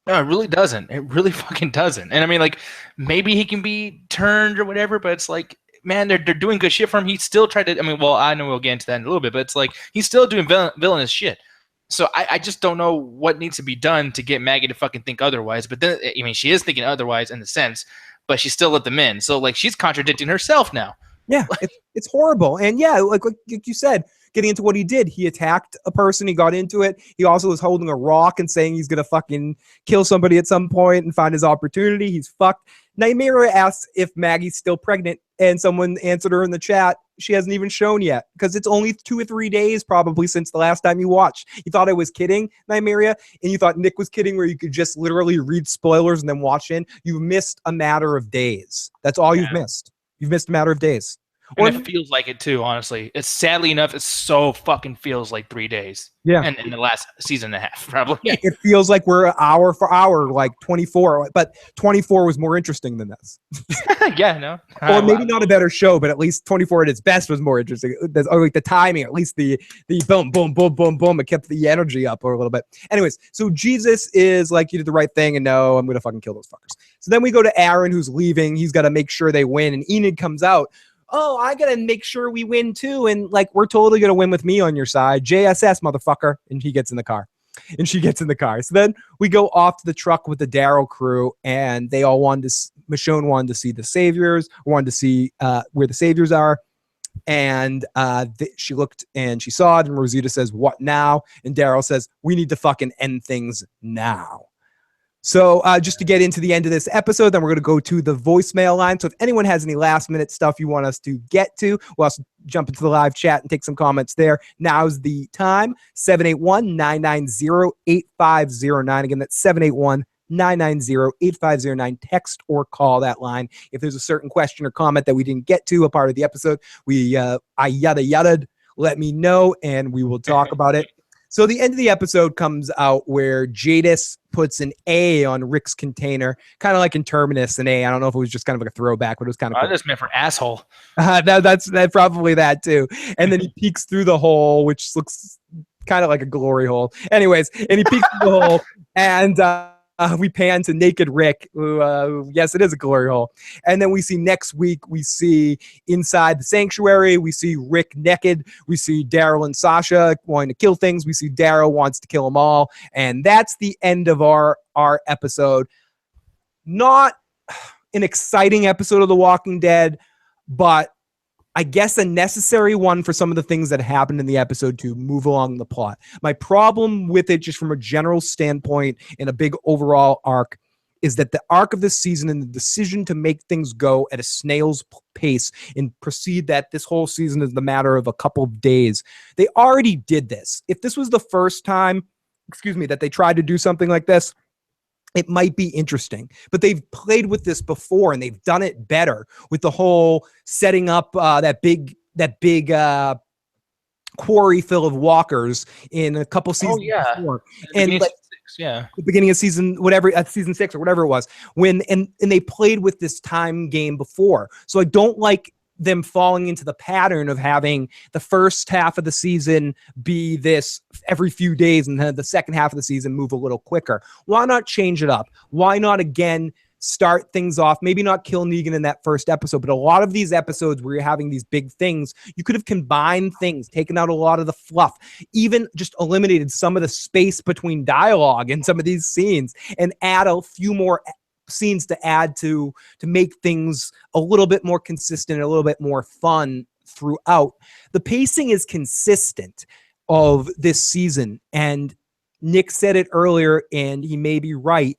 No, it really doesn't. It really fucking doesn't. And I mean, like, maybe he can be turned or whatever, but it's like, man, they're doing good shit for him. He still tried to, I mean, well, I know we'll get into that in a little bit, but it's like, he's still doing villainous shit. So I just don't know what needs to be done to get Maggie to fucking think otherwise. But then, I mean, she is thinking otherwise in the sense, but she still let them in. So, like, she's contradicting herself now. Yeah, it's horrible. And yeah, like you said, getting into what he did, he attacked a person, he got into it. He also was holding a rock and saying he's going to fucking kill somebody at some point and find his opportunity. He's fucked. Nymeria asked if Maggie's still pregnant, and someone answered her in the chat. She hasn't even shown yet because it's only 2 or 3 days probably since the last time you watched. You thought I was kidding, Nymeria, and you thought Nick was kidding where you could just literally read spoilers and then watch in. You've missed a matter of days. That's all you've missed. You've missed a matter of days. And it feels like it too, honestly. It's sadly enough, it so fucking feels like 3 days. Yeah. And in the last season and a half, probably. Yeah. It feels like we're hour for hour, like 24, but 24 was more interesting than this. Yeah, no. Or maybe not a better show, but at least 24 at its best was more interesting. Or like the timing, at least the boom, boom, boom, boom, boom. It kept the energy up a little bit. Anyways, so Jesus is like, you did the right thing, and no, I'm going to fucking kill those fuckers. So then we go to Aaron, who's leaving. He's got to make sure they win, and Enid comes out. Oh, I got to make sure we win too. And like, we're totally going to win with me on your side. JSS, motherfucker. And he gets in the car. And she gets in the car. So then we go off to the truck with the Daryl crew, and they all Michonne wanted to see the Saviors, wanted to see where the Saviors are. And she looked and she saw it, and Rosita says, what now? And Daryl says, we need to fucking end things now. So just to get into the end of this episode, then we're going to go to the voicemail line. So if anyone has any last minute stuff you want us to get to, we'll also jump into the live chat and take some comments there. Now's the time. 781-990-8509. Again, that's 781-990-8509. Text or call that line. If there's a certain question or comment that we didn't get to, a part of the episode, I yada-yada'd, let me know and we will talk about it. So the end of the episode comes out where Jadis puts an A on Rick's container, kind of like in Terminus, an A. I don't know if it was just kind of like a throwback, but it was kind of cool. I just meant for asshole. That's probably that too. And then he peeks through the hole, which looks kind of like a glory hole. Anyways, and he peeks through the hole, and we pan to naked Rick, who, yes, it is a glory hole. And then we see next week, we see inside the sanctuary, we see Rick naked. We see Daryl and Sasha wanting to kill things. We see Daryl wants to kill them all. And that's the end of our episode. Not an exciting episode of The Walking Dead, but I guess a necessary one for some of the things that happened in the episode to move along the plot. My problem with it, just from a general standpoint in a big overall arc, is that the arc of this season and the decision to make things go at a snail's pace and proceed that this whole season is the matter of a couple of days. They already did this. If this was the first time, that they tried to do something like this, it might be interesting, but they've played with this before and they've done it better with the whole setting up that big quarry full of walkers in a couple seasons before. And like, the beginning of season 6 or whatever it was, and they played with this time game before. So I don't like them falling into the pattern of having the first half of the season be this every few days and then the second half of the season move a little quicker. Why not change it up? Why not again start things off, maybe not kill Negan in that first episode, but a lot of these episodes where you're having these big things, you could have combined things, taken out a lot of the fluff, even just eliminated some of the space between dialogue in some of these scenes, and add a few more scenes to add to make things a little bit more consistent, a little bit more fun throughout. The pacing is consistent of this season, and Nick said it earlier, and he may be right.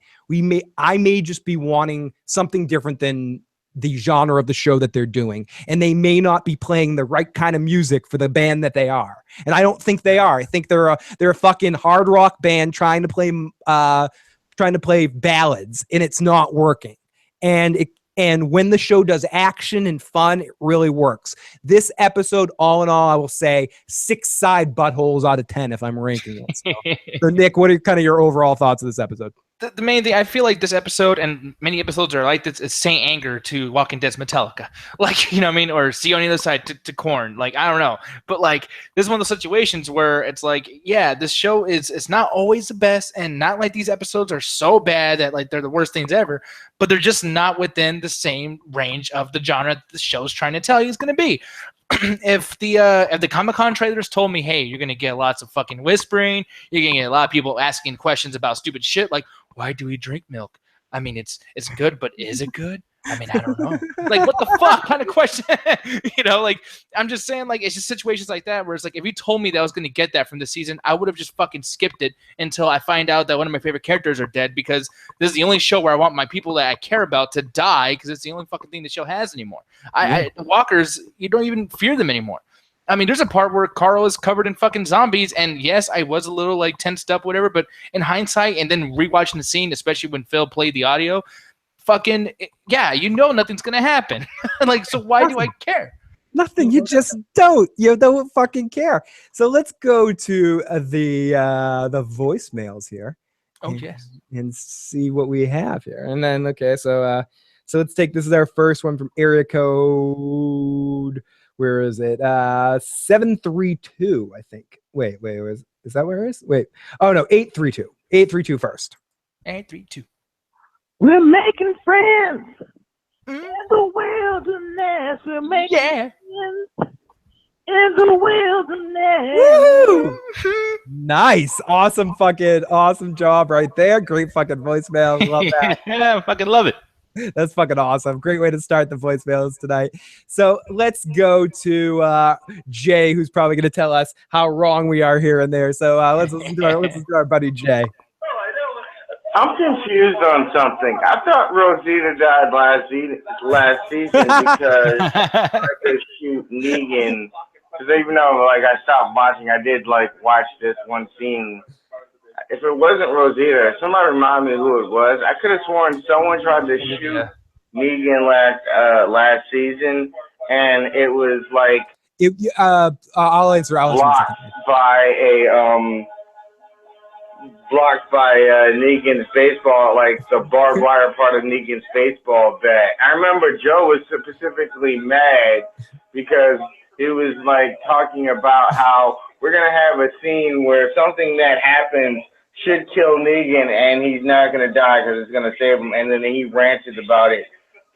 I may just be wanting something different than the genre of the show that they're doing, and they may not be playing the right kind of music for the band that they are. And I don't think they are. I think they're a fucking hard rock band trying to play ballads, and it's not working. And when the show does action and fun, it really works. This episode, all in all, I will say 6 side buttholes out of 10 if I'm ranking it. So Nick, what are kind of your overall thoughts of this episode? The main thing, I feel like this episode and many episodes are like this, it's Saint Anger to Walking Dead's Metallica. Like, you know what I mean? Or See on the Other Side to Korn. Like, I don't know. But like, this is one of those situations where it's like, yeah, this show it's not always the best, and not like these episodes are so bad that like they're the worst things ever, but they're just not within the same range of the genre that the show's trying to tell you it's going to be. If the Comic-Con trailers told me, hey, you're going to get lots of fucking whispering, you're going to get a lot of people asking questions about stupid shit like, why do we drink milk? I mean, it's good, but is it good? I mean, I don't know. Like, what the fuck kind of question? You know, like, I'm just saying, like, it's just situations like that where it's like, if you told me that I was going to get that from the season, I would have just fucking skipped it until I find out that one of my favorite characters are dead, because this is the only show where I want my people that I care about to die, because it's the only fucking thing the show has anymore. The walkers, you don't even fear them anymore. I mean, there's a part where Carl is covered in fucking zombies, and yes, I was a little like tensed up, whatever, but in hindsight, and then rewatching the scene, especially when Phil played the audio, fucking, yeah, you know nothing's gonna happen. Like, so why do I care? Nothing. You just don't. You don't fucking care. So let's go to the voicemails here. Oh, yes. And see what we have here. And then, okay, so let's take, this is our first one from area code. Where is it? 732, I think. Wait, is that where it is? Wait. Oh, no, 832. 832 first. 832. We're making friends in the wilderness. We're making friends in the wilderness. Woo! Nice. Awesome job right there. Great fucking voicemail. Love that. Yeah, I fucking love it. That's fucking awesome. Great way to start the voicemails tonight. So let's go to Jay, who's probably going to tell us how wrong we are here and there. So let's listen to our buddy Jay. I'm confused on something. I thought Rosita died last season because I could shoot Negan. Because even though like I stopped watching, I did like watch this one scene. If it wasn't Rosita, somebody remind me who it was. I could have sworn someone tried to shoot Negan last season, and it was like I'll answer. Blocked by Negan's baseball, like the barbed wire part of Negan's baseball bat. I remember Joe was specifically mad because he was like talking about how we're gonna have a scene where something that happens should kill Negan and he's not gonna die because it's gonna save him, and then he ranted about it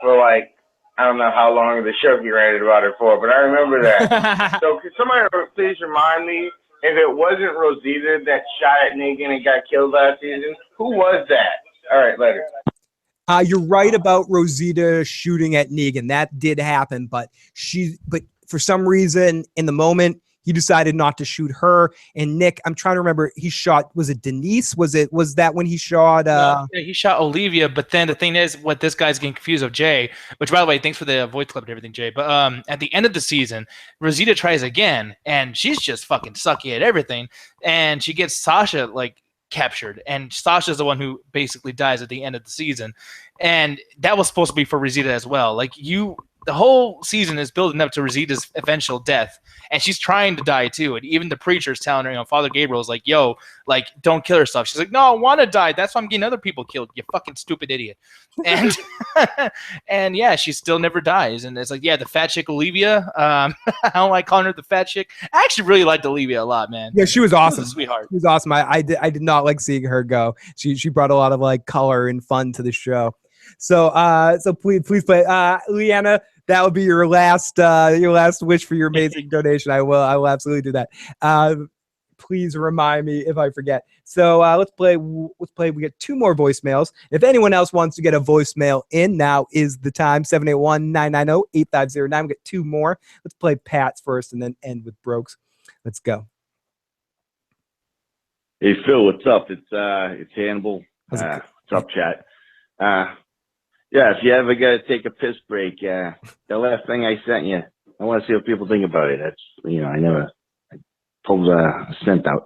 for like I don't know how long of the show he ranted about it for, but I remember that. So could somebody please remind me, if it wasn't Rosita that shot at Negan and got killed last season, who was that? All right, later. You're right about Rosita shooting at Negan. That did happen, but for some reason in the moment he decided not to shoot her. And Nick, I'm trying to remember, he shot, was it Denise? Was that when he shot yeah, he shot Olivia, but then the thing is, what this guy's getting confused of Jay, which by the way, thanks for the voice clip and everything, Jay, but at the end of the season, Rosita tries again, and she's just fucking sucky at everything, and she gets Sasha like captured, and Sasha's the one who basically dies at the end of the season, and that was supposed to be for Rosita as well. Like, the whole season is building up to Rosita's eventual death, and she's trying to die too. And even the preacher's telling her, Father Gabriel's like, yo, like, don't kill herself. She's like, no, I want to die. That's why I'm getting other people killed. You fucking stupid idiot. And and yeah, she still never dies. And it's like, yeah, the fat chick Olivia. I don't like calling her the fat chick. I actually really liked Olivia a lot, man. Yeah, she was awesome. She was a sweetheart. She was awesome. I did not like seeing her go. She brought a lot of like color and fun to the show. So so please play. Leanna, that would be your last wish for your amazing donation. I will absolutely do that. Please remind me if I forget. So let's play. We get 2 more voicemails. If anyone else wants to get a voicemail in, now is the time. 781-990-8509. We get 2 more. Let's play Pat's first and then end with Brokes. Let's go. Hey Phil, what's up? It's Hannibal. What's up, chat? Yeah, if you ever got to take a piss break, the last thing I sent you, I want to see what people think about it. That's I never pulled a scent out.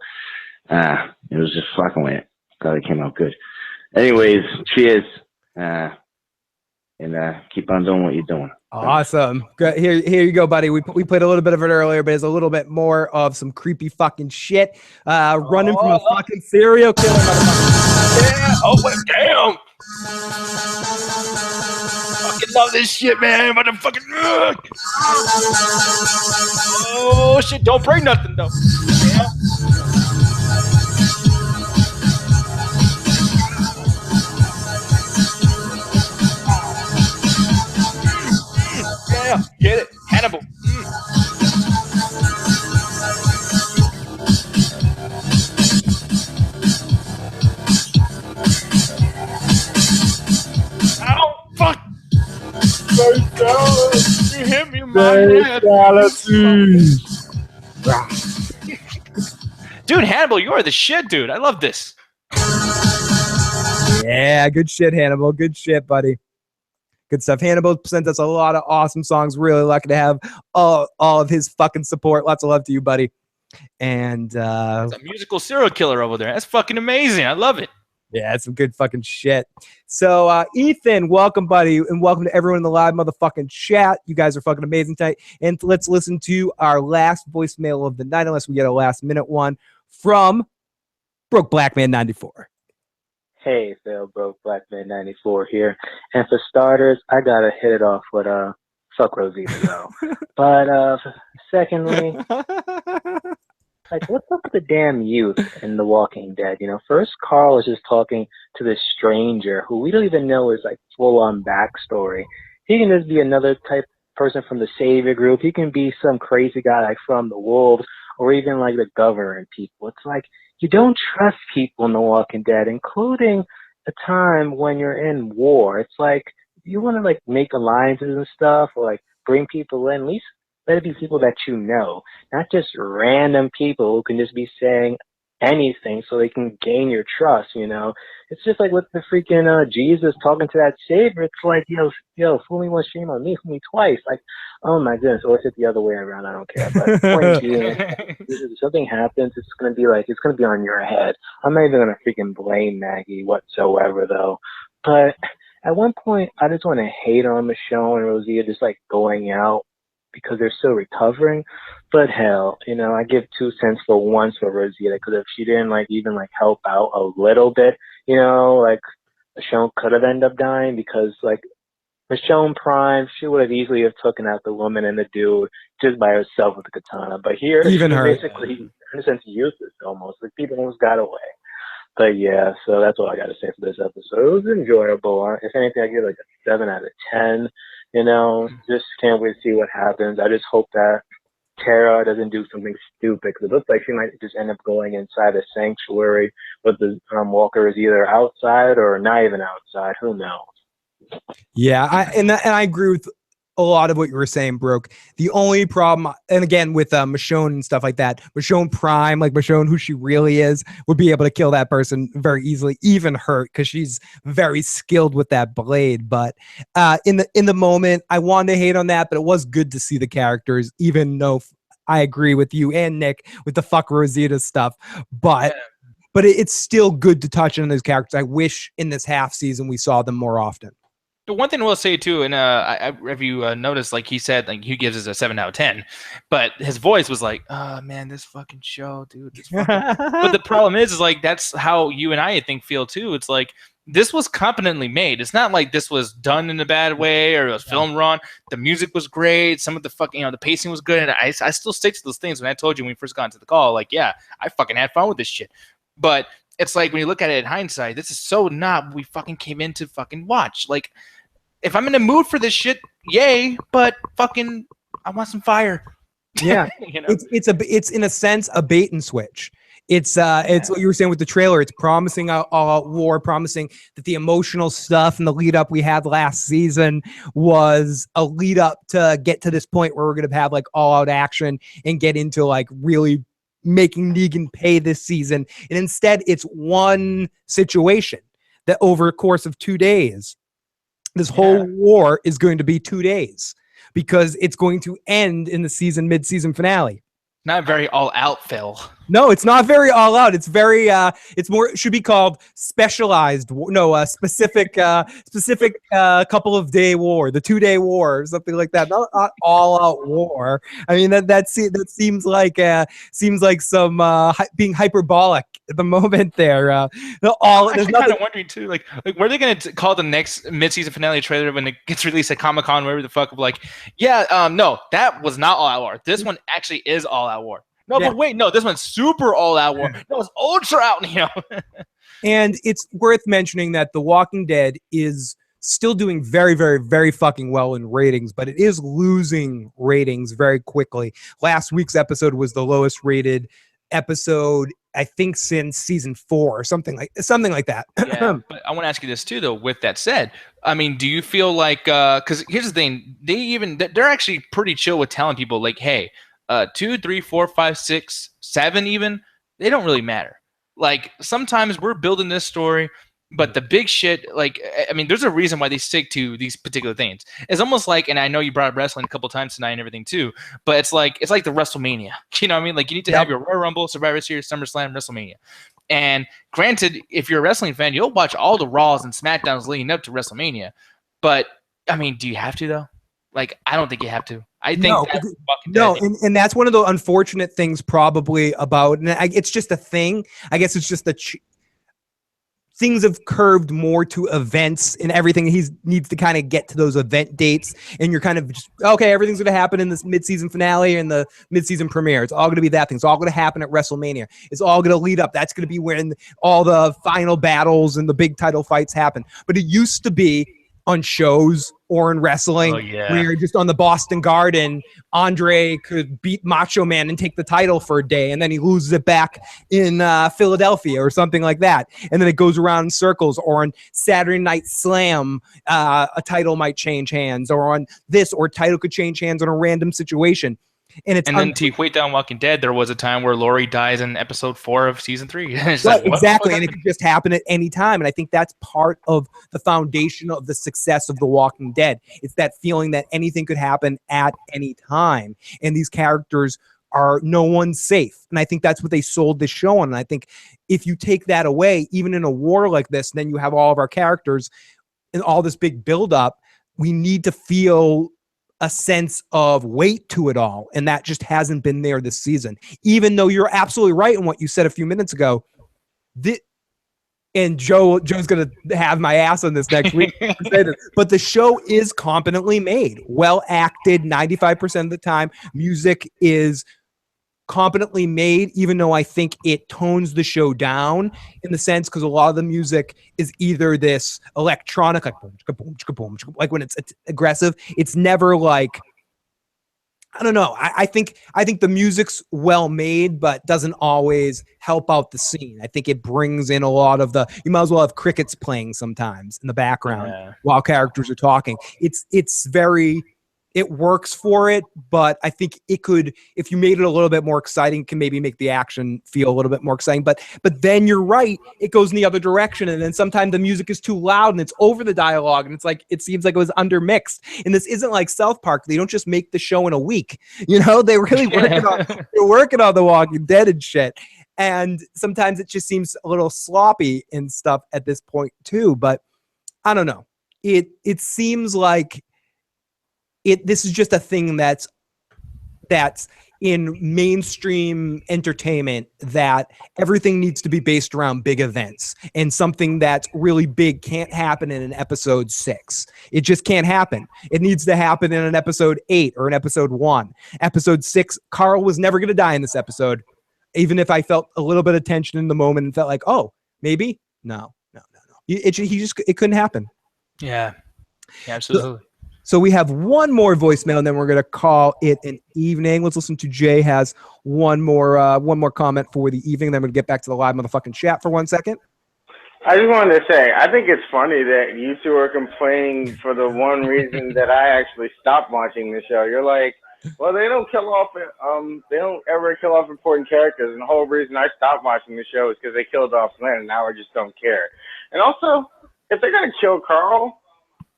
It was just fucking with it. Glad it came out good. Anyways, cheers. And keep on doing what you're doing. Awesome. Good. Here you go, buddy. We played a little bit of it earlier, but it's a little bit more of some creepy fucking shit. Running from a fucking serial killer. Yeah. Oh, wait, damn. Fucking love this shit, man. Motherfucking. Oh shit! Don't break nothing though. Yeah. Yeah, get it, Hannibal. Ow, fuck! You hit me in my head. Dude, Hannibal, you are the shit, dude. I love this. Yeah, good shit, Hannibal. Good shit, buddy. Good stuff. Hannibal sent us a lot of awesome songs. Really lucky to have all of his fucking support. Lots of love to you, buddy. And That's a musical serial killer over there. That's fucking amazing. I love it. yeah, it's some good fucking shit. So Ethan, welcome, buddy, and welcome to everyone in the live motherfucking chat. You guys are fucking amazing tonight. And let's listen to our last voicemail of the night, unless we get a last minute one from Broke Blackman 94. Hey, Phil, Broke Blackman 94 here. And for starters, I gotta hit it off with fuck Rosita though. But secondly, like what's up with the damn youth in The Walking Dead? First Carl is just talking to this stranger who we don't even know is like full on backstory. He can just be another type person from the Savior group. He can be some crazy guy like from the Wolves or even like the governor and people. It's like you don't trust people in The Walking Dead, including a time when you're in war. It's like you want to like make alliances and stuff or like bring people in, at least let it be people that you know, not just random people who can just be saying anything so they can gain your trust, It's just like with the freaking Jesus talking to that Savior. It's like, yo, fool me once, shame on me, fool me twice. Like, oh my goodness, or is it the other way around? I don't care. But point being, if something happens, it's gonna be on your head. I'm not even gonna freaking blame Maggie whatsoever though. But at one point, I just want to hate on Michonne and Rosita just like going out because they're still recovering. But hell, I give 2 cents for once for Rosita, because if she didn't even help out a little bit, Michonne could have ended up dying, because Michonne Prime, she would have easily have taken out the woman and the dude just by herself with the katana. But here, even her, basically, in a sense, useless almost. Like people almost got away. But yeah, so that's all I got to say for this episode. It was enjoyable. If anything, I give it a 7 out of 10. Just can't wait to see what happens. I just hope that Tara doesn't do something stupid, because it looks like she might just end up going inside a sanctuary with the walkers either outside or not even outside. Who knows? Yeah, I agree with a lot of what you were saying, Broke. The only problem, and again with Michonne and stuff like that, Michonne Prime, like Michonne, who she really is, would be able to kill that person very easily, even hurt, because she's very skilled with that blade. But in the moment, I wanted to hate on that, but it was good to see the characters, even though I agree with you and Nick with the fuck Rosita stuff. But it's still good to touch on those characters. I wish in this half season we saw them more often. The one thing I will say too, and if you noticed, like he said, like he gives us a 7 out of 10, but his voice was like, "Oh man, this fucking show, dude." But the problem is like that's how you and I think feel too. It's like this was competently made. It's not like this was done in a bad way or it was filmed wrong. The music was great. Some of the fucking, the pacing was good, and I still stick to those things. When I told you when we first got into the call, like, yeah, I fucking had fun with this shit. But it's like when you look at it in hindsight, this is so not what we fucking came in to fucking watch. Like, if I'm in the mood for this shit, yay, but fucking I want some fire. Yeah. You know? It's in a sense a bait and switch. It's what you were saying with the trailer. It's promising all-out war, promising that the emotional stuff and the lead up we had last season was a lead up to get to this point where we're going to have like all-out action and get into like really making Negan pay this season. And instead, it's one situation that over a course of 2 days, this whole war is going to be 2 days because it's going to end in the mid-season finale. Not very all out, Phil. No, it's not very all out. It's very it's more, it should be called specialized. No, specific couple of day war, the 2 day war, or something like that. Not all out war. I mean that seems like some being hyperbolic at the moment there. I'm kind of wondering too, like were they going to call the next mid-season finale trailer when it gets released at Comic-Con, wherever the fuck, of like, no, that was not all out war. This one actually is all out war. No, but wait, no, this one's super all out war. No, it's ultra out, you know. And it's worth mentioning that The Walking Dead is still doing very, very, very fucking well in ratings, but it is losing ratings very quickly. Last week's episode was the lowest rated episode, I think, since season 4 or something like that. Yeah, but I want to ask you this too, though. With that said, I mean, do you feel like because here's the thing, they're actually pretty chill with telling people like, hey, 2, 3, 4, 5, 6, 7, even they don't really matter. Like sometimes we're building this story, but the big shit, like, I mean, there's a reason why they stick to these particular things. It's almost like, and I know you brought up wrestling a couple times tonight and everything too, but it's like the WrestleMania. You know what I mean? Like you need to have your Royal Rumble, Survivor Series, SummerSlam, WrestleMania. And granted, if you're a wrestling fan, you'll watch all the Raws and SmackDowns leading up to WrestleMania. But I mean, do you have to though? Like, I don't think you have to. I think and that's one of the unfortunate things probably about, and it's just a thing. I guess it's just things have curved more to events and everything. He needs to kind of get to those event dates, and you're kind of just, okay, everything's going to happen in this mid-season finale and the mid-season premiere. It's all going to be that thing. It's all going to happen at WrestleMania. It's all going to lead up. That's going to be when all the final battles and the big title fights happen. But it used to be on shows or in wrestling, where just on the Boston Garden, Andre could beat Macho Man and take the title for a day, and then he loses it back in Philadelphia or something like that. And then it goes around in circles. Or on Saturday Night Slam, a title might change hands, or on this, or title could change hands on a random situation. And then to equate down Walking Dead, there was a time where Lori dies in episode 4 of season 3. Right, like, exactly, and it could just happen at any time. And I think that's part of the foundation of the success of The Walking Dead. It's that feeling that anything could happen at any time, and these characters are no one's safe. And I think that's what they sold this show on. And I think if you take that away, even in a war like this, then you have all of our characters and all this big buildup. We need to feel a sense of weight to it all, and that just hasn't been there this season. Even though you're absolutely right in what you said a few minutes ago, and Joe's gonna have my ass on this next week, but the show is competently made, well acted 95% of the time. Music is competently made, even though I think it tones the show down in the sense, because a lot of the music is either this electronic, like boom, chicka, boom, chicka, boom, chicka, like when it's aggressive. It's never like, I don't know. I think the music's well made, but doesn't always help out the scene. I think it brings in a lot of you might as well have crickets playing sometimes in the background while characters are talking. It's very, it works for it, but I think it could, if you made it a little bit more exciting, can maybe make the action feel a little bit more exciting. But then you're right, it goes in the other direction, and then sometimes the music is too loud and it's over the dialogue, and it's like, it seems like it was undermixed. And this isn't like South Park. They don't just make the show in a week. You know, they're really working on The Walking Dead and shit. And sometimes it just seems a little sloppy and stuff at this point too. But I don't know. It seems like this is just a thing that's in mainstream entertainment, that everything needs to be based around big events, and something that's really big can't happen in an episode 6. It just can't happen. It needs to happen in an episode 8 or an episode 1. Episode 6, Carl was never going to die in this episode, even if I felt a little bit of tension in the moment and felt like, oh, Maybe? No. It couldn't happen. Yeah, absolutely. So we have one more voicemail, and then we're gonna call it an evening. Let's listen to Jay has one more comment for the evening. Then we're gonna get back to the live motherfucking chat for 1 second. I just wanted to say, I think it's funny that you two are complaining for the one reason that I actually stopped watching the show. You're like, well, they don't ever kill off important characters, and the whole reason I stopped watching the show is because they killed off Glenn, and now I just don't care. And also, if they're gonna kill Carl,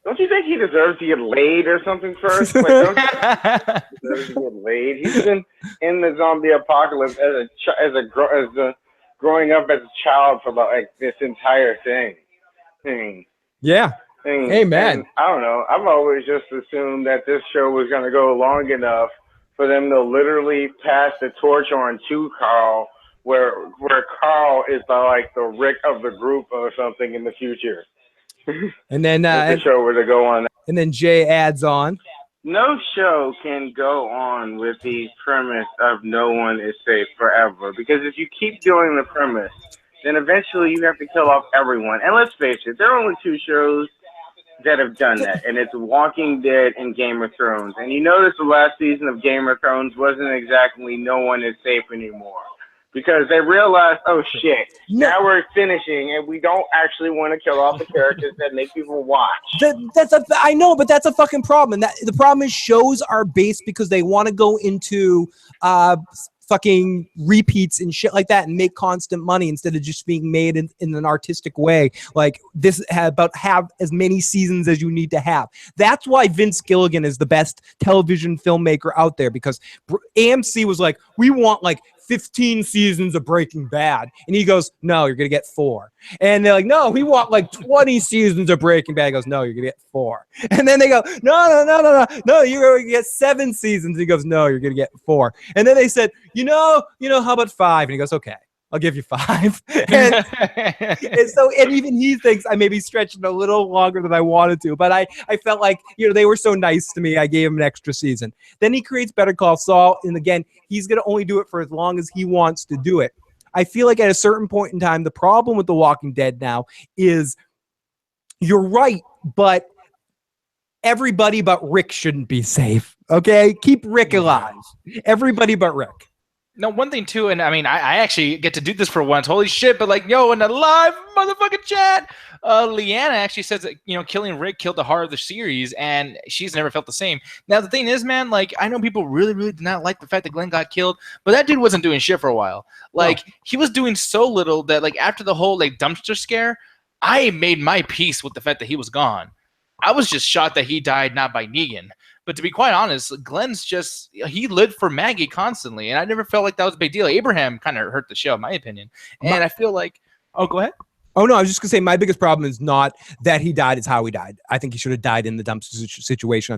don't you think he deserves to get laid or something first? Like, don't you think he deserves to get laid? He's been in the zombie apocalypse growing up as a child for like this entire thing. Yeah. Amen. And I don't know. I've always just assumed that this show was going to go long enough for them to literally pass the torch on to Carl, where Carl is the Rick of the group or something in the future. And then if the show were to go on. And then Jay adds on. No show can go on with the premise of no one is safe forever, because if you keep doing the premise, then eventually you have to kill off everyone. And let's face it, there are only two shows that have done that, and it's Walking Dead and Game of Thrones. And you notice the last season of Game of Thrones wasn't exactly no one is safe anymore, because they realized, oh shit, now we're finishing and we don't actually want to kill off the characters that make people watch. I know, but that's a fucking problem. And the problem is shows are based because they want to go into fucking repeats and shit like that and make constant money instead of just being made in an artistic way. Like this have as many seasons as you need to have. That's why Vince Gilligan is the best television filmmaker out there, because AMC was like, we want like 15 seasons of Breaking Bad. And he goes, no, you're going to get 4. And they're like, no, we want like 20 seasons of Breaking Bad. He goes, no, you're going to get 4. And then they go, no, you're going to get 7 seasons. He goes, no, you're going to get 4. And then they said, you know, how about 5? And he goes, okay, I'll give you 5. and even he thinks I may be stretching a little longer than I wanted to, but I felt like, they were so nice to me. I gave him an extra season. Then he creates Better Call Saul. And again, he's going to only do it for as long as he wants to do it. I feel like at a certain point in time, the problem with The Walking Dead now is you're right, but everybody but Rick shouldn't be safe. Okay? Keep Rick alive. Everybody but Rick. No, one thing too, and I mean, I actually get to do this for once. Holy shit! But like, in the live motherfucking chat, Leanna actually says that killing Rick killed the heart of the series, and she's never felt the same. Now the thing is, man, like I know people really, really did not like the fact that Glenn got killed, but that dude wasn't doing shit for a while. Like he was doing so little that like after the whole like dumpster scare, I made my peace with the fact that he was gone. I was just shocked that he died not by Negan. But to be quite honest, Glenn's he lived for Maggie constantly, and I never felt like that was a big deal. Abraham kind of hurt the show, in my opinion. And I feel like, go ahead. Oh, no, I was just going to say my biggest problem is not that he died, it's how he died. I think he should have died in the dumpster situation. I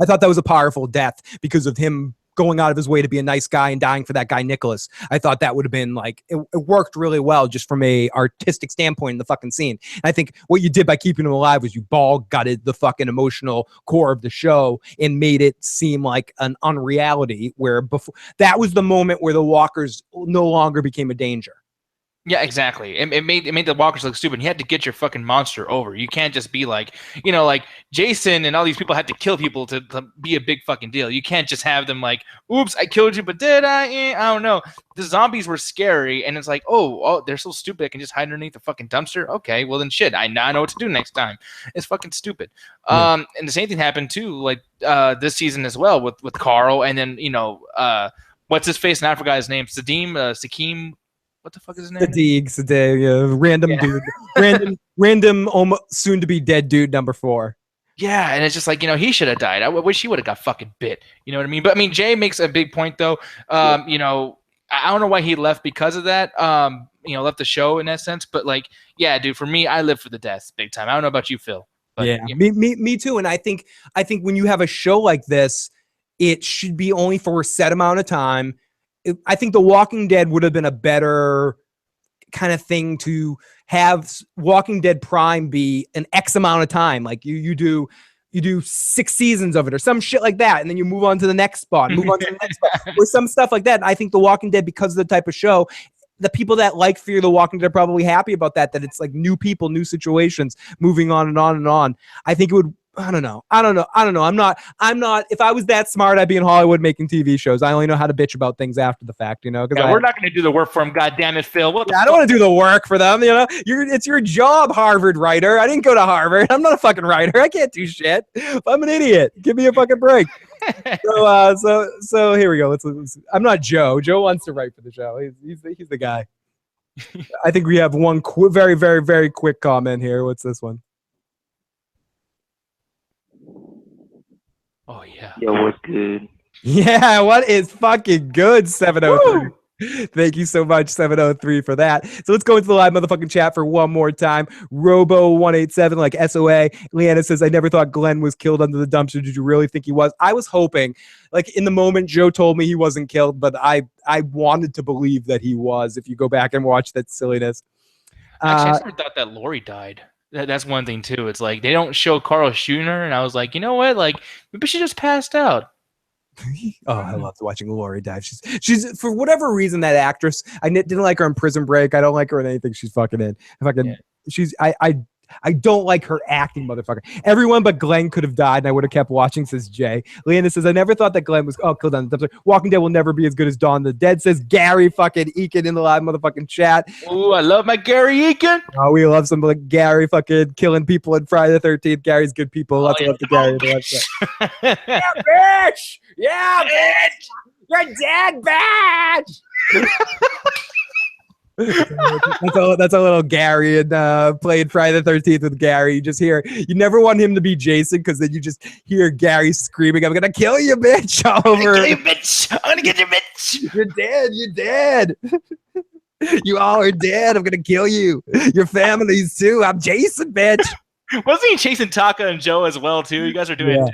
thought that was a powerful death because of him going out of his way to be a nice guy and dying for that guy Nicholas. I thought that would have been like it worked really well just from a artistic standpoint in the fucking scene. And I think what you did by keeping him alive was you ball gutted the fucking emotional core of the show and made it seem like an unreality, where before that was the moment where the walkers no longer became a danger. Yeah, exactly. It made the walkers look stupid. You had to get your fucking monster over. You can't just be like, like Jason and all these people had to kill people to be a big fucking deal. You can't just have them like, oops, I killed you, but did I? I don't know. The zombies were scary, and it's like, oh, they're so stupid. I can just hide underneath the fucking dumpster. Okay, well then shit. I now know what to do next time. It's fucking stupid. And the same thing happened too, like this season as well with Carl, and then what's his face? And I forgot his name. Sakeem. What the fuck is his name? Sadiq, random dude. Random almost soon to be dead dude number 4. Yeah, and it's just like, he should have died. I wish he would have got fucking bit. You know what I mean? But I mean, Jay makes a big point though. I don't know why he left because of that. Left the show in that sense. But like, yeah, dude, for me, I live for the deaths big time. I don't know about you, Phil. But, yeah. Me too. And I think when you have a show like this, it should be only for a set amount of time. I think The Walking Dead would have been a better kind of thing to have Walking Dead Prime be an X amount of time. Like you do 6 seasons of it or some shit like that. And then you move on to the next spot, or some stuff like that. And I think The Walking Dead, because of the type of show, the people that like Fear the Walking Dead are probably happy about that it's like new people, new situations, moving on and on and on. I think it would, I don't know. I'm not, if I was that smart, I'd be in Hollywood making TV shows. I only know how to bitch about things after the fact, you know? Yeah, we're not going to do the work for him, goddammit, Phil. What the I don't want to do the work for them, you know? It's your job, Harvard writer. I didn't go to Harvard. I'm not a fucking writer. I can't do shit. I'm an idiot. Give me a fucking break. So here we go. Let's I'm not Joe. Joe wants to write for the show. He's the guy. I think we have one very, very, very quick comment here. What's this one? Oh, yeah. Yo, what's good? Yeah, what is fucking good, 703? Thank you so much, 703, for that. So let's go into the live motherfucking chat for one more time. Robo187, like SOA. Leanna says, I never thought Glenn was killed under the dumpster. Did you really think he was? I was hoping. Like, in the moment, Joe told me he wasn't killed, but I wanted to believe that he was, if you go back and watch that silliness. Actually, I never thought that Lori died. That's one thing, too. It's like, they don't show Carl shooting her, and I was like, you know what? Like, maybe she just passed out. Oh, I loved watching Lori dive. She's for whatever reason, that actress, I didn't like her in Prison Break. I don't like her in anything she's fucking in. I don't like her acting, motherfucker. Everyone but Glenn could have died, and I would have kept watching, says Jay. Leanna says, I never thought that Glenn was killed on the dumpster. Walking Dead will never be as good as Dawn of the Dead, says Gary fucking Eakin in the live motherfucking chat. Ooh, I love my Gary Eakin. Oh, we love some like Gary fucking killing people in Friday the 13th. Gary's good people. Lots of love to Gary. Yeah, bitch! Yeah, bitch! You're dead, bitch! That's a little Gary and playing Friday the 13th with Gary. You just hear, you never want him to be Jason because then you just hear Gary screaming, I'm gonna kill you, bitch! Over. I'm gonna get you, bitch! You're dead, you're dead! You all are dead, I'm gonna kill you. Your families too, I'm Jason, bitch! Wasn't he chasing Taka and Joe as well, too? You guys are doing yeah,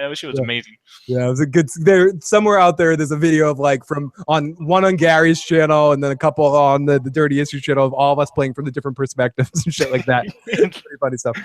that shit was amazing. Yeah, it was a good. There somewhere out there's a video of like on Gary's channel and then a couple on the Dirty Issue channel of all of us playing from the different perspectives and shit like that. Pretty funny stuff.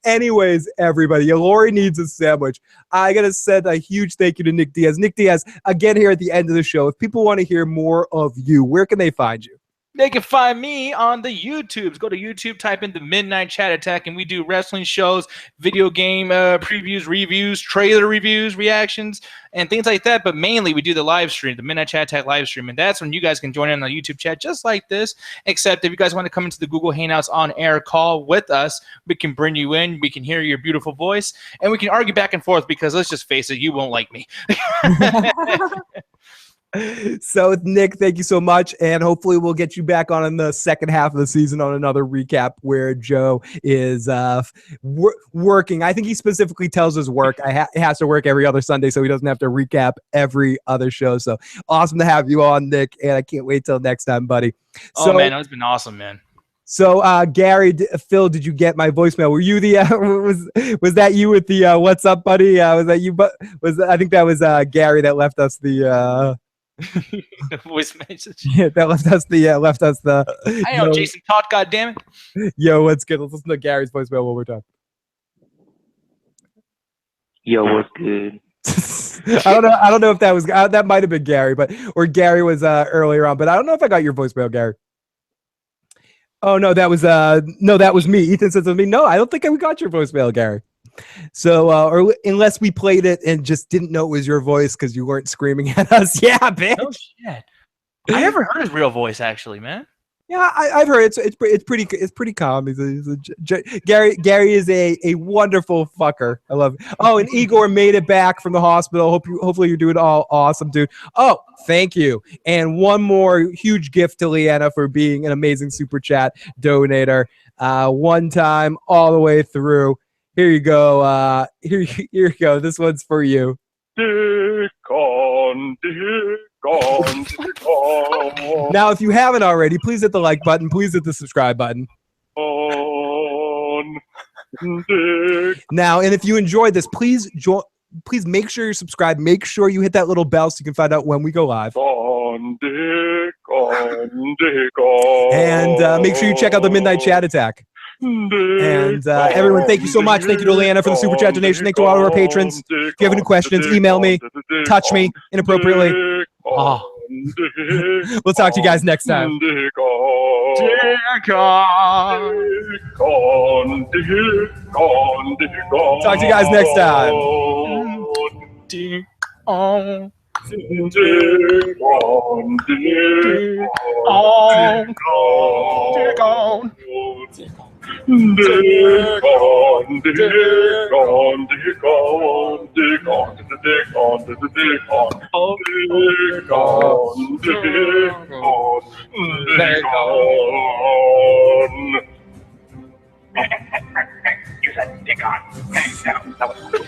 Anyways, everybody, Lori needs a sandwich. I gotta send a huge thank you to Nick Diaz. Nick Diaz, again here at the end of the show. If people want to hear more of you, where can they find you? They can find me on the YouTubes. Go to YouTube, type in the Midnight Chat Attack, and we do wrestling shows, video game previews, reviews, trailer reviews, reactions, and things like that. But mainly, we do the live stream, the Midnight Chat Attack live stream, and that's when you guys can join in on the YouTube chat just like this. Except if you guys want to come into the Google Hangouts on-air call with us, we can bring you in, we can hear your beautiful voice, and we can argue back and forth because let's just face it, you won't like me. So Nick, thank you so much, and hopefully we'll get you back on in the second half of the season on another recap where Joe is working. I think he specifically tells his work it has to work every other Sunday so he doesn't have to recap every other show. So awesome to have you on, Nick, and I can't wait till next time, buddy. Oh man, it's been awesome, man. So Gary, Phil, did you get my voicemail? Were you the was that you with the what's up, buddy? Was that you? But I think that was Gary that left us the voice message. Yeah, that left us the. I know, Jason Todd. Goddamn it! Yo, what's good? Let's listen to Gary's voicemail one more time. Yo, what's good? I don't know if that was that might have been Gary, or Gary was earlier on, but I don't know if I got your voicemail, Gary. Oh no, that was me. Ethan says to me, no, I don't think we got your voicemail, Gary. So, or unless we played it and just didn't know it was your voice because you weren't screaming at us. Yeah, bitch. Oh shit! I never heard his real voice, actually, man. Yeah, I've heard it's pretty calm. Gary is a wonderful fucker. I love it. Oh, and Igor made it back from the hospital. Hopefully you're doing all awesome, dude. Oh, thank you. And one more huge gift to Leanna for being an amazing super chat donator. One time all the way through. Here you go. Here you go. This one's for you. Dick on, dick on, dick on. Now, if you haven't already, please hit the like button. Please hit the subscribe button. On, dick. Now, and if you enjoyed this, please make sure you're subscribed. Make sure you hit that little bell so you can find out when we go live. On, dick on, dick on. And make sure you check out the Midnight Chat Attack. And everyone, thank you so much. Thank you to Leanna for the super chat donation. Thank you to all of our patrons. If you have any questions, email me, touch me inappropriately. We'll talk to you guys next time. Dick on. Talk to you guys next time. Dick on. Dick on. You said dick on. That was